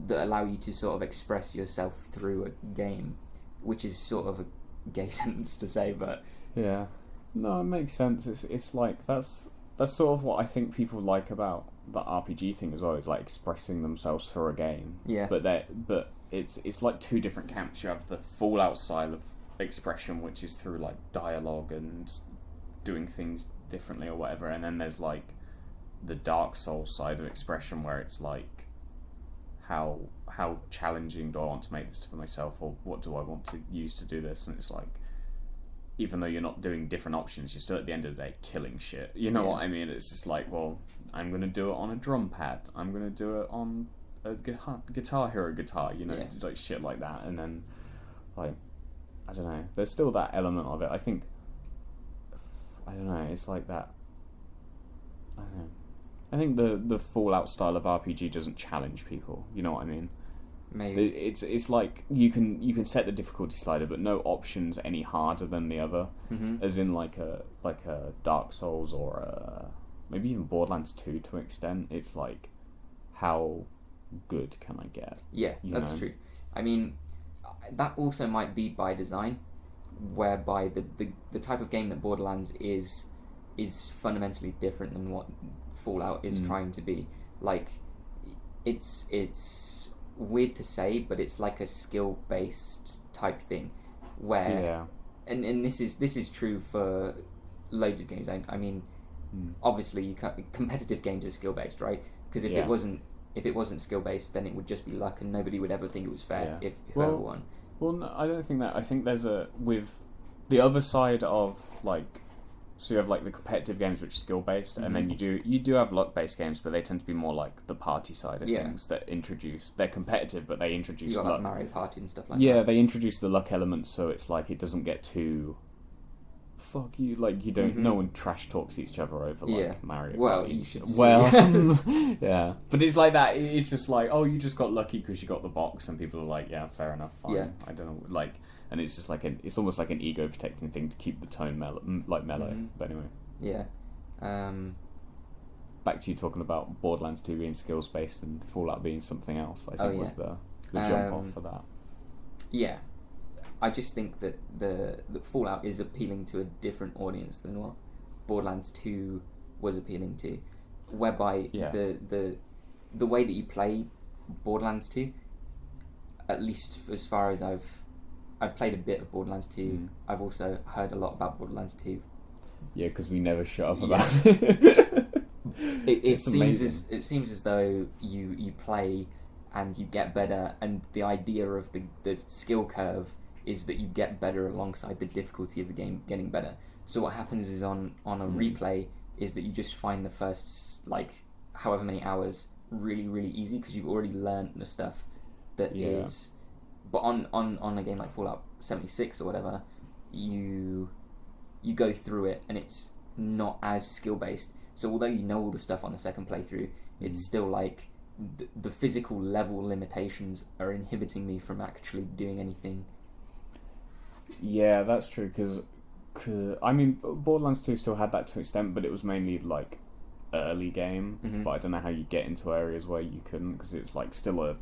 that allow you to sort of express yourself through a game, which is sort of a gay sentence to say, but yeah, no, it makes sense. It's like that's sort of what I think people like about the RPG thing as well, is like expressing themselves through a game. Yeah. But it's like two different camps. You have the Fallout style of expression, which is through like dialogue and doing things differently or whatever, and then there's like the Dark Souls side of expression, where it's like how challenging do I want to make this for myself, or what do I want to use to do this? And it's like, even though you're not doing different options, you're still at the end of the day killing shit. You know what I mean? It's just like, well, I'm going to do it on a drum pad. I'm going to do it on a Guitar Hero guitar, you know, like shit like that. And then, like, I don't know. There's still that element of it. I think, I don't know, it's like that. I don't know. I think the Fallout style of RPG doesn't challenge people. You know what I mean? Maybe it's like you can set the difficulty slider, but no option's any harder than the other. As in like a Dark Souls or maybe even Borderlands 2 to an extent. It's like, how good can I get? Yeah, that's true. I mean, that also might be by design, whereby the type of game that Borderlands is fundamentally different than what Fallout is trying to be. Like, it's weird to say, but it's like a skill-based type thing, where and this is true for loads of games. I mean, obviously competitive games are skill-based, right? Because if it wasn't skill-based, then it would just be luck, and nobody would ever think it was fair if whoever won. Well, no, I don't think that. I think there's with the other side of like. So you have like the competitive games, which are skill based, and then you do have luck based games, but they tend to be more like the party side of things that they're competitive, but they introduce luck. Like Mario Party and stuff like that. Yeah, they introduce the luck element, so it's like it doesn't get too fuck you. Like you don't. No one trash talks each other over like Mario Party. Well, you should. Yeah, but it's like that. It's just like, oh, you just got lucky because you got the box, and people are like, yeah, fair enough, fine. Yeah. I don't know, like. And it's just like it's almost like an ego protecting thing to keep the tone mellow. But anyway. Yeah. Back to you talking about Borderlands 2 being skills based and Fallout being something else. I think was the jump off for that. Yeah, I just think that the Fallout is appealing to a different audience than what Borderlands 2 was appealing to, whereby the way that you play Borderlands 2, at least as far as I've played a bit of Borderlands 2. I've also heard a lot about Borderlands 2. Yeah, because we never shut up about it. It seems as though you play and you get better, and the idea of the skill curve is that you get better alongside the difficulty of the game getting better. So what happens is on a replay is that you just find the first like however many hours really, really easy because you've already learned the stuff that is. But on a game like Fallout 76 or whatever, you go through it and it's not as skill based. So although you know all the stuff on the second playthrough, it's still like the physical level limitations are inhibiting me from actually doing anything. Yeah, that's true. Because I mean, Borderlands 2 still had that to an extent, but it was mainly like early game. But I don't know how you get into areas where you couldn't, because it's like still a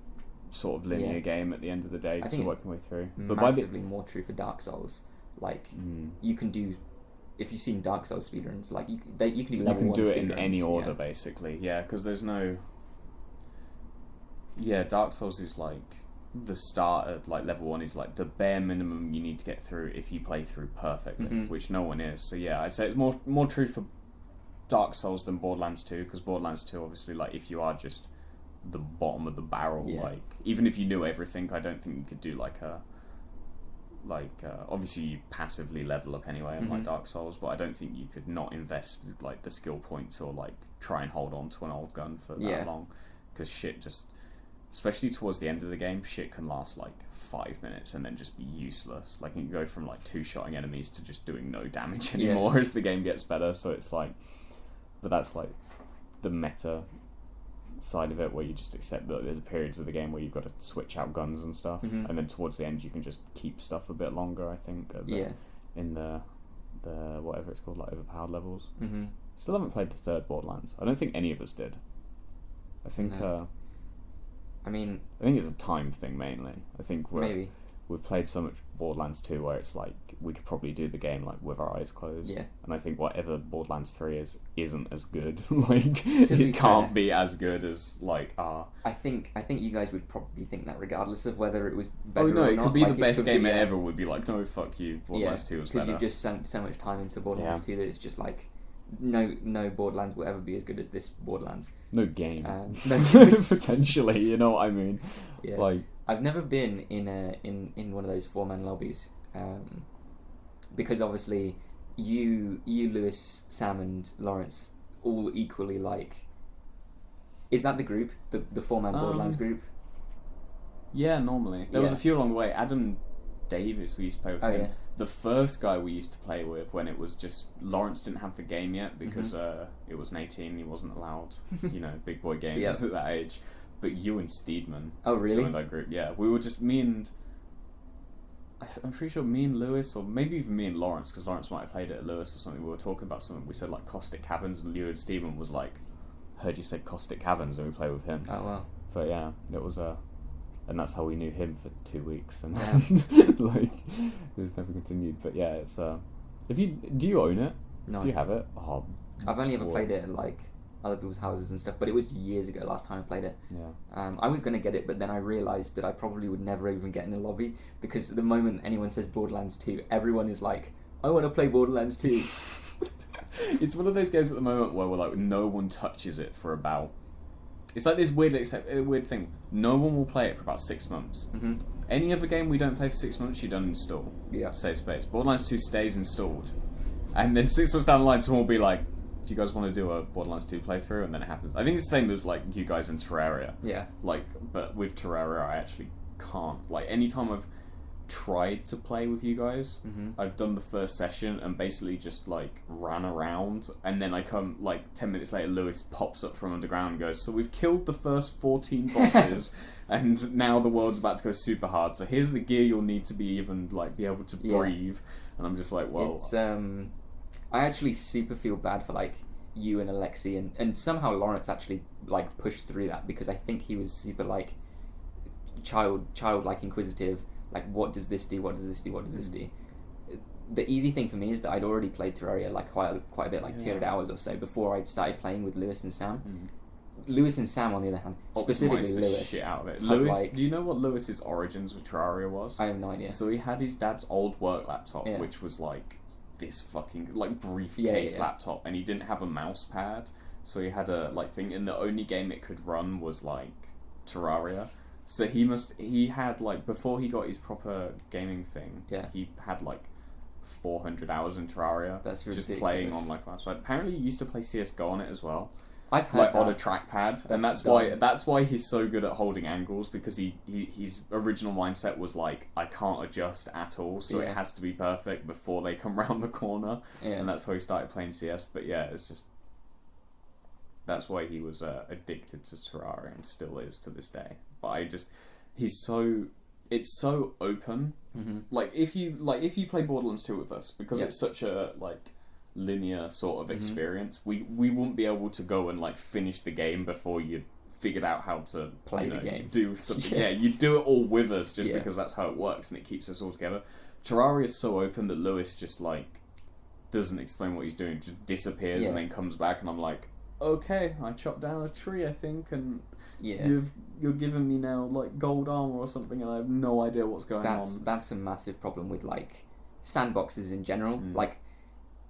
sort of linear game at the end of the day, to work your way through. But massively more true for Dark Souls. Like you can do, if you've seen Dark Souls speedruns, like you can do level 1 You can do it in speedruns, any order, basically. Yeah, because there's no. Yeah, Dark Souls is like the start at like level 1 is like the bare minimum you need to get through if you play through perfectly, which no one is. So yeah, I'd say it's more true for Dark Souls than Borderlands 2, because Borderlands 2, obviously, like, if you are just the bottom of the barrel, like, even if you knew everything, I don't think you could do, like, obviously you passively level up anyway in, like, Dark Souls, but I don't think you could not invest, like, the skill points or, like, try and hold on to an old gun for that long, because shit just... Especially towards the end of the game, shit can last like 5 minutes and then just be useless. Like, you can go from like two-shotting enemies to just doing no damage anymore as the game gets better. So it's like, but that's like the meta side of it, where you just accept that there's periods of the game where you've got to switch out guns and stuff, and then towards the end you can just keep stuff a bit longer. I think in the whatever it's called, like overpowered levels. Still haven't played the third Borderlands. I don't think any of us did. I think. No. I think it's a time thing mainly. I think we've played so much Borderlands 2 where it's like we could probably do the game like with our eyes closed. Yeah. And I think whatever Borderlands 3 isn't as good. Like it can't be as good as like our. I think you guys would probably think that regardless of whether it was better or not. It could be like, the best game ever. Would be like, no, fuck you. Borderlands 2 was better. Because you just sunk so much time into Borderlands 2 that it's just like. No Borderlands will ever be as good as this Borderlands. No game. Potentially, you know what I mean? Yeah. Like, I've never been in one of those 4-man lobbies, because obviously you, Lewis, Sam, and Lawrence all equally like. Is that the group, the 4-man Borderlands group? Yeah, normally there was a few along the way. Adam Davis, we used to play with him. Yeah. The first guy we used to play with, when it was just Lawrence didn't have the game yet because it was an 18, he wasn't allowed, big boy games at that age. But you and Steedman joined that group. Yeah, we were just me and I'm pretty sure me and Lewis, or maybe even me and Lawrence, because Lawrence might have played it at Lewis or something. We were talking about something. We said like Caustic Caverns, and you and Steedman was like, "Heard you say Caustic Caverns," and we played with him. Oh wow! But yeah, it was and that's how we knew him for 2 weeks, and like it was never continued. But yeah, it's do you own it? No. Do you have it? Oh, I've only ever played it at like other people's houses and stuff, but it was years ago last time I played it. Yeah. I was gonna get it, but then I realised that I probably would never even get in the lobby, because the moment anyone says Borderlands 2, everyone is like, I want to play Borderlands 2. It's one of those games at the moment where we're like, no one touches it for about. It's like this weird thing. No one will play it for about 6 months. Any other game we don't play for 6 months, you don't install. Yeah. Save space. Borderlands 2 stays installed. And then 6 months down the line, someone will be like, do you guys want to do a Borderlands 2 playthrough? And then it happens. I think it's the same as like you guys in Terraria. Yeah. Like, but with Terraria, I actually can't. Like, anytime I've tried to play with you guys, I've done the first session and basically just like ran around, and then I come like 10 minutes later, Lewis pops up from underground and goes, so we've killed the first 14 bosses and now the world's about to go super hard, so here's the gear you'll need to be even like be able to breathe. And I'm just like, well, it's I actually super feel bad for like you and Alexi, and somehow Lawrence actually like pushed through that, because I think he was super like childlike inquisitive. Like, what does this do? What does this do? What does this do? The easy thing for me is that I'd already played Terraria like quite a bit, like 200 hours or so, before I'd started playing with Lewis and Sam. Lewis and Sam, on the other hand, specifically Lewis, shit out of it. Lewis, do you know what Lewis's origins with Terraria was? I have no idea. So he had his dad's old work laptop, which was like this fucking like briefcase laptop, and he didn't have a mouse pad, so he had a like thing, and the only game it could run was like Terraria. So he had like, before he got his proper gaming thing, he had like 400 hours in Terraria. That's ridiculous. Just playing on like mouse pad. Apparently he used to play CS:GO on it as well. I've heard like that. On a trackpad, and that's why he's so good at holding angles, because his original mindset was like, I can't adjust at all, so it has to be perfect before they come round the corner, and that's how he started playing CS. But yeah, it's just that's why he was addicted to Terraria, and still is to this day. But it's so open. Like if you play Borderlands 2 with us, because it's such a like linear sort of experience, we wouldn't be able to go and like finish the game before you figured out how to play the game, do something. You do it all with us just because that's how it works, and it keeps us all together. Terraria is so open that Lewis just like doesn't explain what he's doing, just disappears and then comes back, and I'm like, okay, I chopped down a tree, I think, and you're giving me now like gold armor or something, and I have no idea what's going on. That's a massive problem with like sandboxes in general. Like,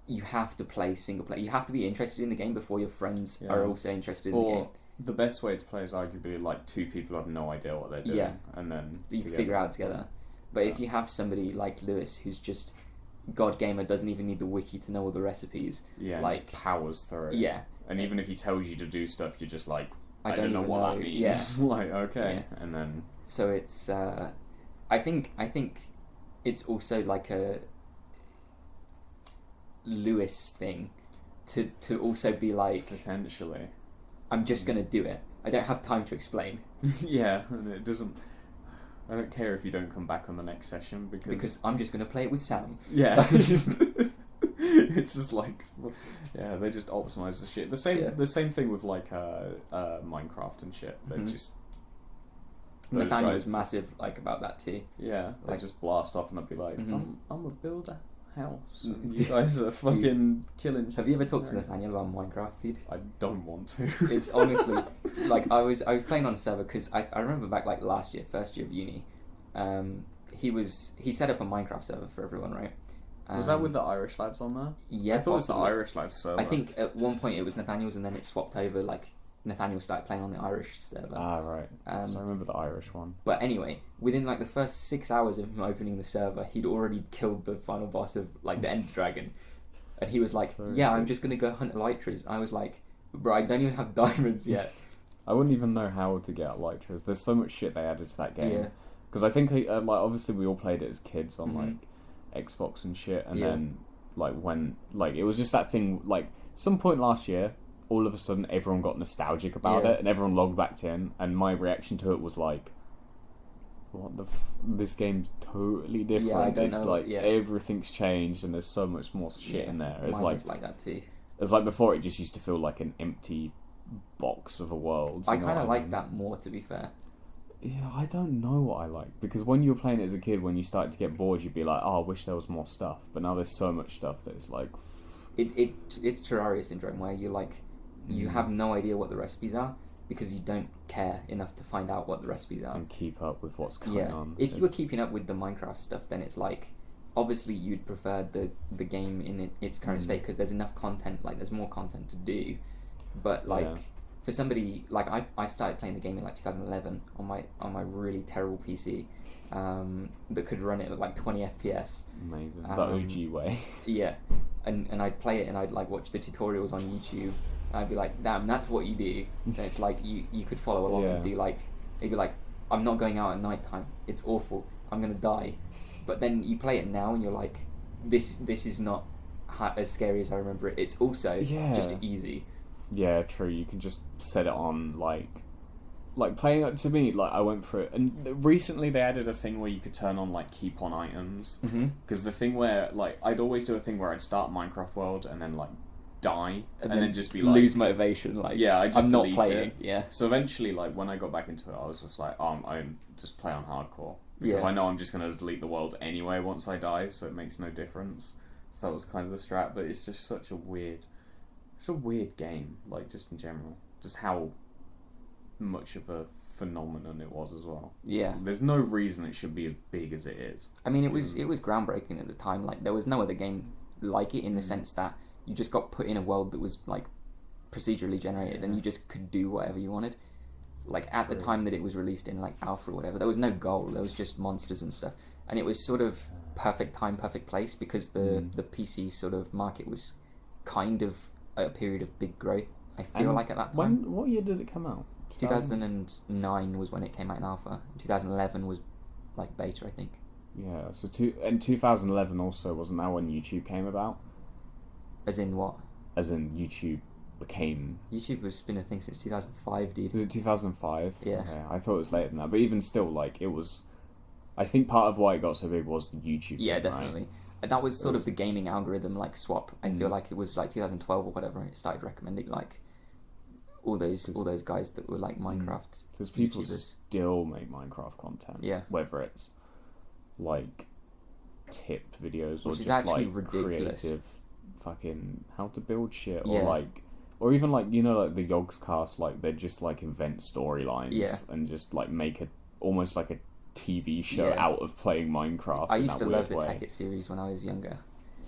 you have to play single player. You have to be interested in the game before your friends are also interested in the game. The best way to play is arguably like two people have no idea what they're doing, and then you figure out together. But if you have somebody like Lewis who's just God gamer, doesn't even need the wiki to know all the recipes, like just powers through. And even if he tells you to do stuff, you're just like, I don't know what that means. Like, okay, and then so it's I think it's also like a Lewis thing to also be like, potentially, I'm just gonna do it. I don't have time to explain. And it doesn't. I don't care if you don't come back on the next session because I'm just gonna play it with Sam. It's just like, they just optimize the shit. The same thing with like Minecraft and shit. They just Nathaniel's massive like about that too. They just blast off and I'll be like, I'm a builder. House. And you guys are fucking killing. Have you ever talked to Nathaniel about Minecraft, dude? I don't want to. It's honestly like I was playing on a server because I remember back like last year, first year of uni. He set up a Minecraft server for everyone, right? Was that with the Irish lads on there? Yeah, I thought it was the Irish lads server. I think at one point it was Nathaniel's, and then it swapped over. Like Nathaniel started playing on the Irish server. Right. So I remember the Irish one. But anyway, within like the first 6 hours of him opening the server, he'd already killed the final boss of like the Ender Dragon, and he was like, I'm just gonna go hunt elytras. I was like, bro, I don't even have diamonds yet. I wouldn't even know how to get elytras. There's so much shit they added to that game. Because I think like obviously we all played it as kids on like Xbox and shit, and then like when like it was just that thing like some point last year. All of a sudden, everyone got nostalgic about it, and everyone logged back in. And my reaction to it was like, "What this game's totally different." Yeah, I don't know. Like everything's changed, and there's so much more shit in there. It's like that too. It's like before, it just used to feel like an empty box of a world. I kind of like that more, to be fair. Yeah, I don't know what I like because when you were playing it as a kid, when you started to get bored, you'd be like, "Oh, I wish there was more stuff." But now there's so much stuff that it's like, it's Terraria syndrome where you're like. You have no idea what the recipes are because you don't care enough to find out what the recipes are and keep up with what's going on. If you were keeping up with the Minecraft stuff, then it's like obviously you'd prefer the game in its current state because there's enough content. Like there's more content to do, but like for somebody like I started playing the game in like 2011 on my really terrible PC that could run it at like 20 FPS. Amazing, the OG way. And I'd play it and I'd like watch the tutorials on YouTube. I'd be like, damn, that's what you do. And it's like you could follow along and do like, it'd be like, I'm not going out at night time. It's awful. I'm gonna die. But then you play it now and you're like, this is not as scary as I remember it. It's also just easy. Yeah, true. You can just set it on like playing it to me. Like I went through it, and recently they added a thing where you could turn on like keep on items. Because the thing where like I'd always do a thing where I'd start Minecraft world and then like die and then just be like lose motivation. Like I'm not playing. So eventually, like when I got back into it, I was just like, I'm just play on hardcore because I know I'm just gonna delete the world anyway once I die, so it makes no difference. So that was kind of the strat, but it's just such a weird game. Like just in general, just how much of a phenomenon it was as well. There's no reason it should be as big as it is. I mean, it was groundbreaking at the time. Like there was no other game like it in the sense that you just got put in a world that was like procedurally generated and you just could do whatever you wanted. Like at the time that it was released in like alpha or whatever, there was no goal, there was just monsters and stuff, and it was sort of perfect time, perfect place because the PC sort of market was kind of at a period of big growth. I feel like at that time. What year did it come out? 2009 was when it came out in alpha. 2011 was like beta, I think. Yeah, so in 2011 also, wasn't that when YouTube came about? As in what? As in YouTube became... YouTube has been a thing since 2005, dude. Was it 2005? Yeah. Okay, I thought it was later than that, but even still, like, it was... I think part of why it got so big was the YouTube thing, definitely. Right? That was sort of the gaming algorithm, like, swap. I feel like it was, like, 2012 or whatever, and it started recommending, like, all those guys that were, like, Minecraft because people still make Minecraft content. Yeah. Whether it's, like, tip videos or which just, like, ridiculous. Creative... fucking how to build shit or like or even like like the Yogs cast, like they just like invent storylines and just like make almost like a TV show out of playing Minecraft. I used to love the Take It series when I was younger.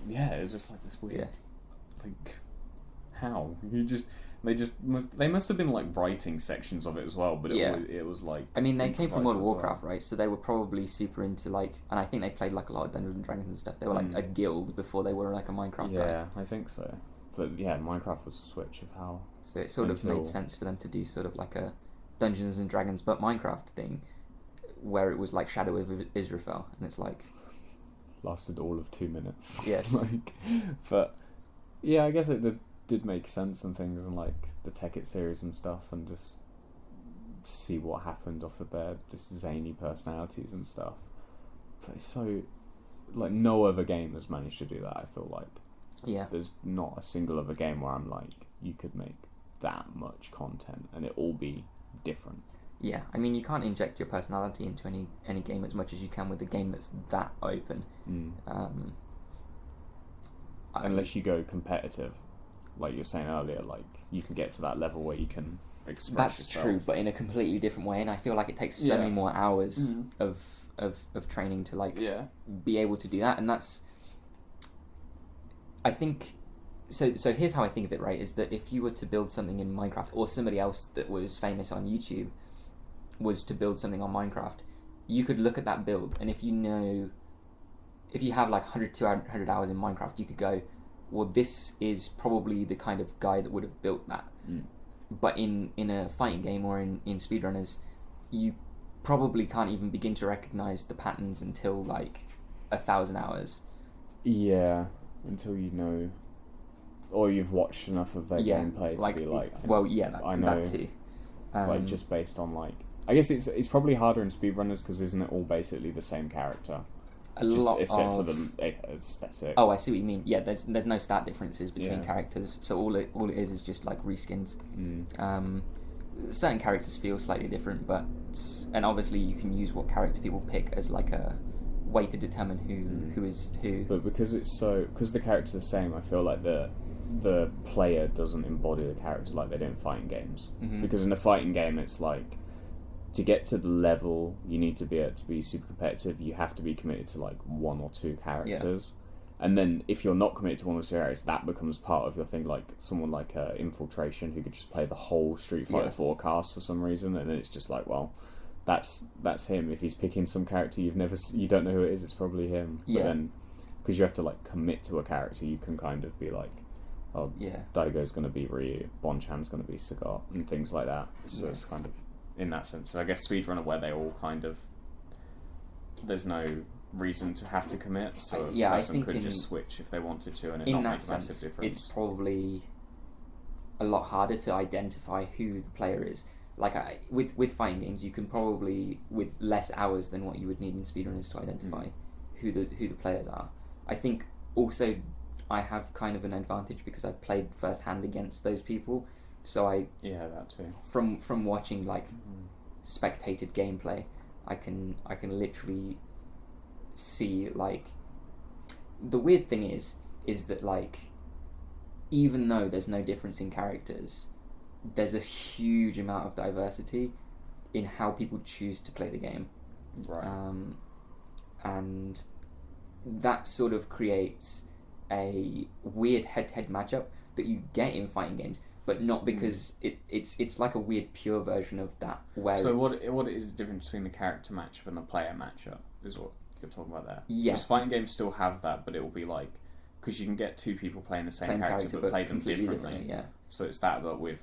Yeah, it was just like this weird like, how? They must have been like writing sections of it as well, but it was like. I mean, they came from World of Warcraft, right? So they were probably super into like, and I think they played like a lot of Dungeons and Dragons and stuff. They were like a guild before they were like a Minecraft. Yeah, I think so. But yeah, Minecraft was a switch of how. So it sort of made sense for them to do sort of like a Dungeons and Dragons but Minecraft thing, where it was like Shadow of Israfel, and it's like lasted all of 2 minutes. Yes. But yeah, I guess it did make sense and things, and like the Tekkit series and stuff, and just see what happened off of their just zany personalities and stuff. But it's so like no other game has managed to do that. I feel like there's not a single other game where I'm like, you could make that much content and it all be different. Yeah, I mean, you can't inject your personality into any game as much as you can with a game that's that open. Unless you go competitive, like you were saying earlier, like you can get to that level where you can express yourself. That's true, but in a completely different way, and I feel like it takes so many more hours of training to like be able to do that, and that's, I think, so here's how I think of it, right, is that if you were to build something in Minecraft, or somebody else that was famous on YouTube was to build something on Minecraft, you could look at that build, and if you have like 100, 200 hours in Minecraft, you could go, well, this is probably the kind of guy that would have built that. But in a fighting game or in Speedrunners, you probably can't even begin to recognise the patterns until like 1,000 hours. Yeah, until you know, or you've watched enough of their gameplay to be like, I know, that too. Like just based on like, I guess it's probably harder in Speedrunners because isn't it all basically the same character? Except for the aesthetic. Oh, I see what you mean. Yeah, there's no stat differences between characters, so all it is just like reskins. Certain characters feel slightly different, and obviously you can use what character people pick as like a way to determine who is who. But because the character's the same, I feel like the player doesn't embody the character like they do in fighting games. Because in a fighting game, it's like, to get to the level you need to be able to be super competitive, you have to be committed to like one or two characters. And then if you're not committed to one or two characters, that becomes part of your thing, like someone like Infiltration who could just play the whole Street Fighter 4 cast for some reason, and then it's just like, well, that's him. If he's picking some character you don't know who it is, it's probably him. But then because you have to like commit to a character, you can kind of be like, oh, Daigo's going to be Ryu, Bonchan's going to be Sagat, and things like that. So it's kind of in that sense. So I guess Speedrunner, where they all kind of, there's no reason to have to commit, so a person could just switch if they wanted to, and it not make a massive difference. It's probably a lot harder to identify who the player is. Like with fighting games, you can probably, with less hours than what you would need in Speedrunners, to identify who the players are. I think also I have kind of an advantage because I've played firsthand against those people. So that too. From watching like spectated gameplay, I can literally see, like, the weird thing is that like, even though there's no difference in characters, there's a huge amount of diversity in how people choose to play the game. Right. And that sort of creates a weird head-to-head matchup that you get in fighting games, but not because it's like a weird pure version of that. What is the difference between the character matchup and the player matchup is what you're talking about there? Yeah. Because fighting games still have that, but it will be like, because you can get two people playing the same character but play them differently. Yeah. So it's that, but with,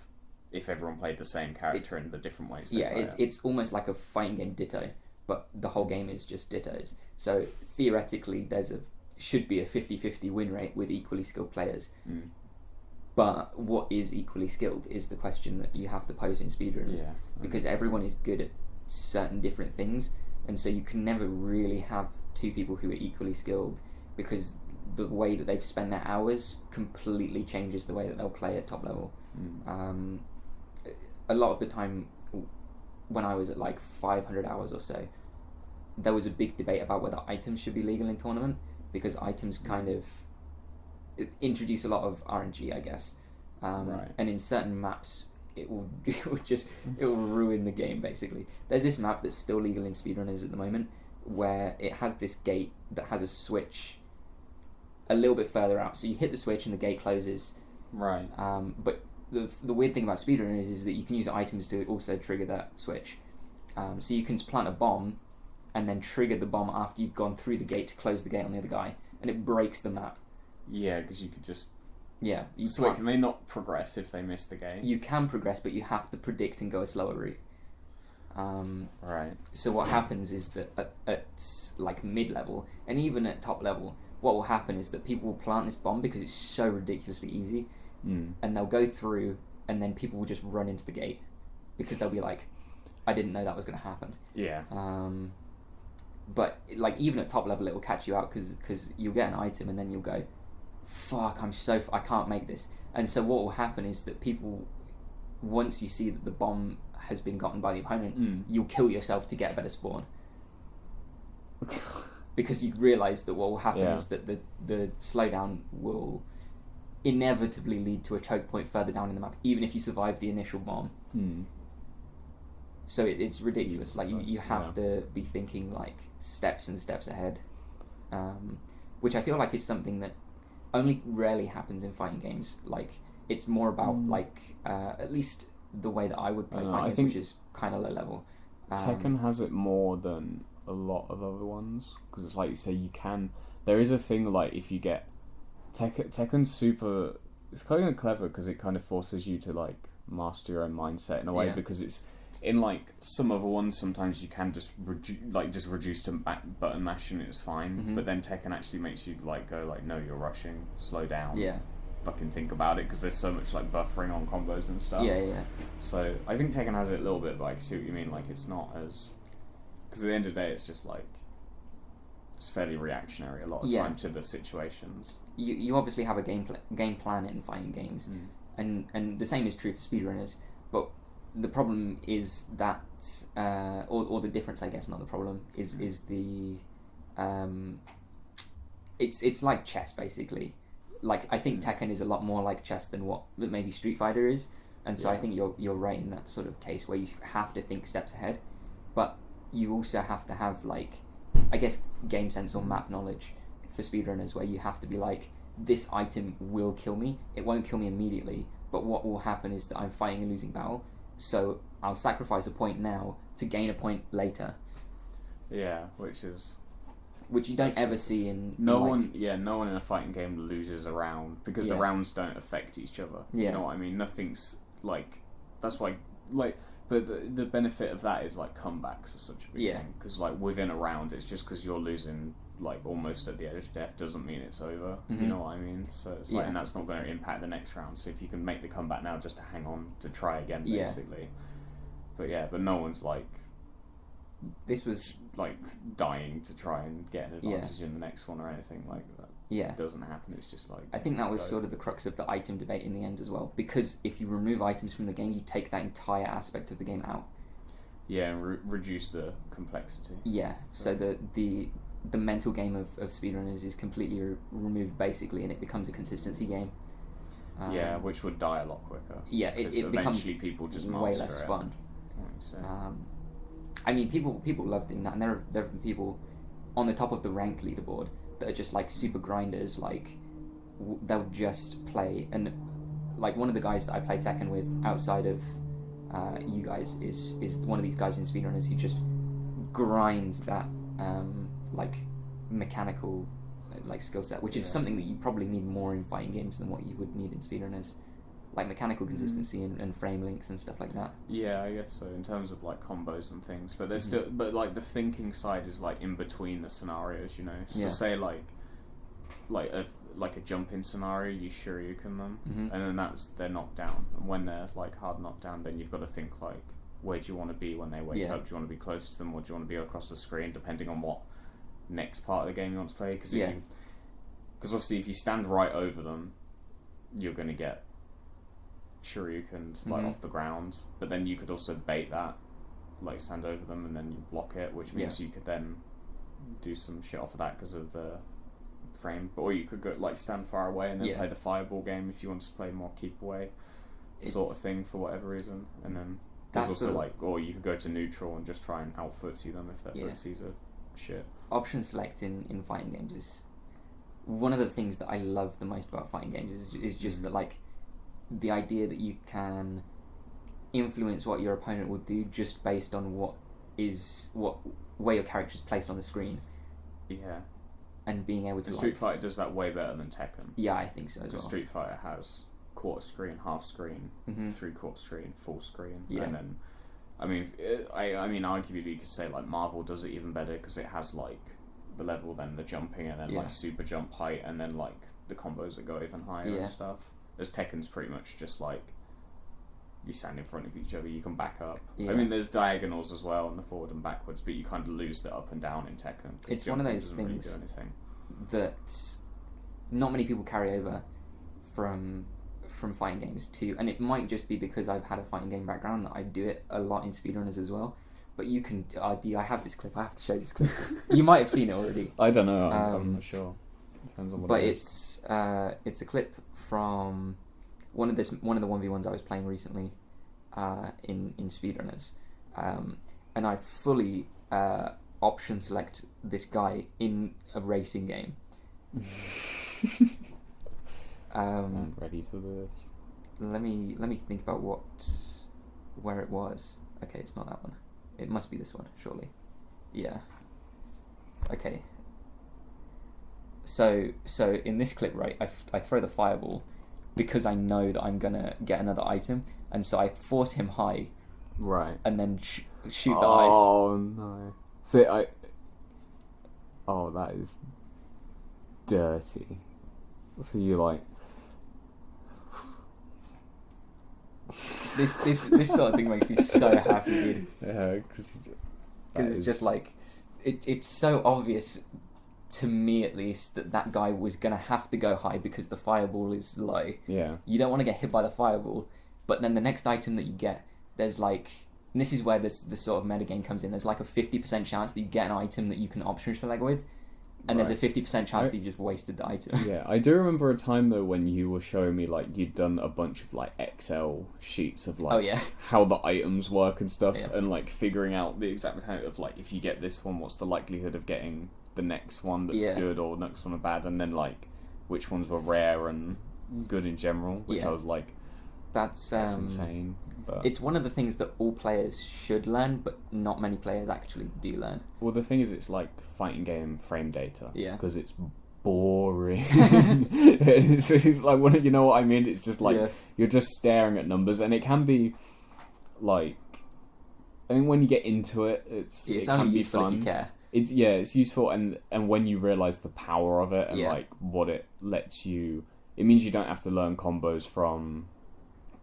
if everyone played the same character in the different ways. It's almost like a fighting game ditto, but the whole game is just dittos. So theoretically, should be a 50-50 win rate with equally skilled players. But what is equally skilled is the question that you have to pose in Speedrunners, because everyone is good at certain different things, and so you can never really have two people who are equally skilled, because the way that they've spent their hours completely changes the way that they'll play at top level. A lot of the time, when I was at like 500 hours or so, there was a big debate about whether items should be legal in tournament, because items kind of introduce a lot of RNG, I guess. Right. And in certain maps, it will ruin the game, basically. There's this map that's still legal in Speedrunners at the moment, where it has this gate that has a switch a little bit further out. So you hit the switch and the gate closes. Right. But the weird thing about speedrunners is that you can use items to also trigger that switch. So you can plant a bomb and then trigger the bomb after you've gone through the gate to close the gate on the other guy, and it breaks the map. Yeah, because you could just... Yeah. So wait, can they not progress if they miss the gate? You can progress, but you have to predict and go a slower route. Right. So what happens is that at like mid-level, and even at top level, what will happen is that people will plant this bomb because it's so ridiculously easy, and they'll go through, and then people will just run into the gate because they'll be like, I didn't know that was going to happen. Yeah. But like even at top level, it will catch you out because you'll get an item and then you'll go, fuck, I can't make this. And so what will happen is that people, once you see that the bomb has been gotten by the opponent, you'll kill yourself to get a better spawn. Because you realise that what will happen is that the slowdown will inevitably lead to a choke point further down in the map, even if you survive the initial bomb. So it's ridiculous. Like you have to be thinking like steps and steps ahead, which I feel like is something that only rarely happens in fighting games. Like it's more about like at least the way that I would play fighting games, which is kind of low level. Tekken has it more than a lot of other ones because it's like you say there is a thing like if you get Tekken's super. It's kind of clever because it kind of forces you to like master your own mindset in a way because it's. In like some other ones, sometimes you can just reduce to button mashing and it's fine. But then Tekken actually makes you like go like, no, you're rushing, slow down. Yeah. Fucking think about it because there's so much like buffering on combos and stuff. Yeah. So I think Tekken has it a little bit, but I see what you mean. Like it's not as because at the end of the day, it's just like it's fairly reactionary a lot of time to the situations. You obviously have a game plan in fighting games, and the same is true for speedrunners, but. The problem is that, or the difference, I guess, not the problem, is the, it's like chess basically. Like I think Tekken is a lot more like chess than what maybe Street Fighter is, and so I think you're right in that sort of case where you have to think steps ahead, but you also have to have like, I guess, game sense or map knowledge for speedrunners where you have to be like, this item will kill me. It won't kill me immediately, but what will happen is that I'm fighting a losing battle. So I'll sacrifice a point now to gain a point later. Yeah, which you don't ever see in no one in a fighting game loses a round because the rounds don't affect each other. You know what I mean? Nothing's like that's why like. But the benefit of that is like comebacks are such a big thing because like within a round, it's just because you're losing like almost at the edge of death doesn't mean it's over. You know what I mean? So it's like, and that's not going to impact the next round. So if you can make the comeback now, just to hang on to try again, basically. But no one's like this was like dying to try and get an advantage in the next one or anything like that. It doesn't happen. It's just like I think that was sort of the crux of the item debate in the end as well, because if you remove items from the game, you take that entire aspect of the game out. Yeah, and reduce the complexity. Yeah, so the mental game of speedrunners is completely removed basically, and it becomes a consistency game. Which would die a lot quicker. Yeah, it becomes people just way less fun. I mean, people love doing that, and there have been people on the top of the ranked leaderboard that are just like super grinders. Like they'll just play, and like one of the guys that I play Tekken with outside of you guys is one of these guys in speedrunners who just grinds that like mechanical like skill set, which is something that you probably need more in fighting games than what you would need in speedrunners, like mechanical consistency and frame links and stuff like that. Yeah, I guess so in terms of like combos and things, but there's still like the thinking side is like in between the scenarios, you know. So say like a jump in scenario, you Shoryuken them, and then they're knocked down, and when they're like hard knocked down, then you've got to think like, where do you want to be when they wake up? Do you want to be close to them, or do you want to be across the screen, depending on what next part of the game you want to play? Because obviously if you stand right over them, you're going to get Shoryukened like off the ground, but then you could also bait that, like stand over them and then you block it, which means you could then do some shit off of that because of the frame. Or you could go like stand far away and then play the fireball game if you want to play more keep away sort of thing for whatever reason. And then there's also like, or you could go to neutral and just try and out footsie them if their footsies are shit. Option select in fighting games is one of the things that I love the most about fighting games is just that, like, the idea that you can influence what your opponent will do just based on where your character is placed on the screen. Yeah. And being able to, Street Fighter does that way better than Tekken. Yeah, I think so as well. Street Fighter has quarter screen, half screen, 3/4 screen, full screen, and then, I mean, arguably you could say like Marvel does it even better because it has like the level, then the jumping, and then like super jump height, and then like the combos that go even higher and stuff. As Tekken's pretty much just like you stand in front of each other, you can back up. I mean, there's diagonals as well on the forward and backwards, but you kind of lose the up and down in Tekken. It's one of those things that not many people carry over from fighting games too, and it might just be because I've had a fighting game background that I do it a lot in Speedrunners as well. But you can, I have this clip. I have to show this clip. You might have seen it already. I don't know. I'm not sure. Depends on what but it is. It's a clip from one of the 1v1s I was playing recently in Speedrunners, and I fully option select this guy in a racing game. I'm ready for this. Let me think about where it was. Okay, it's not that one. It must be this one, surely. Yeah. Okay. So in this clip, right, I throw the fireball because I know that I'm gonna get another item, and so I force him high. Right. And then shoot the ice. Oh no! So Oh, that is dirty. So you like. This sort of thing makes me so happy, dude. Yeah, because it's just like it's so obvious to me, at least, that guy was gonna have to go high because the fireball is low. Yeah. You don't want to get hit by the fireball, but then the next item that you get, there's like, and this is where this sort of metagame comes in. There's like a 50% chance that you get an item that you can option select with. And there's a 50% chance that you've just wasted the item. Yeah, I do remember a time though when you were showing me like you'd done a bunch of like Excel sheets of like how the items work and stuff, and like figuring out the exact time of like if you get this one, what's the likelihood of getting the next one that's good or next one are bad, and then like which ones were rare and good in general, which I was like, that's insane. But it's one of the things that all players should learn, but not many players actually do learn. Well, the thing is, it's like fighting game frame data. Yeah. Because it's boring. it's like, you know what I mean? It's just like, you're just staring at numbers, and it can be, like, I think when you get into it, it only can be useful fun. if you care. It's useful, and when you realise the power of it, and like, what it lets you, it means you don't have to learn combos from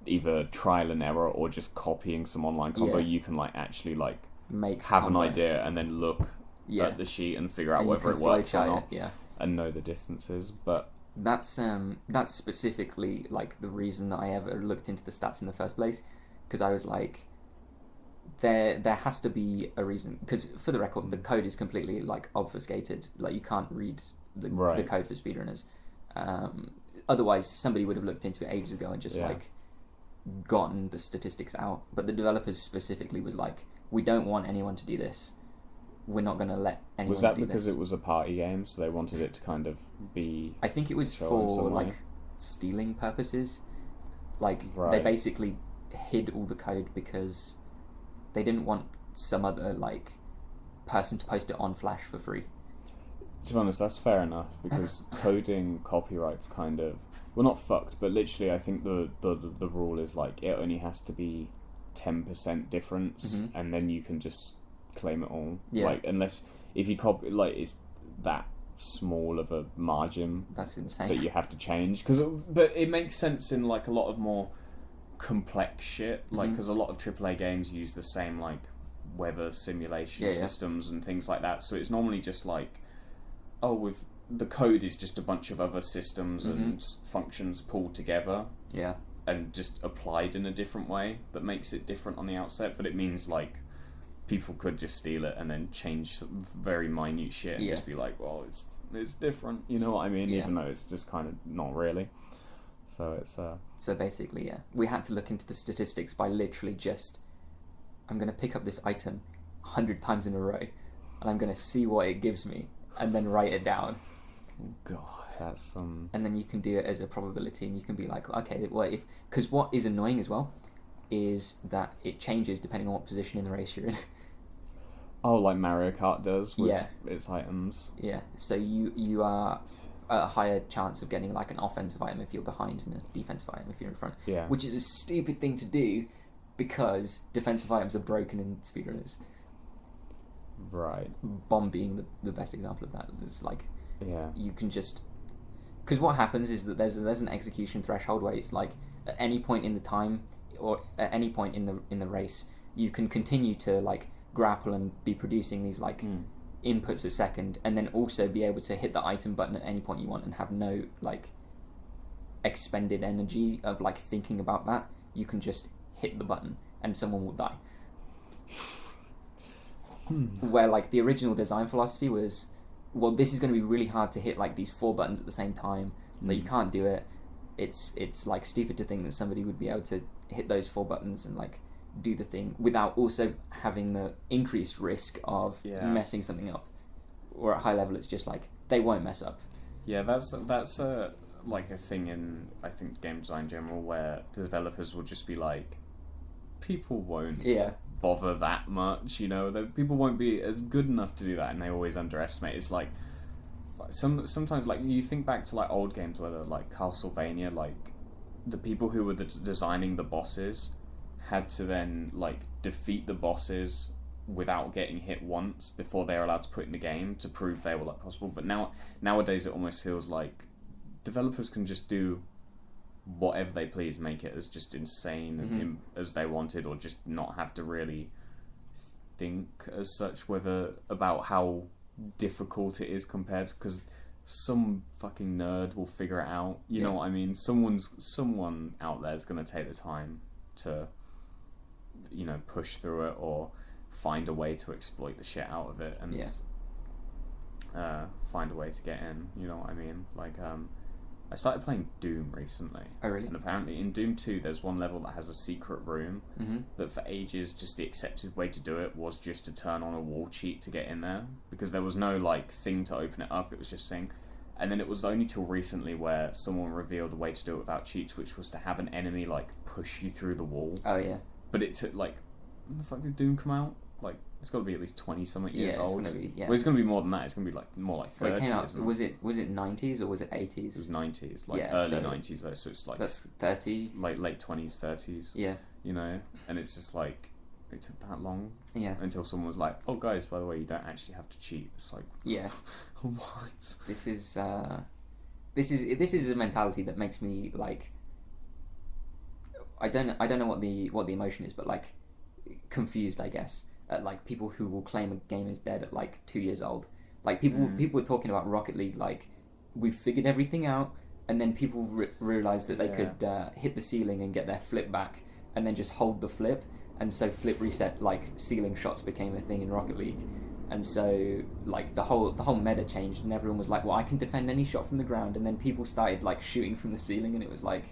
either trial and error or just copying some online combo. You can like actually like have an idea and then look at the sheet and figure out whether it works or not, and know the distances. But that's specifically like the reason that I ever looked into the stats in the first place, because I was like, there has to be a reason, because for the record the code is completely like obfuscated, like you can't read the code for speedrunners. Otherwise somebody would have looked into it ages ago and just like gotten the statistics out, but the developers specifically was like, we don't want anyone to do this, we're not going to let anyone do this. Was that because it was a party game, so they wanted it to kind of be, I think it was for like stealing purposes, like they basically hid all the code because they didn't want some other like person to post it on Flash for free. To be honest, that's fair enough, because coding copyright's kind of, well, not fucked, but literally I think the rule is like it only has to be 10% difference, and then you can just claim it all. Like, unless if you copy, like, it's that small of a margin, that's insane, that you have to change. But it makes sense in like a lot of more complex shit, like because a lot of AAA games use the same like weather simulation systems and things like that. So it's normally just like, the code is just a bunch of other systems and functions pulled together, and just applied in a different way that makes it different on the outset. But it means like people could just steal it and then change some very minute shit and just be like, well, it's different, you know what I mean? Even though it's just kind of not really. So it's so basically, we had to look into the statistics by literally just, I'm going to pick up this item 100 times in a row, and I'm going to see what it gives me, and then write it down. God, that's And then you can do it as a probability, and you can be like, okay, well, because what is annoying as well is that it changes depending on what position in the race you're in. Oh, like Mario Kart does with its items. Yeah, so you are at a higher chance of getting like an offensive item if you're behind and a defensive item if you're in front. Yeah. Which is a stupid thing to do because defensive items are broken in speedrunners. Right. Bomb being the best example of that. It's like, yeah, you can just... Because what happens is that there's an execution threshold where it's like at any point in the time or at any point in the race, you can continue to like grapple and be producing these like inputs a second, and then also be able to hit the item button at any point you want and have no like expended energy of like thinking about that. You can just hit the button and someone will die. Where like the original design philosophy was, well, this is going to be really hard to hit like these 4 buttons at the same time, but you can't do it. It's like stupid to think that somebody would be able to hit those 4 buttons and like do the thing without also having the increased risk of messing something up. Or at high level, it's just like they won't mess up. Yeah, that's like a thing in, I think, game design in general, where the developers will just be like, people won't bother that much, you know, that people won't be as good enough to do that, and they always underestimate. It's like sometimes like you think back to like old games where like Castlevania, like the people who were designing the bosses had to then like defeat the bosses without getting hit once before they were allowed to put in the game to prove they were like possible. But nowadays it almost feels like developers can just do whatever they please, make it as just insane as they wanted, or just not have to really think as such about how difficult it is compared to, because some fucking nerd will figure it out, you know what I mean? Someone out there is going to take the time to, you know, push through it or find a way to exploit the shit out of it and find a way to get in, you know what I mean? Like I started playing Doom recently. Oh, really? And apparently in Doom 2 there's one level that has a secret room that for ages just the accepted way to do it was just to turn on a wall cheat to get in there, because there was no like thing to open it up, it was just saying. And then it was only till recently where someone revealed a way to do it without cheats, which was to have an enemy like push you through the wall. Oh yeah. But it took like, when the fuck did Doom come out? Like, it's got to be at least 20-something years old. Gonna be, Well, it's going to be more than that. It's going to be like more like 30. It came out, was it 90s or was it 80s? It was 90s, like early 90s though. So it's like that's 30, like late 20s, 30s. Yeah. You know, and it's just like it took that long. Yeah. Until someone was like, "Oh, guys, by the way, you don't actually have to cheat." It's like, what? This is a mentality that makes me like. I don't know what the emotion is, but like confused, I guess, at like people who will claim a game is dead at like 2 years old. Like people were talking about Rocket League, like we've figured everything out, and then people realized that they could hit the ceiling and get their flip back, and then just hold the flip, and so flip reset, like ceiling shots became a thing in Rocket League, and so like the whole meta changed, and everyone was like, well, I can defend any shot from the ground, and then people started like shooting from the ceiling, and it was like,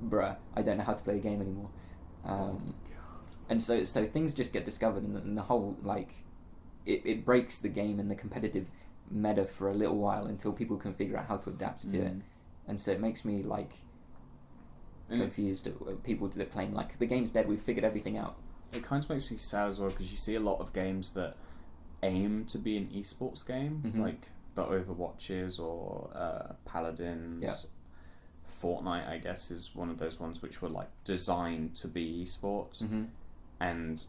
bruh, I don't know how to play the game anymore. And so things just get discovered, and the whole like it breaks the game and the competitive meta for a little while until people can figure out how to adapt to it. And so it makes me like confused at people that claim like the game's dead, we've figured everything out. It kind of makes me sad as well, because you see a lot of games that aim to be an esports game, like the Overwatches or Paladins. Yeah. Fortnite, I guess, is one of those ones which were like designed to be esports, and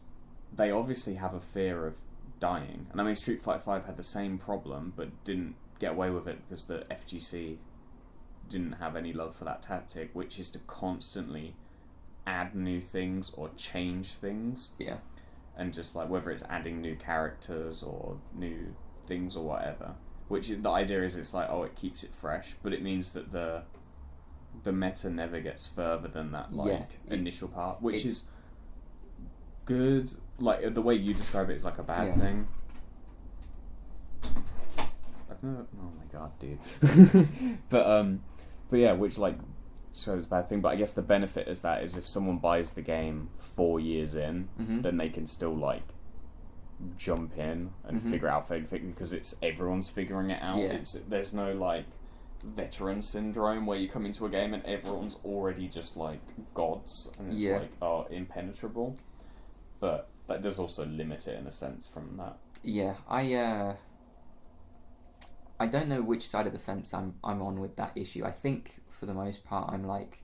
they obviously have a fear of dying. And I mean, Street Fighter 5 had the same problem, but didn't get away with it because the FGC didn't have any love for that tactic, which is to constantly add new things or change things. Yeah. And just like whether it's adding new characters or new things or whatever. Which the idea is it's like, oh, it keeps it fresh, but it means that the meta never gets further than that initial part, which is good. Like the way you describe it is like a bad thing. I've never. Oh my god, dude. but yeah, which like shows a bad thing. But I guess the benefit is if someone buys the game 4 years in, then they can still like jump in and figure out things because everyone's figuring it out. There's no like veteran syndrome where you come into a game and everyone's already just like gods and it's like impenetrable. But that does also limit it in a sense from that. Yeah, I don't know which side of the fence I'm on with that issue. I think for the most part I'm like,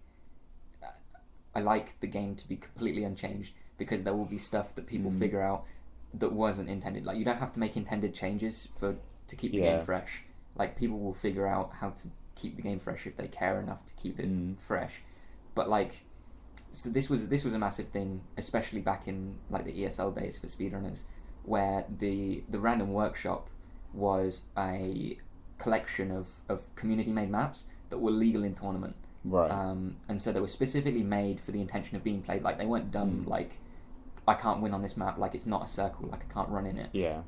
I like the game to be completely unchanged because there will be stuff that people figure out that wasn't intended. Like you don't have to make intended changes to keep the game fresh. Like people will figure out how to keep the game fresh if they care enough to keep it fresh. But like, so this was a massive thing, especially back in like the ESL days for speedrunners, where the random workshop was a collection of community made maps that were legal in tournament. Right. And so they were specifically made for the intention of being played. Like they weren't done like, I can't win on this map, like it's not a circle, like I can't run in it. Yeah.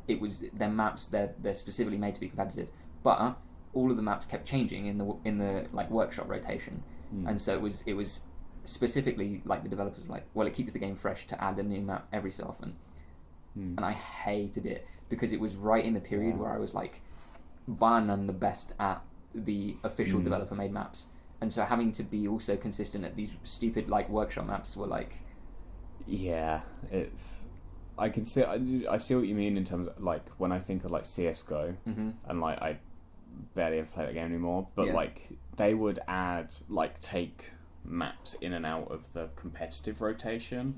It was their maps, they're specifically made to be competitive. But all of the maps kept changing in the like workshop rotation. And so it was specifically like the developers were like, well, it keeps the game fresh to add a new map every so often. And I hated it because it was right in the period where I was like bar none the best at the official developer made maps. And so having to be also consistent at these stupid like workshop maps were like, yeah, it's, I see what you mean in terms of like when I think of like CSGO and like I barely ever play that game anymore, but like they would take maps in and out of the competitive rotation,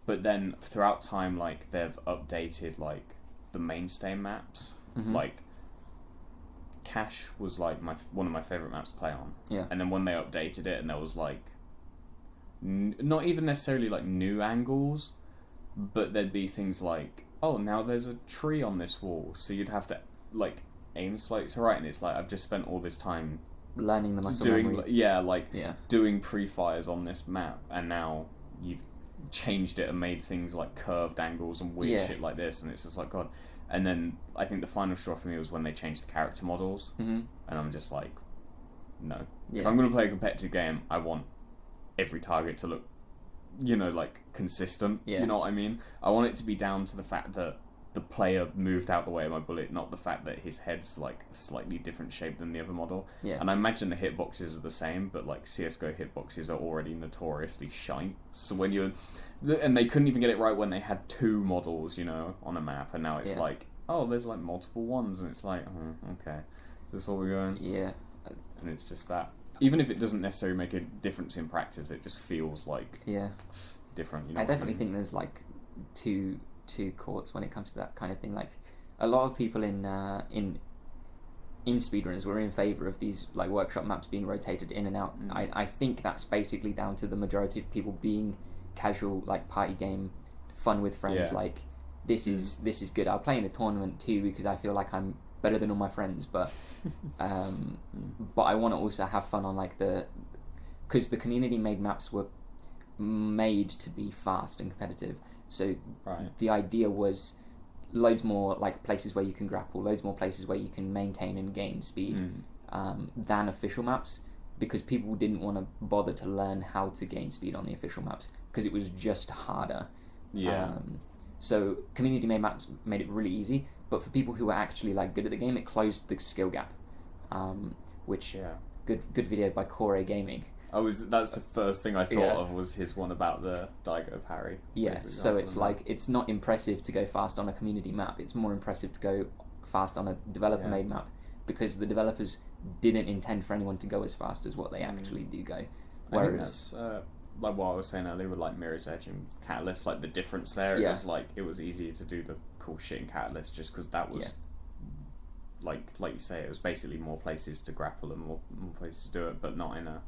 but then throughout time like they've updated like the mainstay maps. Like Cash was like one of my favorite maps to play on, and then when they updated it and there was like not even necessarily like new angles, but there'd be things like, oh, now there's a tree on this wall, so you'd have to like aim slightly to right, and it's like I've just spent all this time learning the muscle doing memory. Doing pre-fires on this map, and now you've changed it and made things like curved angles and weird shit like this, and it's just like God. And then I think the final straw for me was when they changed the character models, and I'm just like, no. If I'm going to play a competitive game, I want every target to look, like consistent. You know what I mean? I want it to be down to the fact that the player moved out the way of my bullet, not the fact that his head's like a slightly different shape than the other model. And I imagine the hitboxes are the same, but like CSGO hitboxes are already notoriously shite. So when and they couldn't even get it right when they had two models, on a map, and now it's like, oh, there's like multiple ones, and it's like, oh, okay, is this what we're going? Yeah. And it's just that. Even if it doesn't necessarily make a difference in practice, it just feels like different. I definitely think there's like two courts when it comes to that kind of thing. Like a lot of people in speedrunners were in favour of these like workshop maps being rotated in and out. I think that's basically down to the majority of people being casual, like party game, fun with friends. Like this is good. I'll play in a tournament too because I feel like I'm better than all my friends, but but I want to also have fun on like because the community made maps were made to be fast and competitive. So the idea was loads more like places where you can grapple, loads more places where you can maintain and gain speed than official maps, because people didn't want to bother to learn how to gain speed on the official maps because it was just harder. So community made maps made it really easy, but for people who were actually like good at the game, it closed the skill gap, which good video by Core Gaming. That's the first thing I thought of was his one about the Daigo parry. So it's like it's not impressive to go fast on a community map. It's more impressive to go fast on a developer made map, because the developers didn't intend for anyone to go as fast as what they actually do go. Whereas I think that's like what I was saying earlier with like Mirror's Edge and Catalyst, like the difference there is like it was easier to do the cool shit in Catalyst just because that was like you say, it was basically more places to grapple and more places to do it, but not in a.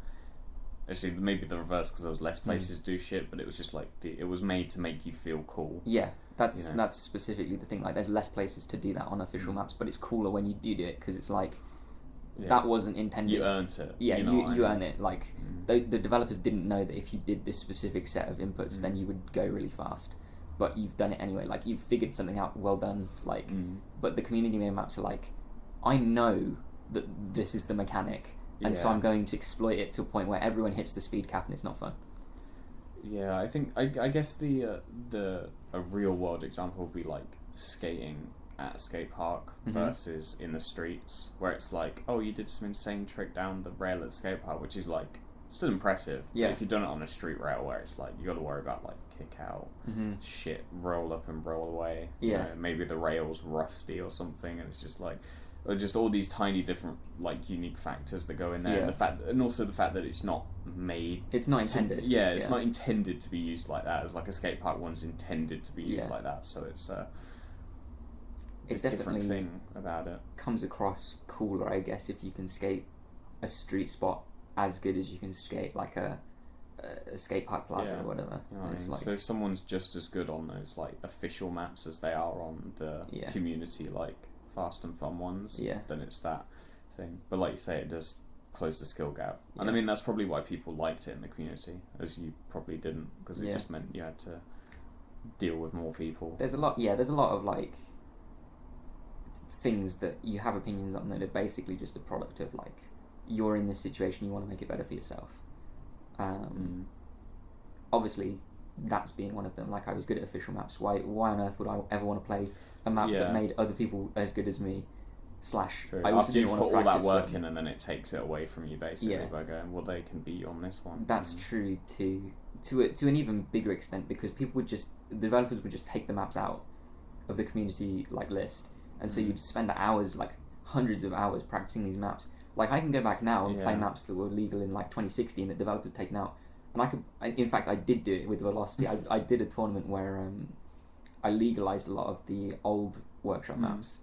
Actually, maybe the reverse, because there was less places to do shit, but it was just like it was made to make you feel cool. Yeah, that's specifically the thing. Like, there's less places to do that on official maps, but it's cooler when you do it because it's like that wasn't intended. You earned it. Yeah, you earn it. Like the developers didn't know that if you did this specific set of inputs, then you would go really fast. But you've done it anyway. Like, you've figured something out. Well done. Like, but the community made maps are like, I know that this is the mechanic. And so I'm going to exploit it to a point where everyone hits the speed cap and it's not fun. Yeah, I think I guess the a real world example would be like skating at a skate park versus in the streets, where it's like, oh, you did some insane trick down the rail at the skate park, which is like still impressive. Yeah. But if you've done it on a street rail, where it's like you got to worry about like kick out, shit, roll up and roll away. Yeah. You know, maybe the rail's rusty or something, and it's just like, or just all these tiny different like unique factors that go in there, and also the fact that it's not made. It's not intended. It's not intended to be used like that. As like a skate park one's intended to be used like that. So it's definitely different thing about it. Comes across cooler, I guess, if you can skate a street spot as good as you can skate like a skate park plaza or whatever. You know what I mean? Like, so if someone's just as good on those like official maps as they are on the community like fast and fun ones, then it's that thing. But like you say, it does close the skill gap, and I mean that's probably why people liked it in the community, as you probably didn't, because it just meant you had to deal with more people. There's a lot of like things that you have opinions on that are basically just a product of like, you're in this situation, you want to make it better for yourself. Obviously that's being one of them. Like, I was good at official maps, why on earth would I ever want to play a map that made other people as good as me, / I also after you didn't put want to all that practice work them. in, and then it takes it away from you basically by going, well, they can beat you on this one. That's true to an even bigger extent, because the developers would just take the maps out of the community like list, and so you'd spend hours, like hundreds of hours, practicing these maps. Like, I can go back now and play maps that were legal in like 2016 that developers taken out, and in fact I did do it with Velocity. I did a tournament where I legalized a lot of the old workshop maps.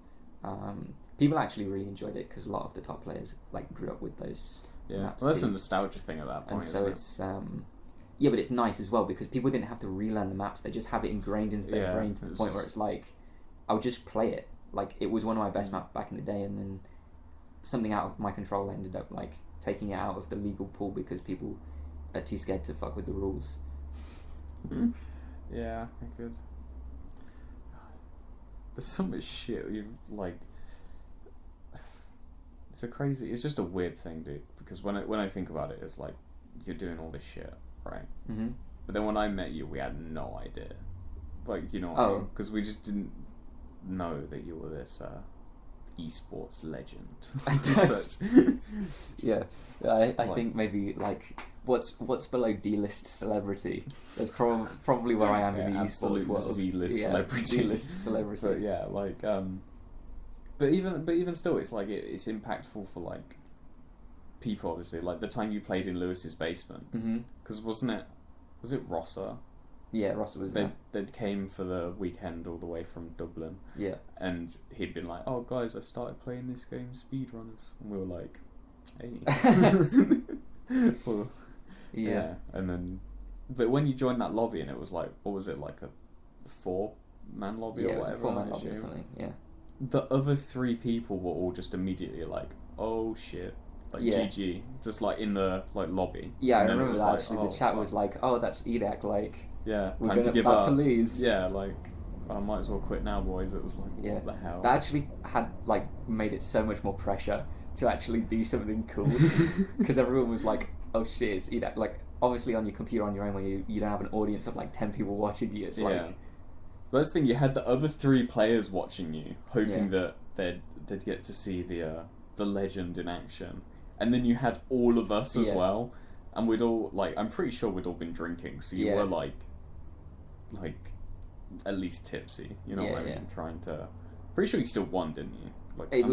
People actually really enjoyed it because a lot of the top players like grew up with those maps. Well, that's a nostalgia thing at that point, and so it's but it's nice as well because people didn't have to relearn the maps. They just have it ingrained into their brain to the point where it's like, I would just play it. Like, it was one of my best maps back in the day, and then something out of my control ended up like taking it out of the legal pool because people are too scared to fuck with the rules. Yeah, I could. God. There's so much shit you like. It's just a weird thing, dude. Because when I think about it, it's like, you're doing all this shit, right? But then when I met you, we had no idea. Like, you know what I mean? Because we just didn't know that you were this esports legend. I think maybe like what's below D-list celebrity. That's probably where I am in the esports world. Z-list celebrity. Z-list celebrity. But yeah, like but even still, it's like it's impactful for like people. Obviously, like the time you played in Lewis's basement, because was it Rosser? Yeah, Rosser was there. They came for the weekend all the way from Dublin. Yeah. And he'd been like, oh, guys, I started playing this game, Speedrunners. And we were like, hey. Well, yeah. And then, but when you joined that lobby and it was like, what was it, like a 4-man lobby or whatever? Yeah, it was a 4-man lobby or something, yeah. The other 3 people were all just immediately like, oh, shit. Like, GG. Just like in the like lobby. Yeah, I remember that actually. The chat was like, oh, that's Edakk, like... Yeah, time to give up. To lose. Yeah, like, I might as well quit now, boys. It was like, what the hell? That actually had like made it so much more pressure to actually do something cool, because everyone was like, oh shit, it's Edakk. Like, obviously on your computer on your own, when you don't have an audience of like 10 people watching you, it's like... That's the thing, you had the other 3 players watching you, hoping that they'd get to see the legend in action. And then you had all of us as well, and we'd all, like, I'm pretty sure we'd all been drinking, so you were like at least tipsy, you know what I mean? Trying to... Pretty sure you still won, didn't you? Like, it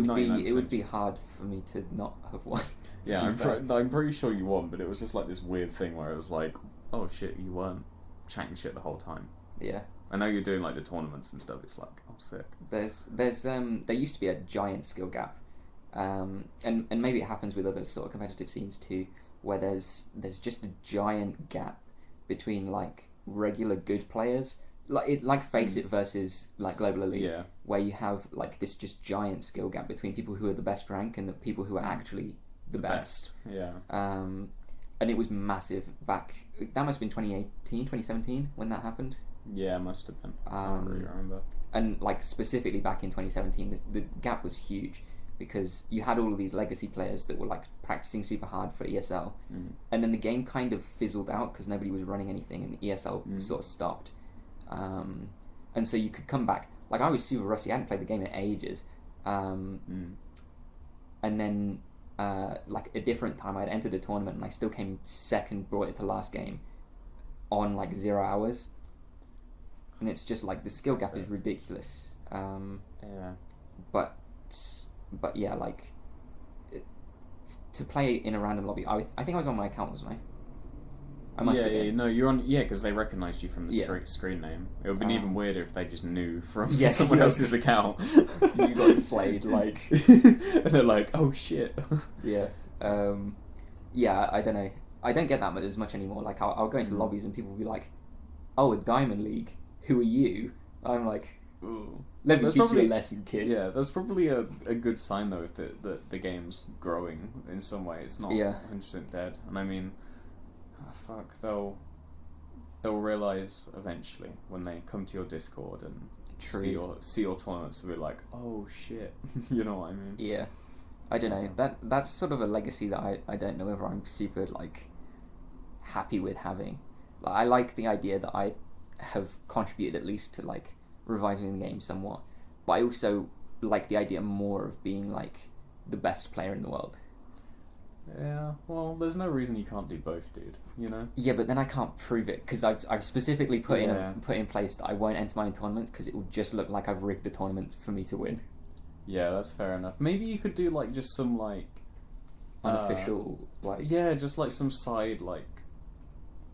would be hard for me to not have won. Yeah, I'm pretty sure you won, but it was just like this weird thing where it was like, oh shit, you weren't chatting shit the whole time. Yeah. I know you're doing like the tournaments and stuff, it's like, oh sick. There used to be a giant skill gap, and maybe it happens with other sort of competitive scenes too, where there's just a giant gap between like regular good players, like Face It versus like Global Elite, where you have like this just giant skill gap between people who are the best rank and the people who are actually the best. Yeah. And it was massive back. That must have been 2018, 2017 when that happened. Yeah, it must have been. I don't really remember. And like specifically back in 2017, the gap was huge, because you had all of these legacy players that were like practicing super hard for ESL, and then the game kind of fizzled out because nobody was running anything, and ESL sort of stopped. and so you could come back. Like, I was super rusty. I hadn't played the game in ages. And then, like, a different time, I'd entered a tournament, and I still came second, brought it to last game on, like, 0 hours. And it's just, like, the skill gap is ridiculous. Yeah. But yeah, like, to play in a random lobby, I think I was on my account, wasn't I? I must have been. No, you're on. Yeah, because they recognised you from the screen name. It would have been even weirder if they just knew from someone else's account. You got slayed, like. And they're like, oh shit. Yeah. Yeah, I don't know. I don't get that as much anymore. Like, I'll go into lobbies and people will be like, oh, a Diamond League. Who are you? I'm like, ooh. Let me teach you a lesson, kid. Yeah, that's probably a good sign, though, if the game's growing in some way. It's not 100% dead. And I mean, fuck, they'll realise eventually when they come to your Discord and see your tournaments and be like, oh shit. You know what I mean? Yeah. I don't know. That's sort of a legacy that I don't know whether I'm super, like, happy with having. Like, I like the idea that I have contributed at least to, like, reviving the game somewhat, but I also like the idea more of being, like, the best player in the world. Yeah, well, there's no reason you can't do both, dude, you know? Yeah, but then I can't prove it, because I've specifically put in place that I won't enter my own tournaments, because it will just look like I've rigged the tournament for me to win. Yeah, that's fair enough. Maybe you could do, like, just some, like... unofficial, like... Yeah, just, like, some side, like,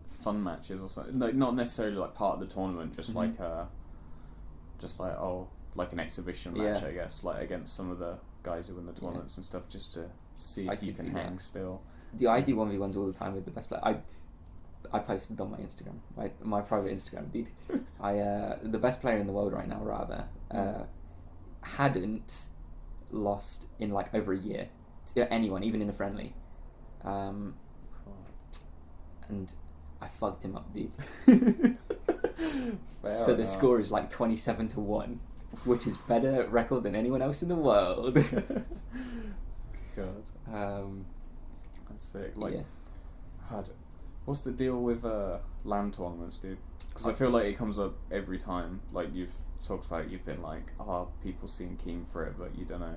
fun matches or something. Like, not necessarily, like, part of the tournament, just, like, like an exhibition match, I guess, like, against some of the guys who win the tournaments and stuff, just to see if you can hang still. I do 1v1s all the time with the best player. I posted on my Instagram, my private Instagram, dude. The best player in the world right now, rather, hadn't lost in, like, over a year to anyone, even in a friendly. And I fucked him up, dude. So the score is like 27-1, which is better record than anyone else in the world. God. That's sick. Like, yeah. What's the deal with LAN tournaments, dude? Because I feel like it comes up every time. Like, you've talked about, you've been like, people seem keen for it, but you don't know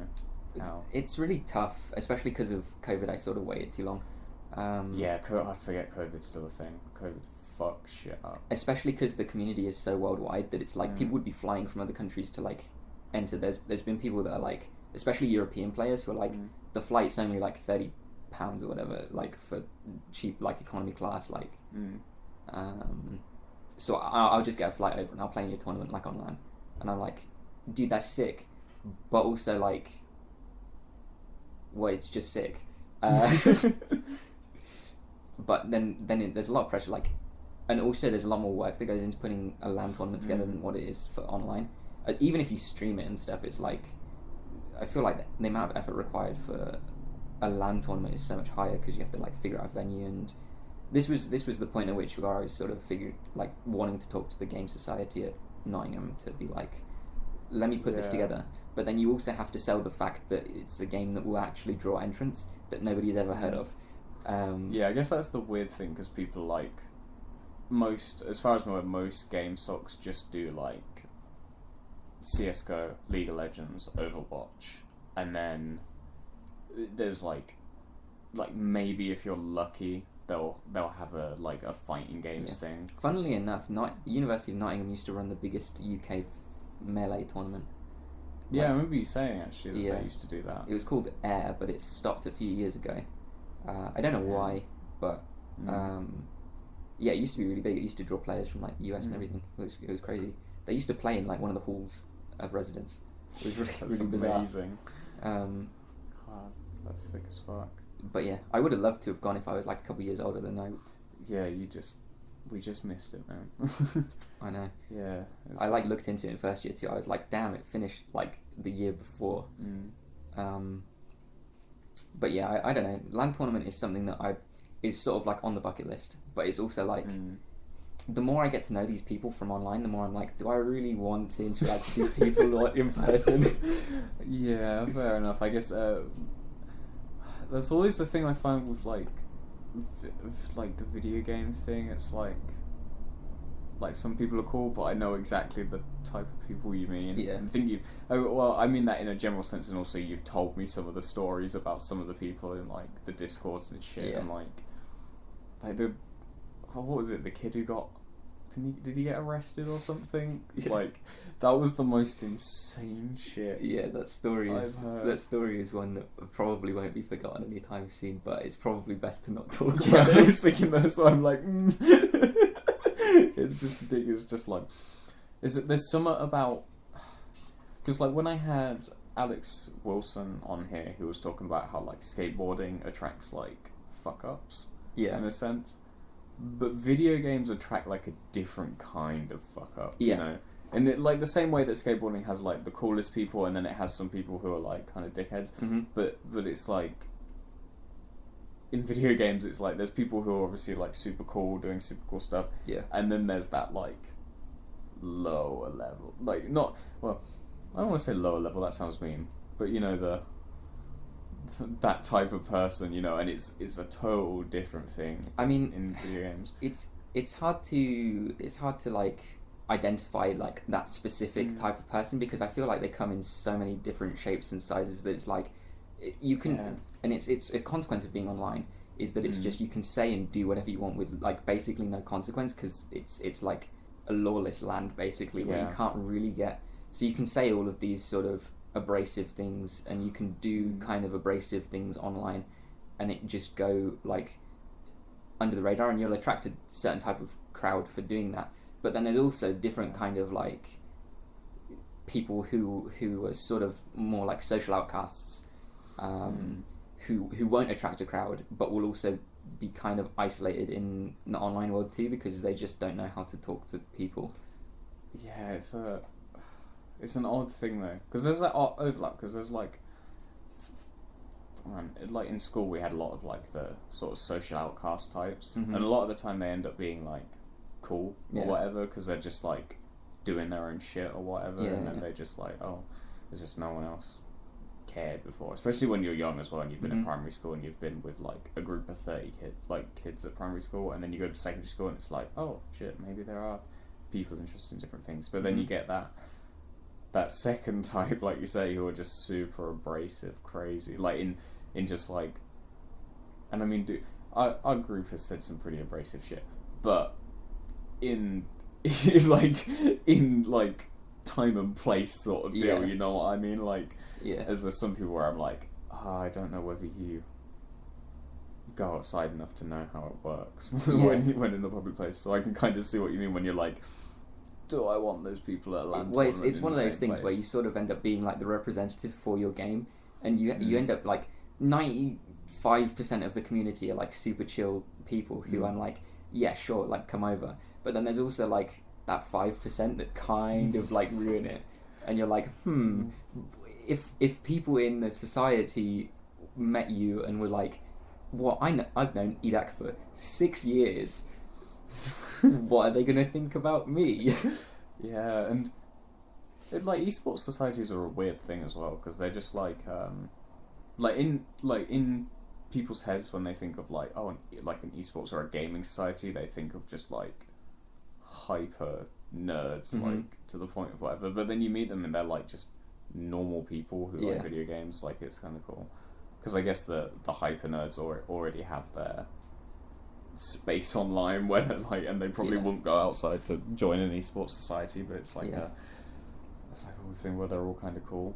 how. It's really tough, especially because of COVID. I sort of waited too long. I forget COVID's still a thing. COVID fucks shit up. Especially because the community is so worldwide that it's like people would be flying from other countries to, like, enter. There's been people that are like, especially European players who are like, the flight's only like £30 or whatever, like, for cheap, like, economy class, like. So I'll just get a flight over and I'll play in your tournament, like, on LAN, and I'm like, dude, that's sick, but also, like, well, it's just sick. But then there's a lot of pressure, like, and also there's a lot more work that goes into putting a LAN tournament together than what it is for online. Even if you stream it and stuff, it's like, I feel like the amount of effort required for a LAN tournament is so much higher, because you have to, like, figure out a venue, and this was the point at which where I was sort of wanting to talk to the Game Society at Nottingham to be like, let me put this together. But then you also have to sell the fact that it's a game that will actually draw entrants that nobody's ever heard of. I guess that's the weird thing, because people, like, as far as I know, most game socks just do, like, CSGO, League of Legends, Overwatch, and then there's like maybe if you're lucky they'll have a fighting games thing. Funnily enough, University of Nottingham used to run the biggest UK melee tournament. Yeah, I remember you saying actually that they used to do that. It was called Air, but it stopped a few years ago. I don't know why, but it used to be really big. It used to draw players from, like, US and everything. It was crazy. They used to play in, like, one of the halls of residence. It was really bizarre. Amazing. God, that's sick as fuck. But yeah, I would have loved to have gone if I was, like, a couple of years older than I. Yeah, we just missed it, man. I know. Yeah. I, like, looked into it in first year too. I was like, damn, it finished, like, the year before. But yeah, I don't know. LAN tournament is something that is sort of, like, on the bucket list, but it's also like, the more I get to know these people from online, the more I'm like, do I really want to interact with these people in person? Yeah, fair enough. I guess that's always the thing I find with, like, the video game thing. It's like, like some people are cool, but I know exactly the type of people you mean. Yeah. I think I mean that in a general sense, and also you've told me some of the stories about some of the people in like the Discords and shit, and like what was it? The kid who got. Did he get arrested or something? Yeah. Like, that was the most insane shit. Yeah, that story is one that probably won't be forgotten anytime soon, but it's probably best to not talk about it. I was thinking that, so I'm like, It's just ridiculous. Just like, there's something about, because like when I had Alex Wilson on here, he was talking about how like skateboarding attracts like fuck ups. Yeah. In a sense. But video games attract like a different kind of fuck up, yeah. You know? And it, like the same way that skateboarding has like the coolest people, and then it has some people who are like kind of dickheads. Mm-hmm. But it's like in video games, it's like there's people who are obviously like super cool, doing super cool stuff. Yeah. And then there's that like lower level, like not well, I don't want to say lower level. That sounds mean, but you know that type of person, you know, and it's a total different thing. I mean, in video games, it's hard to like identify like that specific type of person, because I feel like they come in so many different shapes and sizes that it's like you can, and it's a consequence of being online is that it's just you can say and do whatever you want with like basically no consequence, because it's like a lawless land basically where you can't really get, so you can say all of these sort of abrasive things and you can do kind of abrasive things online and it just go like under the radar and you'll attract a certain type of crowd for doing that. But then there's also different kind of like people who are sort of more like social outcasts, who won't attract a crowd but will also be kind of isolated in the online world too, because they just don't know how to talk to people. Yeah, it's an odd thing though, because there's that overlap, because there's like in school we had a lot of like the sort of social outcast types, and a lot of the time they end up being like cool or whatever, because they're just like doing their own shit or whatever, and then they're just like, oh, there's just no one else cared before, especially when you're young as well and you've been in primary school and you've been with like a group of 30 kids at primary school, and then you go to secondary school and it's like, oh shit, maybe there are people interested in different things, but then you get that second type, like you say, who are just super abrasive, crazy, like in just like, and I mean, our group has said some pretty abrasive shit, but in like time and place sort of deal, you know what I mean? Like, as there's some people where I'm like, I don't know whether you go outside enough to know how it works when in a public place, so I can kind of see what you mean when you're like, do I want those people at a land? Well, it's one of those things where you sort of end up being like the representative for your game, and you end up like 95% of the community are like super chill people who I'm like, yeah, sure, like come over. But then there's also like that 5% that kind of like ruin it, and you're like, if people in the society met you and were like, what, I've known Edakk for 6 years. What are they going to think about me? Yeah, and like esports societies are a weird thing as well, because they're just like in people's heads when they think of like, oh, like an esports or a gaming society, they think of just like hyper nerds, like to the point of whatever. But then you meet them and they're like just normal people who like video games. Like, it's kind of cool, because I guess the hyper nerds already have their space online where they're like, and they probably wouldn't go outside to join an esports society, but it's like it's like a whole thing where they're all kind of cool.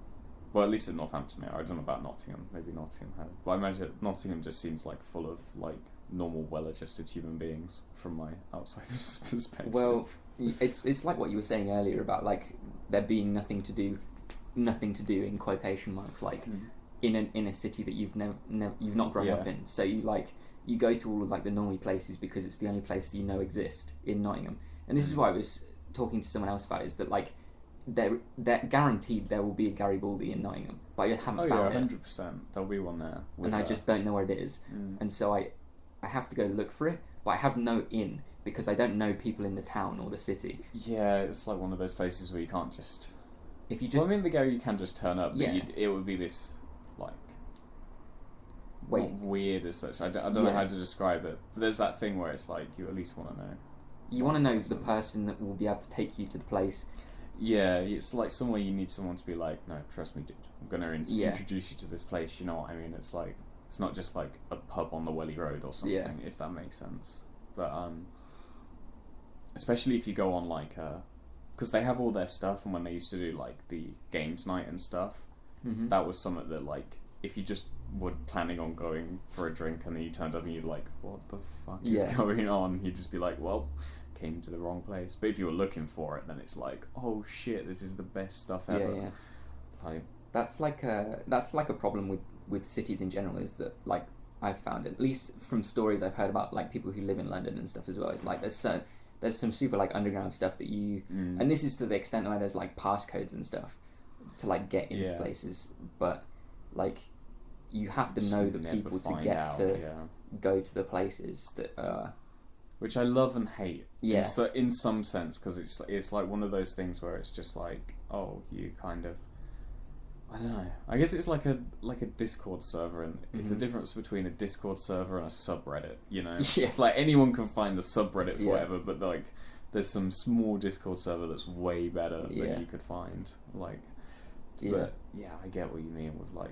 Well, at least at Northampton, I don't know about Nottingham. Maybe Nottingham had, but I imagine Nottingham just seems like full of like normal, well-adjusted human beings from my outside perspective. Well, it's like what you were saying earlier about like there being nothing to do in quotation marks, like in a city that you've not grown up in. So you go to all of like the normal places because it's the only place you know exist in Nottingham. And this is what I was talking to someone else about, is that like they're guaranteed there will be a Garibaldi in Nottingham, but I just haven't found it. 100%. There'll be one there. And I just don't know where it is. And so I have to go look for it, but I have no in, because I don't know people in the town or the city. Yeah, it's like one of those places where you can't just... If you just... Well, I mean, the Gary, you can just turn up, but it would be this, like... Not weird as such. I don't know how to describe it. But there's that thing where it's like, you at least want to know You want to know the person that will be able to take you to the place. Yeah, it's like somewhere you need someone to be like, no, trust me, dude, I'm going to introduce you to this place, you know what I mean? It's like, it's not just like a pub on the Welly Road or something, if that makes sense. But, especially if you go on like, because they have all their stuff, and when they used to do like the games night and stuff, that was something that like, if you just were planning on going for a drink and then you turned up and you're like, what the fuck is going on? You'd just be like, well, came to the wrong place. But if you were looking for it, then it's like, oh shit, this is the best stuff ever. Like, that's like a problem with cities in general, is that like I've found, at least from stories I've heard about like people who live in London and stuff as well, it's like there's some super like underground stuff that you and this is to the extent where there's like passcodes and stuff to like get into places, but like you have to know the people to get to go to the places that which I love and hate in some sense, because it's like one of those things where it's just like, oh, you kind of, I don't know, I guess it's like a Discord server, and it's the difference between a Discord server and a subreddit, you know. It's like anyone can find the subreddit for whatever, but like there's some small Discord server that's way better than you could find, like, but I get what you mean with like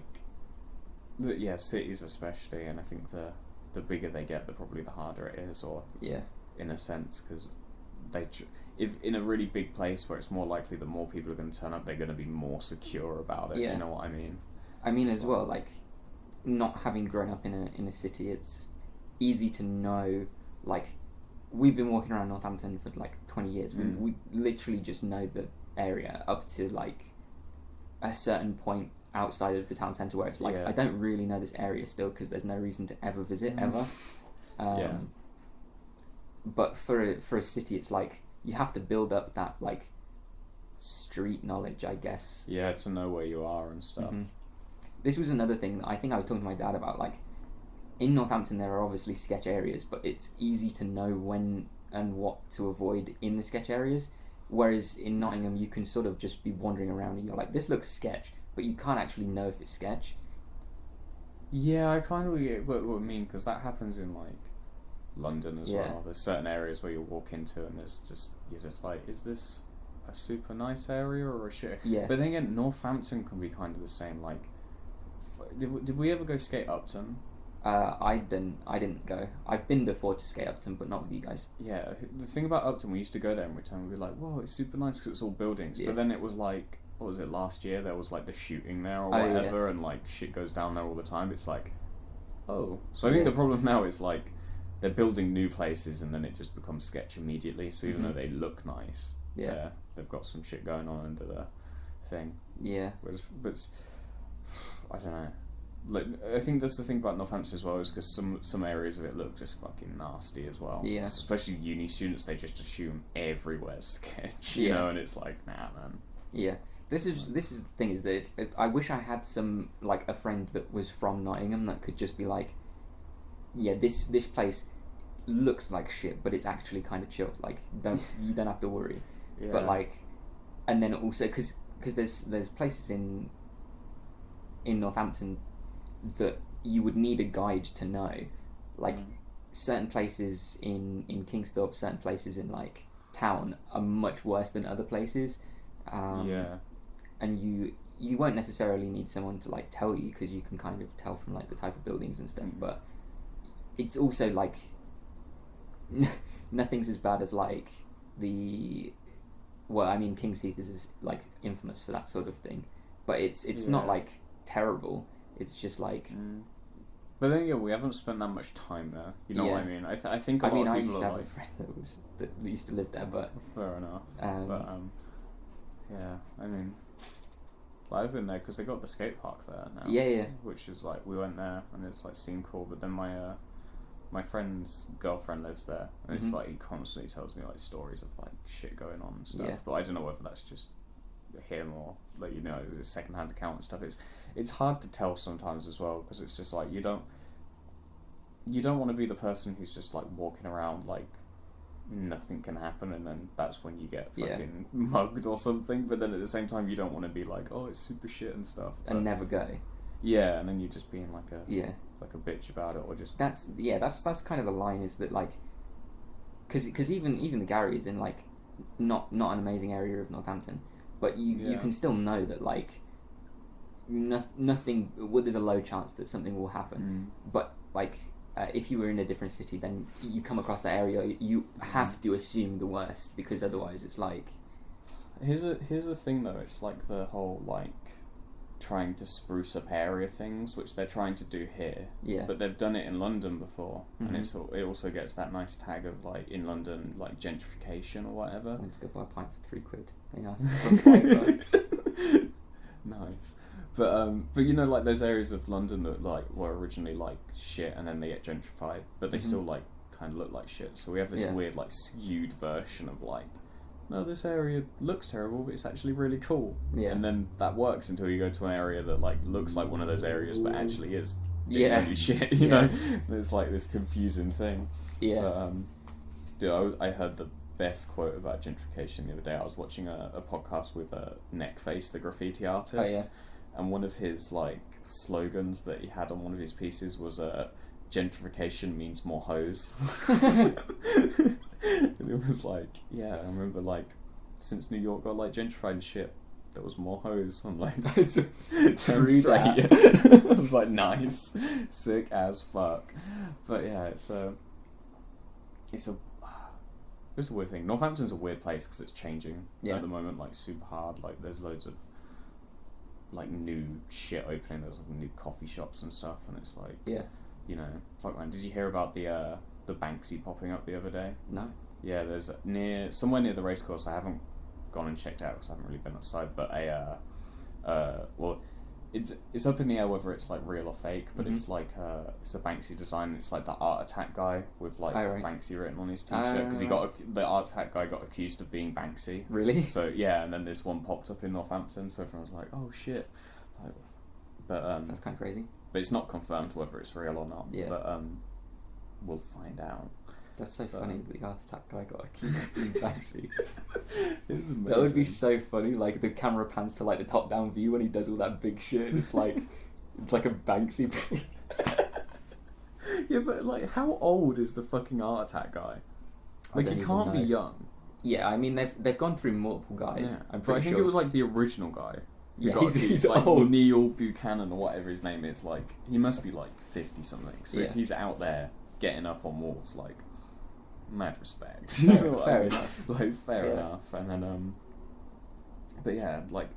cities especially, and I think the bigger they get, probably the harder it is, or in a sense, because if in a really big place where it's more likely that more people are going to turn up, they're going to be more secure about it. You know what I mean? I mean, as well, like, not having grown up in a city, it's easy to know, like, we've been walking around Northampton for like 20 years. We literally just know the area up to like a certain point outside of the town centre, where it's like, I don't really know this area still, because there's no reason to ever visit ever. But for a city, it's like you have to build up that like street knowledge, I guess. Yeah, to know where you are and stuff. This was another thing that I think I was talking to my dad about. Like, in Northampton, there are obviously sketch areas, but it's easy to know when and what to avoid in the sketch areas. Whereas in Nottingham, you can sort of just be wandering around and you're like, this looks sketch, but you can't actually know if it's sketch. Yeah, I kind of get what I mean, because that happens in like London as well. There's certain areas where you walk into and you're just like, is this a super nice area or a shit? But then again, Northampton can be kind of the same. Like, did we ever go skate Upton? I didn't go. I've been before to skate Upton, but not with you guys. Yeah, the thing about Upton, we used to go there in return. We were like, whoa, it's super nice because it's all buildings. But then it was like, what was it, last year? There was like the shooting there or whatever, and like shit goes down there all the time. It's like, oh. So I think the problem now is like, they're building new places and then it just becomes sketch immediately. So even though they look nice, they've got some shit going on under the thing. Yeah. But I don't know. Like, I think that's the thing about Northampton as well, is because some areas of it look just fucking nasty as well. Yeah. Especially uni students, they just assume everywhere's sketch, you know, and it's like, nah, man. Yeah. This is the thing, is that I wish I had some, like, a friend that was from Nottingham that could just be like, yeah, this place looks like shit, but it's actually kind of chill. Like, you don't have to worry. But like, and then also because there's places in Northampton that you would need a guide to know, like certain places in Kingsthorpe, certain places in like town are much worse than other places. And you won't necessarily need someone to like tell you, because you can kind of tell from like the type of buildings and stuff. But it's also like nothing's as bad as like King's Heath is like infamous for that sort of thing, but it's not like terrible. It's just like. But then we haven't spent that much time there. You know what I mean? I think a lot of people I used to have a friend that used to live there, but fair enough. I mean, I've been there because they got the skate park there now. Yeah. Which is like, we went there and it's like seemed cool. But then my friend's girlfriend lives there, and it's like he constantly tells me like stories of like shit going on and stuff. But I don't know whether that's just him or like, you know, his second-hand account and stuff. It's hard to tell sometimes as well, because it's just like you don't want to be the person who's just like walking around like nothing can happen, and then that's when you get fucking mugged or something. But then at the same time, you don't want to be like, oh, it's super shit and stuff, and never go. Yeah, and then you're just being like a bitch about it, or just that's kind of the line, is that like, because even the Gary is in like not an amazing area of Northampton, but you can still know that like nothing. Well, there's a low chance that something will happen, but like. If you were in a different city, then you come across that area, you have to assume the worst, because otherwise it's like... Here's the thing though, it's like the whole like trying to spruce up area things, which they're trying to do here. Yeah. But they've done it in London before, and it also gets that nice tag of like in London, like gentrification or whatever. I went to go buy a pint for £3. They asked for £5. Nice. But you know, like those areas of London that like were originally like shit and then they get gentrified, but they still like kind of look like shit. So we have this weird like skewed version of like, no, this area looks terrible, but it's actually really cool. Yeah. And then that works until you go to an area that like looks like one of those areas, but actually is really shit. You know, it's like this confusing thing. Yeah. But, dude, I heard the best quote about gentrification the other day. I was watching a podcast with Neckface, the graffiti artist. Oh, yeah. And one of his like slogans that he had on one of his pieces was gentrification means more hoes. And it was like, yeah, I remember like since New York got like gentrified and shit, there was more hoes. I'm like, that's true straight. I was like, nice, sick as fuck. But yeah, it's a weird thing. Northampton's a weird place because it's changing at the moment, like super hard. Like there's loads of like new shit opening. There's like new coffee shops and stuff, and it's like, you know, fuck man. Did you hear about the Banksy popping up the other day? No. Yeah, there's somewhere near the racecourse. I haven't gone and checked out because I haven't really been outside. But well, it's up in the air whether it's like real or fake. But it's like it's a Banksy design. It's like the Art Attack guy with like Banksy written on his t-shirt because the Art Attack guy got accused of being Banksy. Really? So yeah, and then this one popped up in Northampton. So everyone was like, oh shit. Like, but that's kind of crazy. But it's not confirmed whether it's real or not. Yeah. But we'll find out. That's so funny that the Art Attack guy got accused of being Banksy. That would be so funny. Like the camera pans to like the top down view when he does all that big shit. It's like a Banksy. Yeah, but like, how old is the fucking Art Attack guy? Like, he can't be young. Yeah, I mean they've gone through multiple guys. Yeah. I'm pretty I think it was like the original guy. Yeah, he's like old. Neil Buchanan or whatever his name is. Like, he must be like 50 something. So if he's out there getting up on walls, like, mad respect. Fair enough. Like, fair enough. And then but yeah, like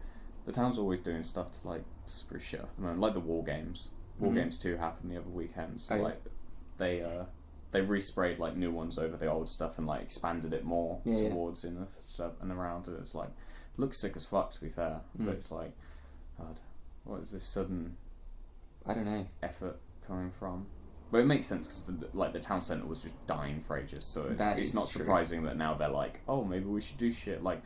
the town's always doing stuff to like spruce shit up at the moment, like the War Games. War Games 2 happened the other weekend, so like they resprayed like new ones over the old stuff and like expanded it more towards in the stuff and around it. It's like, looks sick as fuck, to be fair, but it's like, God, what is this sudden I don't know effort coming from? But it makes sense because the town centre was just dying for ages, so it's not surprising that now they're like, oh, maybe we should do shit. Like,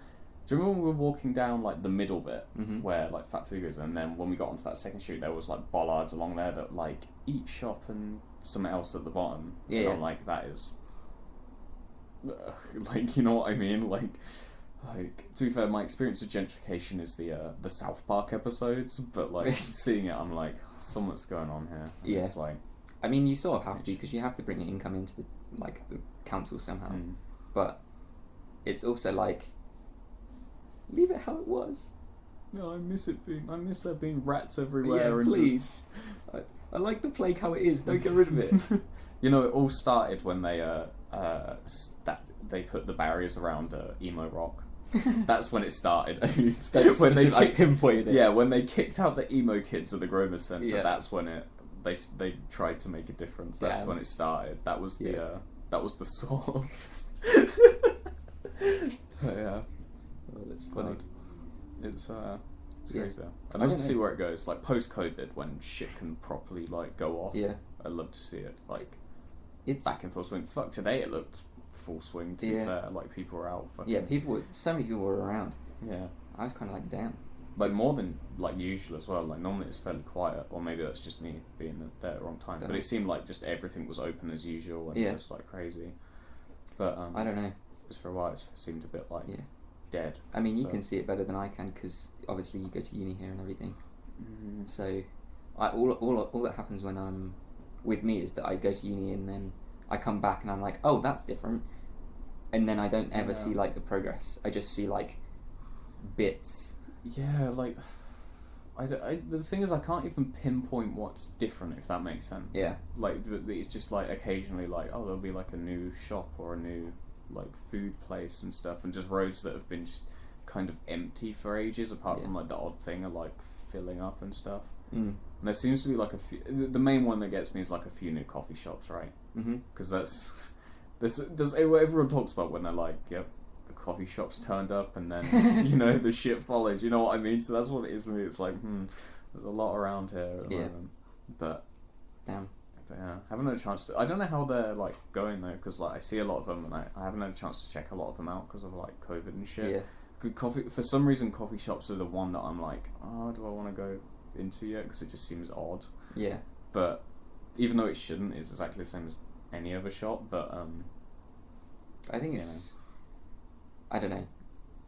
do you remember when we were walking down like the middle bit where like Fat Fugas, and then when we got onto that second street there was like bollards along there that like eat shop and something else at the bottom. And I'm like, that is like, you know what I mean? Like to be fair, my experience of gentrification is the South Park episodes, but like seeing it, I'm like, something's going on here. And it's like, I mean, you sort of have to, because you have to bring income into the council somehow. But it's also like, leave it how it was. No, I miss there being rats everywhere. Yeah, and please. I like the plague how it is. Don't get rid of it. You know, it all started when they put the barriers around emo rock. That's when it started. That's when they pinpointed it. Yeah, when they kicked out the emo kids at the Grover Centre, that's when they tried to make a difference. That's when it started. That was the source. Yeah. Oh, that's funny. It's crazy. I'd love to see where it goes. Like post-COVID, when shit can properly like go off. Yeah. I'd love to see it like it's back in full swing. Fuck, today it looked full swing. To be fair, like people were out. So many people were around. Yeah. I was kind of like, damn. Like more than like usual as well. Like normally it's fairly quiet, or maybe that's just me being there at the wrong time. But it seemed like just everything was open as usual and just like crazy. But I don't know. Just for a while, it seemed a bit like dead. I mean, you can see it better than I can because obviously you go to uni here and everything. So, all that happens when I'm with me is that I go to uni and then I come back and I'm like, oh, that's different. and then I don't ever see like the progress. I just see like bits. Yeah, like the thing is, I can't even pinpoint what's different, if that makes sense. Yeah. Like it's just like occasionally like, oh, there'll be like a new shop or a new like food place and stuff, and just roads that have been just kind of empty for ages, apart from like the odd thing of like filling up and stuff. And there seems to be like a few. The main one that gets me is like a few new coffee shops, right? Because that's everyone talks about when they're like, yep, the coffee shops turned up, and then you know the shit followed. You know what I mean? So that's what it is for me. It's like, there's a lot around here at the moment, but damn. But yeah, I haven't had a chance to. I don't know how they're like going though, because like I see a lot of them, and I haven't had a chance to check a lot of them out because of like COVID and shit. Yeah. Good coffee. For some reason, coffee shops are the one that I'm like, oh, do I want to go into yet? Because it just seems odd. Yeah. But even though it shouldn't, it's exactly the same as any other shop. But I think it's. I don't know.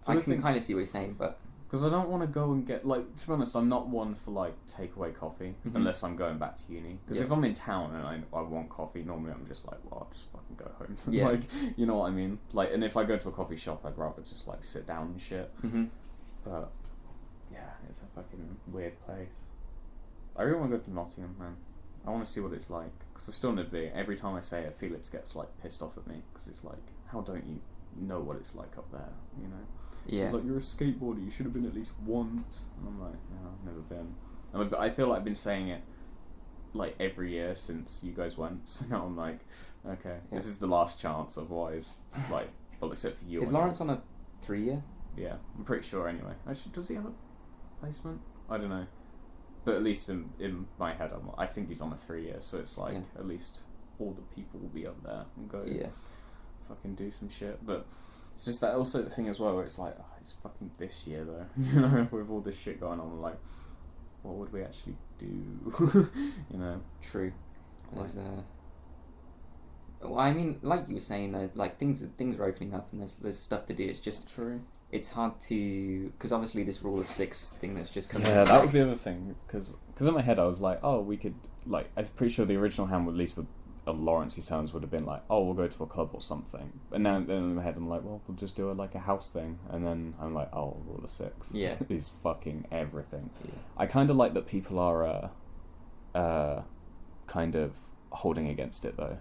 So I can kind of see what you're saying, but. Because I don't want to go and get, like, to be honest, I'm not one for, like, takeaway coffee, unless I'm going back to uni. Because if I'm in town and I want coffee, normally I'm just like, well, I'll just fucking go home. Yeah. Like, you know what I mean? Like, and if I go to a coffee shop, I'd rather just, like, sit down and shit. But, yeah, it's a fucking weird place. I really want to go to Nottingham, man. I want to see what it's like. Because I've still never been. Every time I say it, Felix gets, like, pissed off at me. Because it's like, how don't you know what it's like up there, you know? Yeah. It's like, you're a skateboarder, you should have been at least once. And I'm like, no, I've never been. And I feel like I've been saying it like every year since you guys went. So now I'm like, okay, this is the last chance. Otherwise, like, well, except for you. Is Lawrence on a 3-year? Yeah, I'm pretty sure anyway. Actually, does he have a placement? I don't know. But at least in my head, I think he's on a 3-year. So it's like, at least all the people will be up there and go fucking do some shit. But it's just that also the thing as well where it's like, oh, it's fucking this year though, you know, with all this shit going on, like, what would we actually do? You know? True. There's well, I mean, like you were saying though, like things are opening up and there's stuff to do. It's just true. It's hard to, because obviously this rule of 6 thing that's just coming. Yeah, that was the other thing. Because in my head I was like, oh, we could, like, I'm pretty sure the original hand would at least on Lawrence's terms would have been like, oh, we'll go to a club or something. And then in my head I'm like, well, we'll just do like a house thing. And then I'm like, oh, rule of 6 is fucking everything. Yeah. I kind of like that people are kind of holding against it though,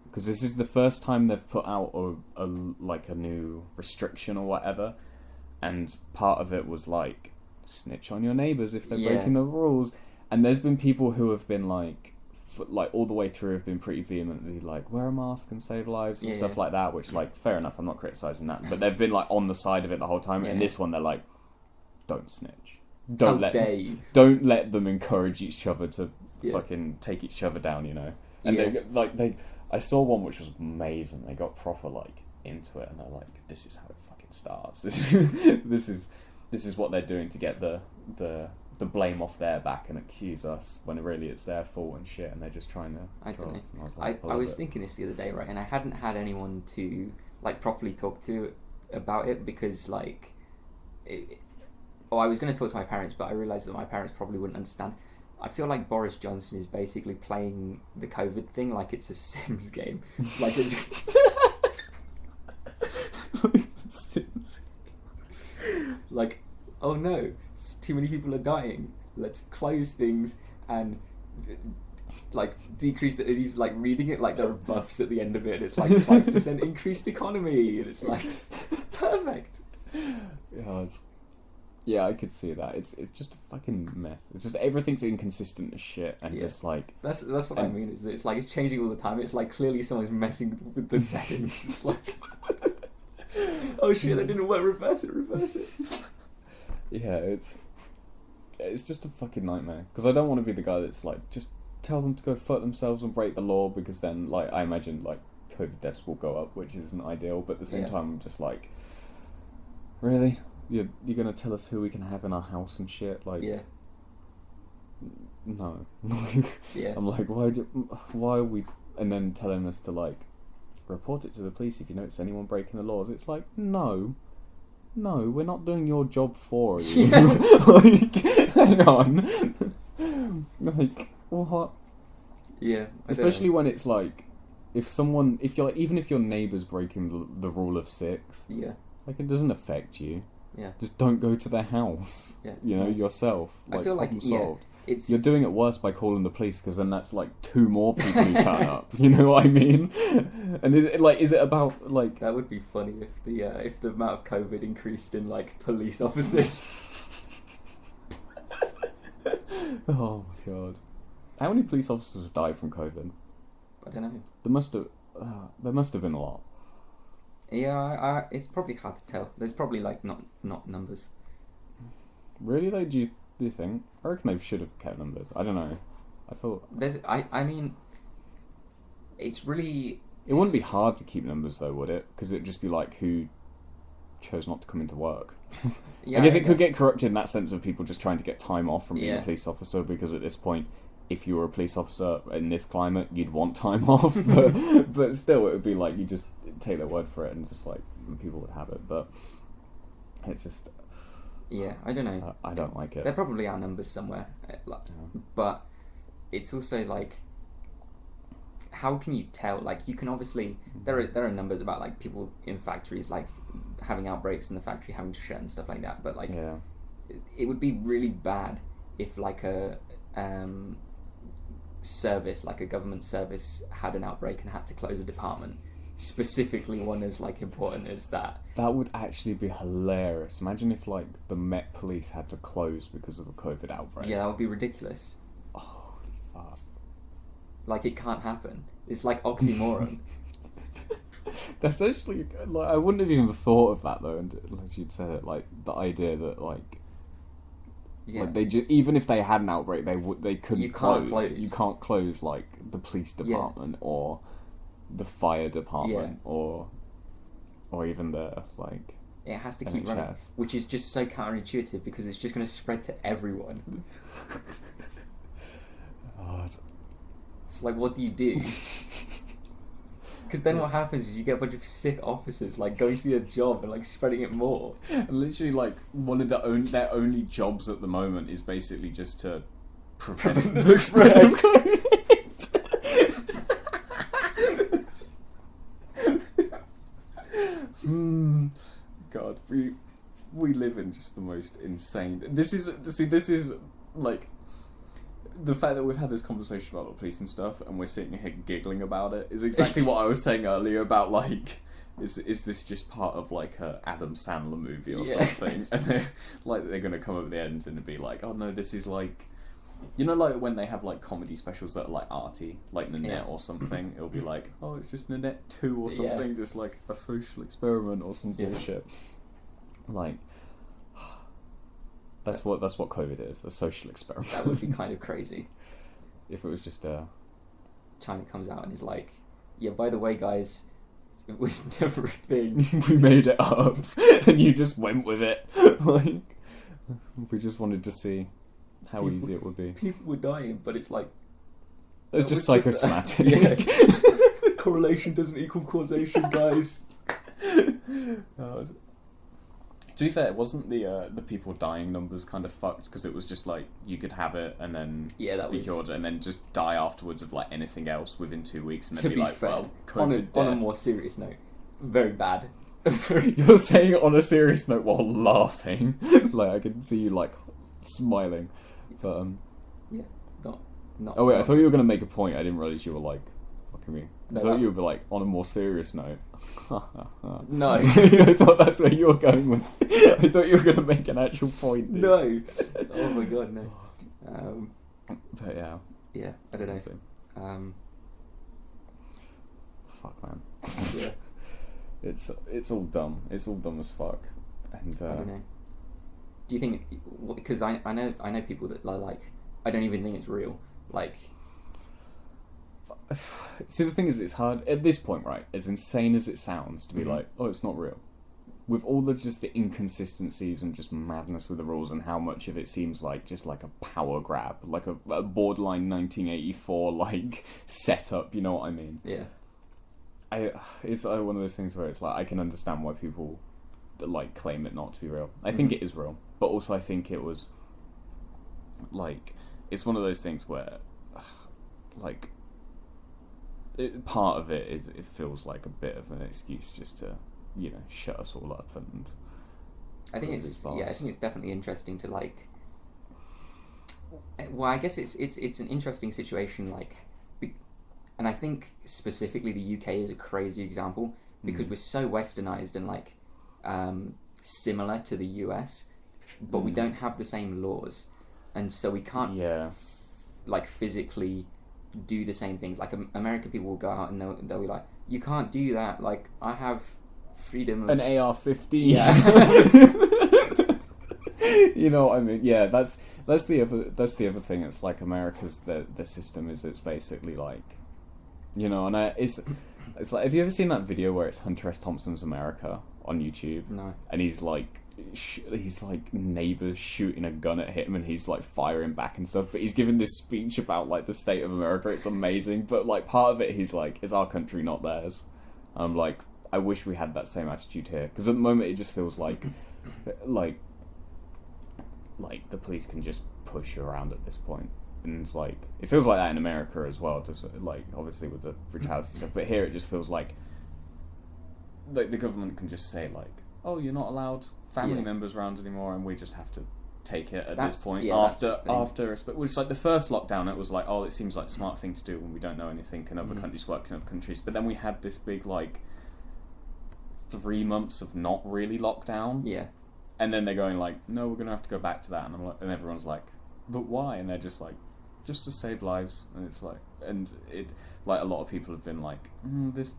because this is the first time they've put out a new restriction or whatever, and part of it was like, snitch on your neighbours if they're breaking the rules. And there's been people who have been like all the way through have been pretty vehemently like, wear a mask and save lives and stuff like that, which, like, fair enough, I'm not criticising that, but they've been like on the side of it the whole time. And this one they're like, don't snitch, don't let them encourage each other to fucking take each other down, you know. And I saw one which was amazing. They got proper like into it, and they're like, this is how it fucking starts, this is what they're doing to get the blame off their back and accuse us when really it's their fault and shit, and they're just trying to. I don't know. I was thinking this the other day, right, and I hadn't had anyone to like properly talk to about it because like, I was going to talk to my parents, but I realised that my parents probably wouldn't understand. I feel like Boris Johnson is basically playing the COVID thing like it's a Sims game, like it's Sims. Like, oh no, too many people are dying, let's close things and like decrease the, he's like reading it like there are buffs at the end of it, and it's like 5% increased economy, and it's like perfect. Yeah, I could see that. It's just a fucking mess. It's just everything's inconsistent as shit, and just like that's what I mean. Is that it's like it's changing all the time. It's like clearly someone's messing with the settings. It's like, oh shit, that didn't work. Reverse it. Yeah, it's just a fucking nightmare. Because I don't want to be the guy that's like, just tell them to go fuck themselves and break the law, because then, like, I imagine, like, COVID deaths will go up, which isn't ideal, but at the same time, I'm just like, really? You're going to tell us who we can have in our house and shit? Like, no. I'm like, why are we... And then telling us to, like, report it to the police if you notice anyone breaking the laws. It's like, no, we're not doing your job for you. Like, hang on. Like, what? Yeah. Especially when it's like even if your neighbour's breaking the rule of 6, like, it doesn't affect you. Yeah. Just don't go to their house. Yeah. Yourself. I feel like solved. It's... You're doing it worse by calling the police, because then that's like 2 more people who turn up. You know what I mean? And is it about like... That would be funny if the amount of COVID increased in like police officers. Oh my god! How many police officers have died from COVID? I don't know. There must have been a lot. Yeah, it's probably hard to tell. There's probably like not numbers. Really though? Do you think? I reckon they should have kept numbers. I don't know. I mean, it's really... It wouldn't be hard to keep numbers though, would it? Because it'd just be like, who chose not to come into work? I guess it could get corrupted in that sense of people just trying to get time off from being a police officer, because at this point, if you were a police officer in this climate, you'd want time off. But still, it would be like, you just take their word for it and just like, people would have it. But it's just... Yeah, I don't know. I don't like it. There probably are numbers somewhere, but it's also like, how can you tell? Like, you can obviously there are numbers about like people in factories like having outbreaks in the factory, having to shut and stuff like that. But like, it would be really bad if like a service, like a government service, had an outbreak and had to close a department. Specifically one as like important as that. That would actually be hilarious. Imagine if like the Met Police had to close because of a COVID outbreak. Yeah, that would be ridiculous. Holy fuck. Like, it can't happen. It's like oxymoron. That's actually, like, I wouldn't have even thought of that though, unless you'd said it. Like, the idea that like, like they even if they had an outbreak, they couldn't close. You can't close like the police department or the fire department or even the like... It has to NHS. keep running, which is just so counterintuitive because it's just going to spread to everyone. God. So like, what do you do? Because then what happens is you get a bunch of sick officers like going to their job and like spreading it more. And literally, like, one of their only jobs at the moment is basically just to prevent the spread of COVID. God, we live in just the most insane... This is like... The fact that we've had this conversation about the police and stuff, and we're sitting here giggling about it, is exactly what I was saying earlier about, like, is this just part of, like, a Adam Sandler movie or something? And they're going to come up at the end and be like, oh no, this is like... You know, like, when they have, like, comedy specials that are, like, arty, like Nanette or something, it'll be like, oh, it's just Nanette 2 or something, just, like, a social experiment or some bullshit. Like, that's what COVID is, a social experiment. That would be kind of crazy. If it was just China comes out and is like, yeah, by the way, guys, it was never a thing. We made it up, and you just went with it. Like, we just wanted to see how easy it would be. People were dying, but it's like... It's just psychosomatic. Correlation doesn't equal causation, guys. To be fair, wasn't the people dying numbers kind of fucked, because it was just like you could have it and then be cured and then just die afterwards of like anything else within 2 weeks and then be like, fair, well, COVID on a more serious note, very bad. You're saying it on a serious note while laughing. Like, I can see you like smiling. But not. Oh wait, I thought you were gonna make a point. I didn't realize you were like fucking me. No, I thought you were like on a more serious note. No. I thought that's where you were going with. I thought you were gonna make an actual point. Dude. No. Oh my god, no. But yeah. Yeah, I don't know. Fuck, man. Yeah. It's all dumb. It's all dumb as fuck. And I don't know. Do you think? Because I know people that are like, I don't even think it's real. Like, see, the thing is, it's hard at this point, right? As insane as it sounds to be like, oh, it's not real. With all the just the inconsistencies and just madness with the rules and how much of it seems like just like a power grab, like a borderline 1984 like setup. You know what I mean? Yeah. It's one of those things where it's like I can understand why people like claim it not to be real. I think it is real, but also I think it was like it's one of those things where like part of it is it feels like a bit of an excuse just to, shut us all up and. I think it's definitely interesting to like. Well, I guess it's an interesting situation, like, and I think specifically the UK is a crazy example because we're so westernized and like similar to the US, but we don't have the same laws, and so we can't like physically do the same things. Like American people will go out and they'll be like, you can't do that. Like I have freedom of an AR-15. Yeah. You know what I mean? Yeah, that's the other thing. It's like America's the system is it's basically like, and it's like, have you ever seen that video where it's Hunter S. Thompson's America on YouTube? No. And he's like neighbors shooting a gun at him and he's like firing back and stuff, but he's giving this speech about like the state of America. It's amazing, but like part of it he's like, it's our country, not theirs. I'm like, I wish we had that same attitude here, because at the moment it just feels like the police can just push you around at this point, and it's like it feels like that in America as well, just like obviously with the brutality stuff, but here it just feels like the government can just say like, oh, you're not allowed family members around anymore, and we just have to take it at this point after but it's like the first lockdown it was like, oh, it seems like a smart thing to do when we don't know anything and other countries work in other countries, but then we had this big like 3 months of not really lockdown, and then they're going like, no, we're gonna have to go back to that, and I'm like, and everyone's like, but why? And they're just like, just to save lives, and it's like, and it like a lot of people have been like, this.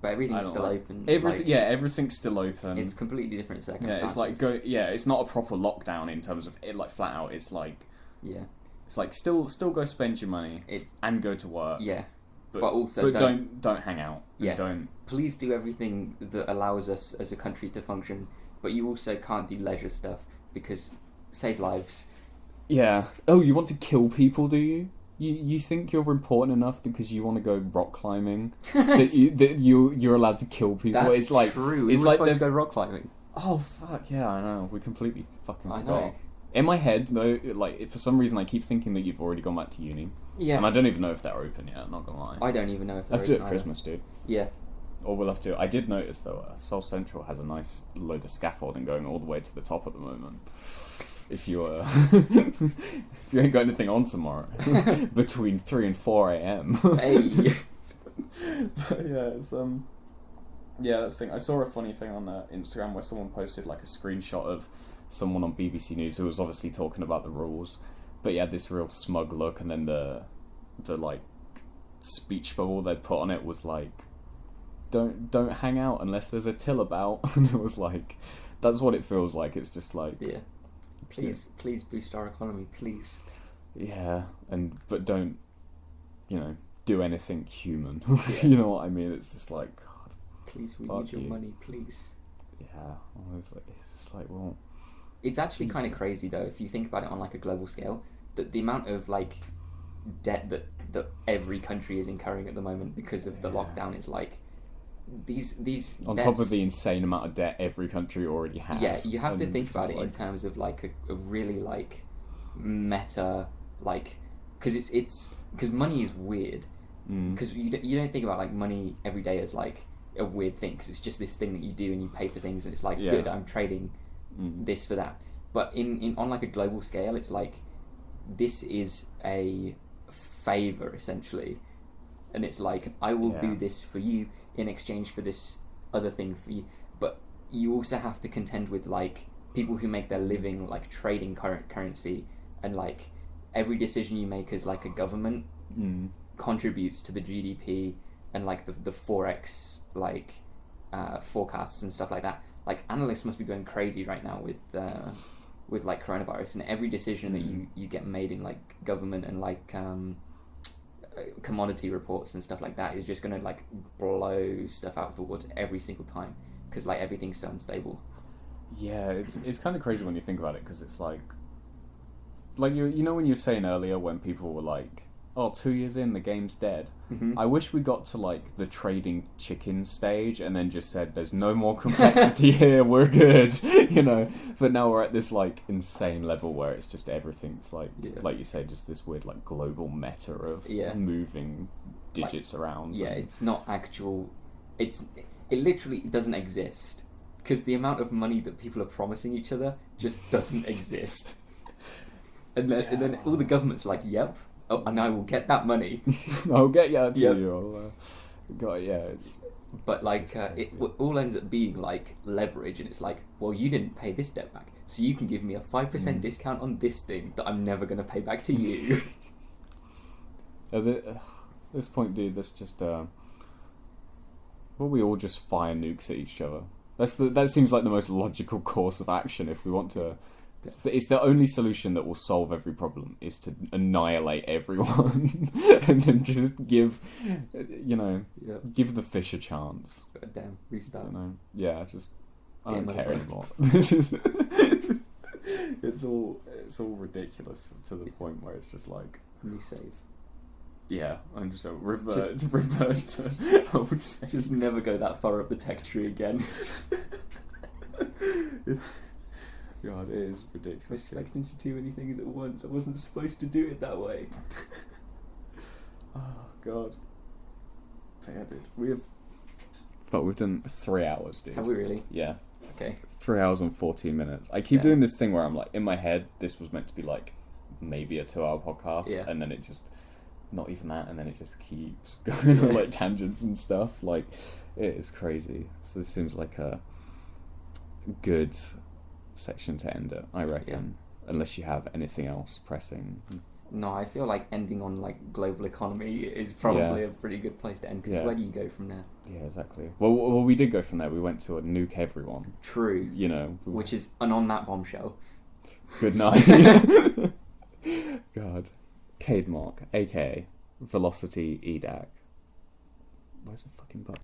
But everything's still open. Everything's still open. It's completely different circumstances. Yeah, it's like it's not a proper lockdown in terms of it, like flat out. It's like it's like still go spend your money and go to work. Yeah, but also don't hang out. Yeah, don't. Please do everything that allows us as a country to function, but you also can't do leisure stuff because save lives. Yeah. Oh, you want to kill people, do you? You think you're important enough because you want to go rock climbing that you're allowed to kill people? That's it's like true. It's like supposed to go rock climbing. Oh fuck yeah! I know. We completely fucking forgot. Know. In my head, though, like for some reason, I keep thinking that you've already gone back to uni. Yeah. And I don't even know if they're open yet. I'm not gonna lie. I don't even know if they're open. open. Have to do it at Christmas, dude. Yeah. Or we'll have to. I did notice though, Seoul Central has a nice load of scaffolding going all the way to the top at the moment. If you if you ain't got anything on tomorrow between 3 and 4 a.m. Hey. But yeah, it's that's the thing. I saw a funny thing on Instagram where someone posted like a screenshot of someone on BBC News who was obviously talking about the rules, but he had this real smug look, and then the like speech bubble they'd put on it was like, don't hang out unless there's a till about. And it was like, that's what it feels like. It's just like, please boost our economy, please. Yeah, but don't do anything human. You know what I mean? It's just like, God, please, we need your money, please. Yeah, it's just like, well, it's actually kind of crazy though if you think about it on like a global scale, that the amount of like debt that every country is incurring at the moment because of the lockdown is like these on debts, top of the insane amount of debt every country already has. Yeah, you have to think about it in terms of like a really like meta, like, because it's because money is weird, because you don't think about like money every day as like a weird thing, because it's just this thing that you do and you pay for things and it's like, good, I'm trading this for that. But in on like a global scale, it's like this is a favor essentially, and it's like, I will do this for you in exchange for this other thing for you. But you also have to contend with like people who make their living like trading currency, and like every decision you make as like a government contributes to the GDP and like the forex like forecasts and stuff like that. Like analysts must be going crazy right now with like coronavirus, and every decision that you get made in like government and like commodity reports and stuff like that is just going to like blow stuff out of the water every single time, because like everything's so unstable. Yeah, it's kind of crazy when you think about it, because it's like you know when you were saying earlier when people were like, oh, 2 years in, the game's dead. I wish we got to like the trading chicken stage and then just said, there's no more complexity here, we're good, but now we're at this like insane level where it's just everything's like you say, just this weird like global meta of moving digits around. Yeah, it's not actual. It literally doesn't exist because the amount of money that people are promising each other just doesn't exist. And then all the governments are like, yep, and I will get that money. I'll get you to you. It's. But like, it all ends up being like leverage, and it's like, well, you didn't pay this debt back, so you can give me a 5% discount on this thing that I'm never going to pay back to you. At this point, dude, that's just will we all just fire nukes at each other? That seems like the most logical course of action if we want to. It's the only solution that will solve every problem is to annihilate everyone and then just give the fish a chance. Damn, restart. I don't care anymore. This is it's all ridiculous to the point where it's just like resave. Yeah, I'm just revert to old save. Just never go that far up the tech tree again. God, it is ridiculous. I was expecting to do many things at once. I wasn't supposed to do it that way. Oh, God. Yeah, dude. We've done 3 hours, dude. Have we really? Yeah. Okay. 3 hours and 14 minutes. I keep doing this thing where I'm like, in my head, this was meant to be like maybe a 2-hour podcast, and then it just, not even that, and then it just keeps going on like tangents and stuff. Like, it is crazy. So this seems like a good section to end it, I reckon, unless you have anything else pressing. No, I feel like ending on like global economy is probably a pretty good place to end, because where do you go from there? Yeah, exactly. Well, we did go from there. We went to a nuke everyone. True. Which is, and on that bombshell. Good night. God. Kade Mock, aka Velocity Edakk. Where's the fucking button?